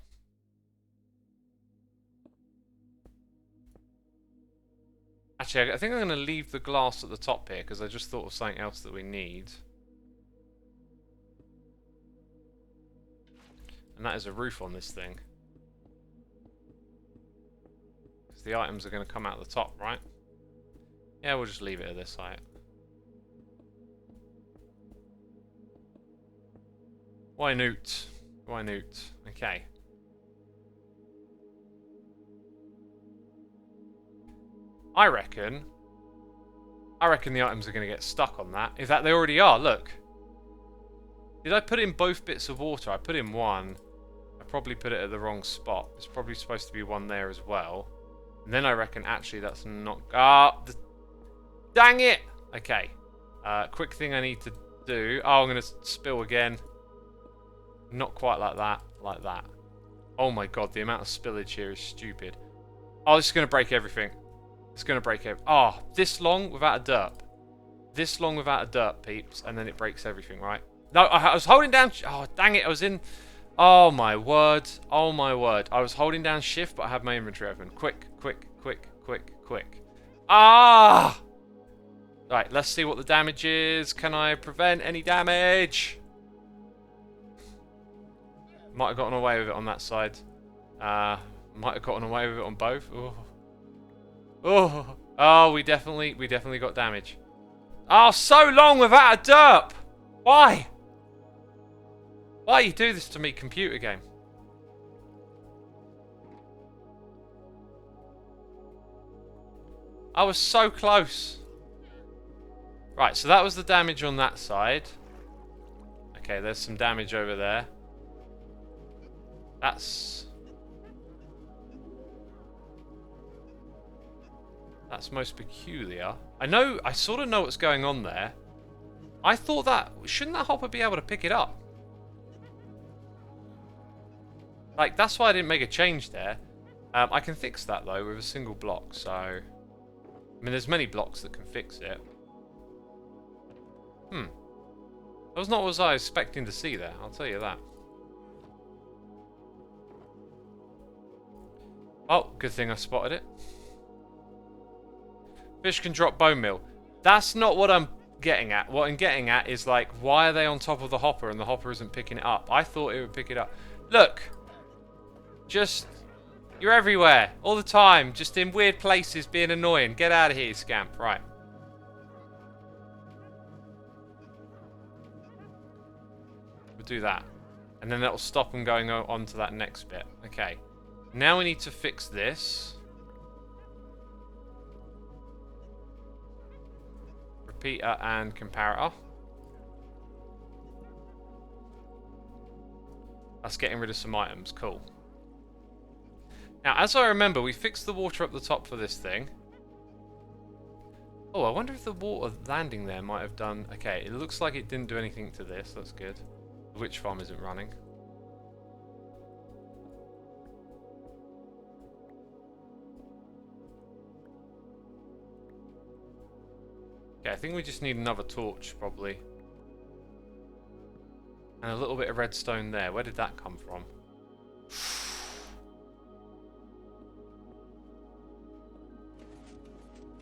Actually, I think I'm going to leave the glass at the top here, because I just thought of something else that we need. And that is a roof on this thing. Because the items are going to come out the top, right? Yeah, we'll just leave it at this height. Why newt? Why newt? Okay. I reckon the items are going to get stuck on that. In fact, they already are, look. Did I put in both bits of water? I put in one. I probably put it at the wrong spot. There's probably supposed to be one there as well. And then I reckon actually that's not... dang it! Okay. Quick thing I need to do. Oh, I'm going to spill again. Not quite like that. Like that. Oh my god, the amount of spillage here is stupid. Oh, this is going to break everything. It's going to break everything. Oh, this long without a derp. This long without a derp, peeps. And then it breaks everything, right? No, I was holding down... Oh, dang it. I was in... Oh, my word. Oh, my word. I was holding down shift, but I have my inventory open. Quick, quick, quick, quick, quick. Ah! Right, let's see what the damage is. Can I prevent any damage? Might have gotten away with it on that side. Might have gotten away with it on both. Oh. Oh, oh, we definitely got damage. Oh, so long without a derp. Why? Why you do this to me, computer game? I was so close. Right, so that was the damage on that side. Okay, there's some damage over there. That's most peculiar. I sort of know what's going on there. I thought that... Shouldn't that hopper be able to pick it up? Like, that's why I didn't make a change there. I can fix that, though, with a single block, so... I mean, there's many blocks that can fix it. That was not what I was expecting to see there, I'll tell you that. Oh, good thing I spotted it. Fish can drop bone meal. That's not what I'm getting at. What I'm getting at is, like, why are they on top of the hopper and the hopper isn't picking it up? I thought it would pick it up. Look! Just... You're everywhere. All the time. Just in weird places being annoying. Get out of here, scamp. Right. We'll do that. And then that'll stop them going on to that next bit. Okay. Now we need to fix this. Repeater and comparator. That's getting rid of some items. Cool. Now, as I remember, we fixed the water up the top for this thing. Oh, I wonder if the water landing there might have done... Okay, it looks like it didn't do anything to this. That's good. The witch farm isn't running. Okay, I think we just need another torch, probably. And a little bit of redstone there. Where did that come from?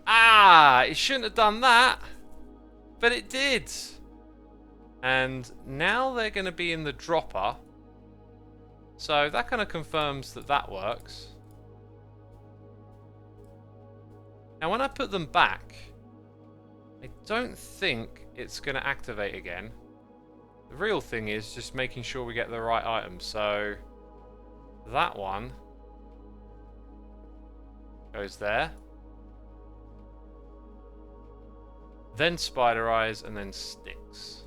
Ah! It shouldn't have done that! But it did! And now they're going to be in the dropper. So that kind of confirms that that works. Now when I put them back... I don't think it's going to activate again. The real thing is just making sure we get the right items. So that one goes there. then spider eyes, and then sticks.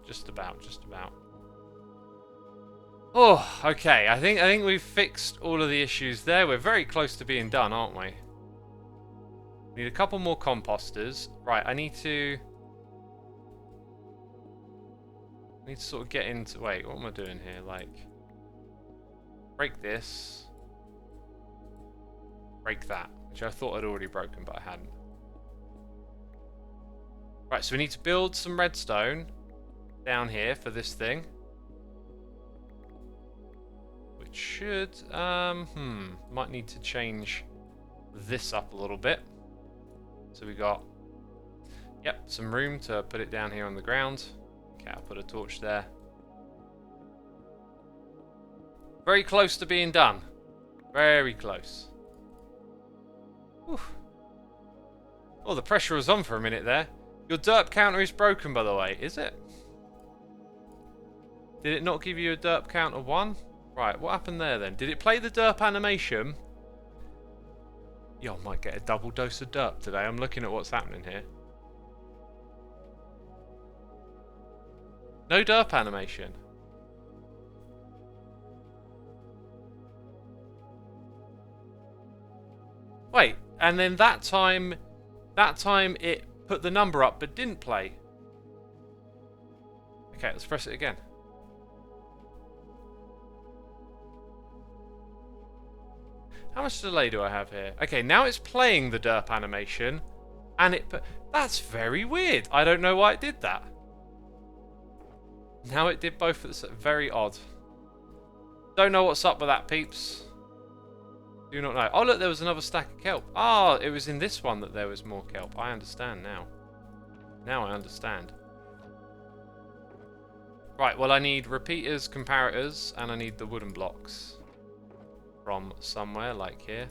Just about, just about. Oh, okay. I think we've fixed all of the issues there. We're very close to being done, aren't we? Need a couple more composters. Right, I need to sort of get into... Wait, what am I doing here? Like, break this. Break that. Which I thought I'd already broken, but I hadn't. Right, so we need to build some redstone down here for this thing. Which should... might need to change this up a little bit. So we got... Yep, some room to put it down here on the ground. Okay, I'll put a torch there. Very close to being done. Very close. Whew. Oh, the pressure was on for a minute there. Your derp counter is broken, by the way. Is it? Did it not give you a derp count of 1? Right, what happened there then? Did it play the derp animation? Yo, I might get a double dose of derp today. I'm looking at what's happening here. No derp animation. Wait, and then that time it put the number up but didn't play. Okay, let's press it again. How much delay do I have here? Okay, now it's playing the derp animation, and that's very weird. I don't know why it did that. Now it did both at the same. Very odd. Don't know what's up with that, peeps. Do not know. Oh, look, there was another stack of kelp. Oh, it was in this one that there was more kelp. I understand now. Now I understand. Right, well, I need repeaters, comparators, and I need the wooden blocks. From somewhere, like here.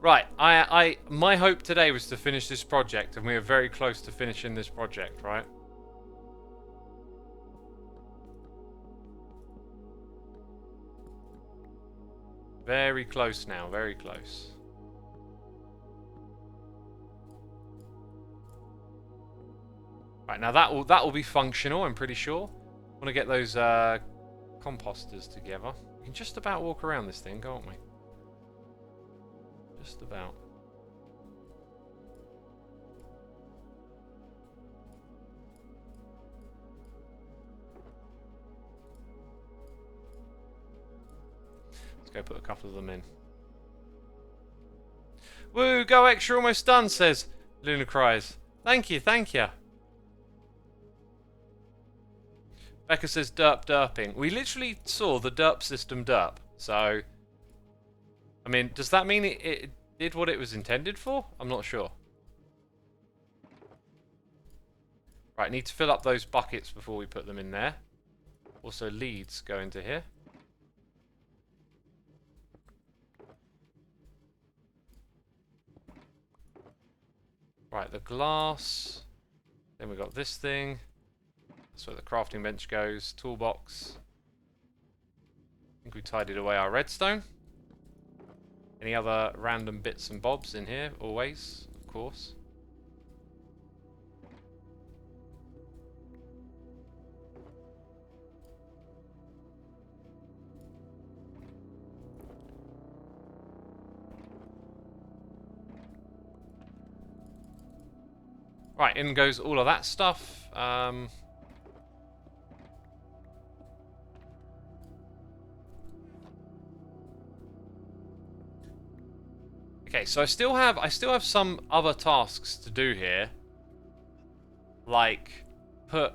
Right, my hope today was to finish this project, and we are very close to finishing this project, right? Very close now, very close. Right, now that will be functional, I'm pretty sure. I want to get those composters together. We can just about walk around this thing, can't we? Just about. Let's go put a couple of them in. Woo, go X, you're almost done, says Luna Cries. Thank you, thank you. Becca says derp derping. We literally saw the derp system derp. So, I mean, does that mean it did what it was intended for? I'm not sure. Right, need to fill up those buckets before we put them in there. Also, leads go into here. Right, the glass. Then we got this thing. That's where the crafting bench goes. Toolbox. I think we tidied away our redstone. Any other random bits and bobs in here? Always, of course. Right, in goes all of that stuff. Okay, so I still have some other tasks to do here. Like put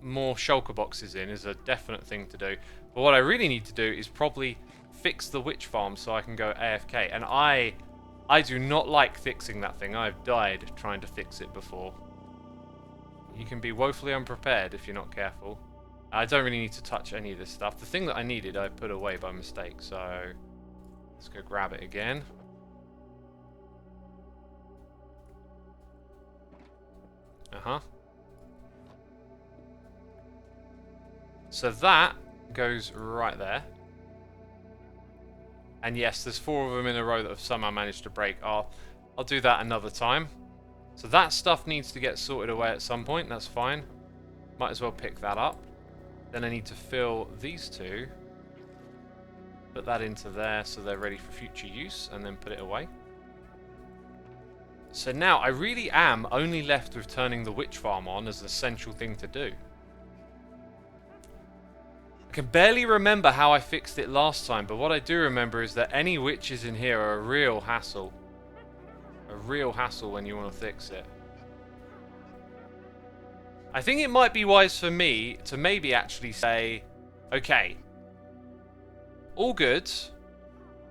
more shulker boxes in is a definite thing to do. But what I really need to do is probably fix the witch farm so I can go AFK. And I do not like fixing that thing. I've died trying to fix it before. You can be woefully unprepared if you're not careful. I don't really need to touch any of this stuff. The thing that I needed I put away by mistake, so let's go grab it again. Uh-huh. So that goes right there. And yes, there's 4 of them in a row that have somehow managed to break. I'll do that another time. So that stuff needs to get sorted away at some point. That's fine. Might as well pick that up. Then I need to fill these 2. Put that into there so they're ready for future use, and then put it away. So now I really am only left with turning the witch farm on as the essential thing to do. I can barely remember how I fixed it last time, but what I do remember is that any witches in here are a real hassle. A real hassle when you want to fix it. I think it might be wise for me to maybe actually say, okay, all good.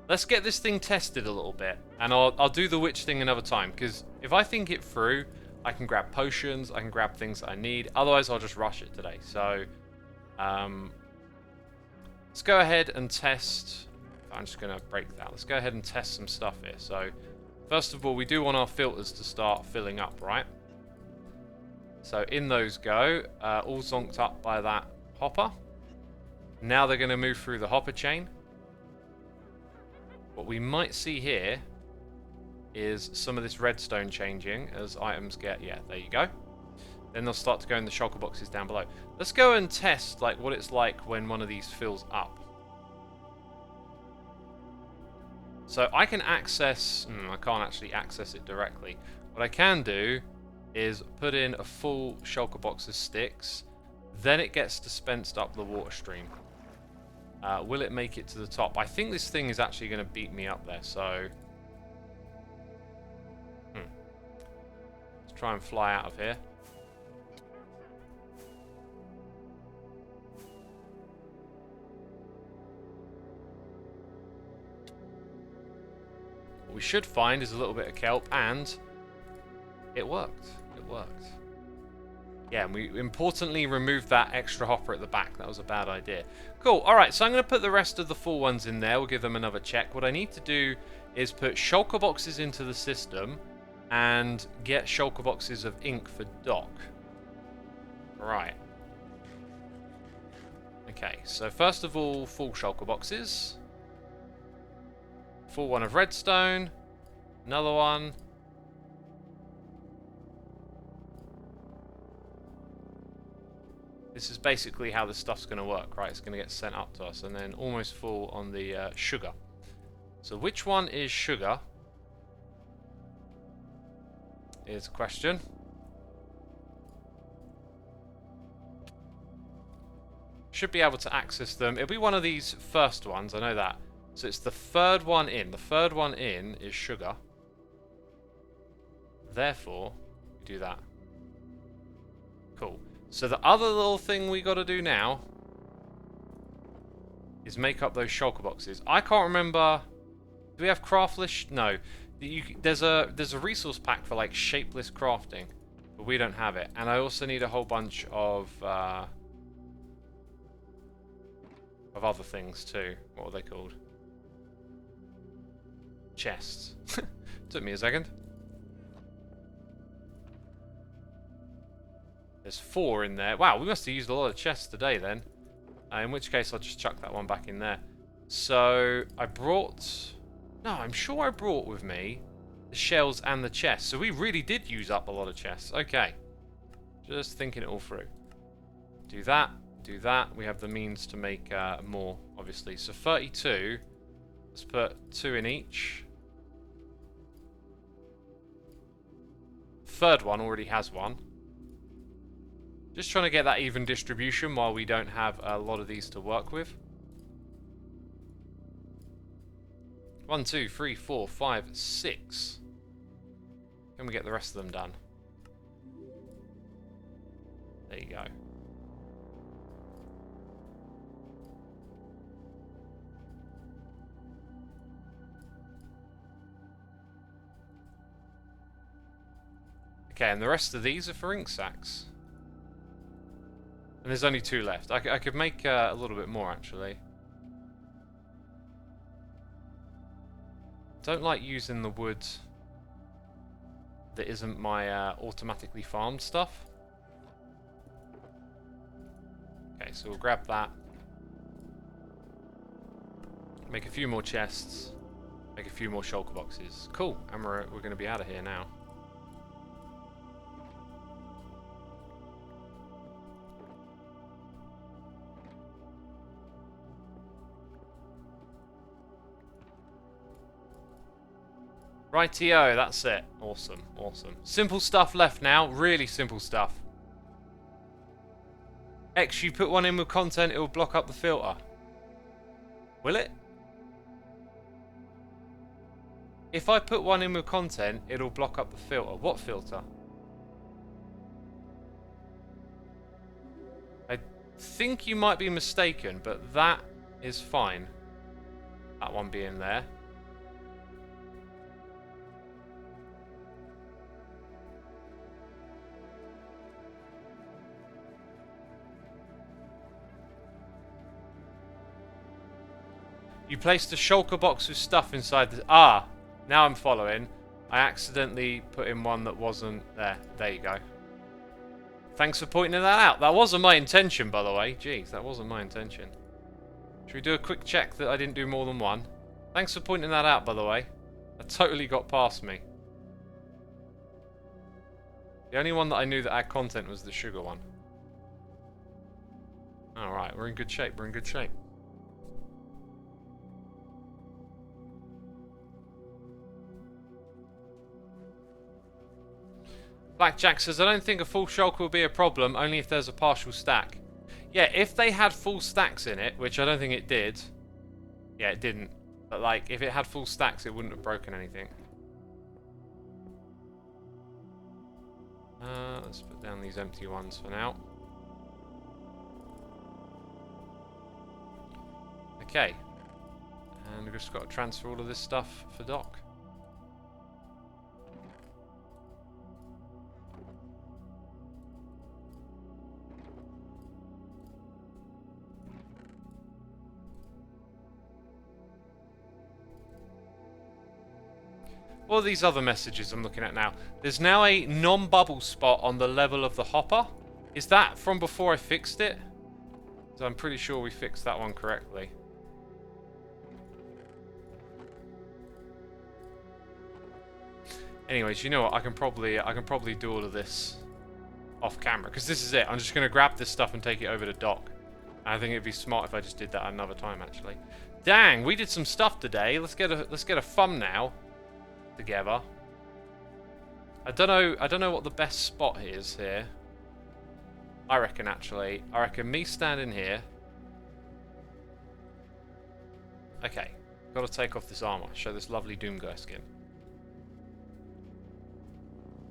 Let's get this thing tested a little bit, and I'll do the witch thing another time, because if I think it through, I can grab potions, I can grab things that I need. Otherwise, I'll just rush it today. So, let's go ahead and test. I'm just going to break that. Let's go ahead and test some stuff here. So, first of all, we do want our filters to start filling up, right? So in those go, all zonked up by that hopper. Now they're going to move through the hopper chain. What we might see here is some of this redstone changing as items get, yeah, there you go. Then they'll start to go in the shulker boxes down below. Let's go and test like what it's like when one of these fills up. So I can access, I can't actually access it directly. What I can do is put in a full shulker box of sticks, then it gets dispensed up the water stream. Will it make it to the top? I think this thing is actually going to beat me up there, so let's try and fly out of here. What we should find is a little bit of kelp, and it worked. It worked. Yeah, and we importantly removed that extra hopper at the back. That was a bad idea. Cool. Alright, so I'm going to put the rest of the full ones in there. We'll give them another check. What I need to do is put shulker boxes into the system and get shulker boxes of ink for Doc. Right. Okay, so first of all, full shulker boxes. Full one of redstone. Another one. This is basically how this stuff's going to work, right? It's going to get sent up to us, and then almost full on the sugar. So which one is sugar? Is a question. Should be able to access them. It'll be one of these first ones, I know that. So it's the third one in. The third one in is sugar. Therefore, we do that. Cool. So the other little thing we got to do now is make up those shulker boxes. I can't remember. Do we have craftless? No. There's a resource pack for like shapeless crafting, but we don't have it. And I also need a whole bunch of other things too. What were they called? Chests. Took me a second. There's 4 in there. Wow, we must have used a lot of chests today then. In which case, I'll just chuck that one back in there. So, I brought... No, I'm sure I brought with me the shells and the chests. So we really did use up a lot of chests. Okay. Just thinking it all through. Do that. Do that. We have the means to make more, obviously. So 32. Let's put 2 in each. Third one already has one. Just trying to get that even distribution while we don't have a lot of these to work with. 1, 2, 3, 4, 5, 6. Can we get the rest of them done? There you go. Okay, and the rest of these are for ink sacks. And there's only 2 left. I could make a little bit more, actually. Don't like using the wood that isn't my automatically farmed stuff. Okay, so we'll grab that. Make a few more chests. Make a few more shulker boxes. Cool. And we're going to be out of here now. Rightio, that's it. Awesome, awesome. Simple stuff left now. Really simple stuff. X, you put one in with content, it will block up the filter. Will it? If I put one in with content, it'll block up the filter. What filter? I think you might be mistaken, but that is fine. That one being there. You placed a shulker box with stuff inside the... Ah! Now I'm following. I accidentally put in one that wasn't there. There you go. Thanks for pointing that out. That wasn't my intention, by the way. Jeez, that wasn't my intention. Should we do a quick check that I didn't do more than one? Thanks for pointing that out, by the way. That totally got past me. The only one that I knew that had content was the sugar one. Alright, we're in good shape. We're in good shape. Blackjack says, I don't think a full shulker will be a problem, only if there's a partial stack. Yeah, if they had full stacks in it, which I don't think it did. Yeah, it didn't. But, like, if it had full stacks, it wouldn't have broken anything. Let's put down these empty ones for now. Okay. And we've just got to transfer all of this stuff for Doc. What are these other messages I'm looking at now? There's now a non-bubble spot on the level of the hopper. Is that from before I fixed it? Because I'm pretty sure we fixed that one correctly. Anyways, you know what? I can probably do all of this off camera, because this is it. I'm just going to grab this stuff and take it over to Doc. I think it'd be smart if I just did that another time, actually. Dang, we did some stuff today. Let's get a thumbnail together. I don't know what the best spot is here. I reckon me standing here. Okay, got to take off this armor. Show this lovely Doomguy skin.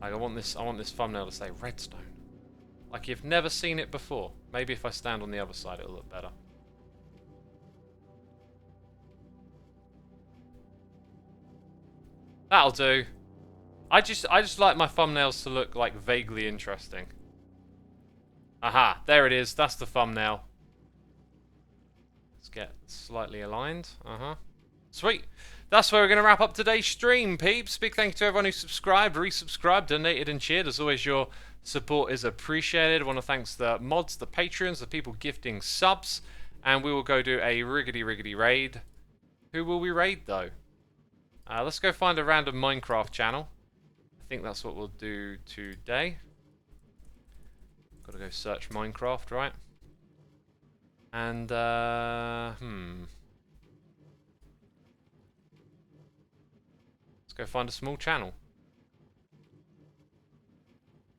Like I want this thumbnail to say Redstone. Like you've never seen it before. Maybe if I stand on the other side, it'll look better. That'll do. I just like my thumbnails to look like vaguely interesting. Aha, there it is. That's the thumbnail. Let's get slightly aligned. Sweet. That's where we're going to wrap up today's stream, peeps. Big thank you to everyone who subscribed, resubscribed, donated, and cheered. As always, your support is appreciated. I want to thank the mods, the patrons, the people gifting subs. And we will go do a riggedy raid. Who will we raid, though? Let's go find a random Minecraft channel. I think that's what we'll do today. Gotta go search Minecraft, right? And, let's go find a small channel.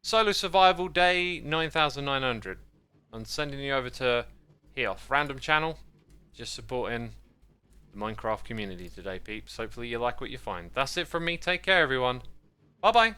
Solo Survival Day 9900. I'm sending you over to here, off random channel. Just supporting Minecraft community today, peeps. Hopefully you like what you find. That's it from me. Take care, everyone. Bye-bye.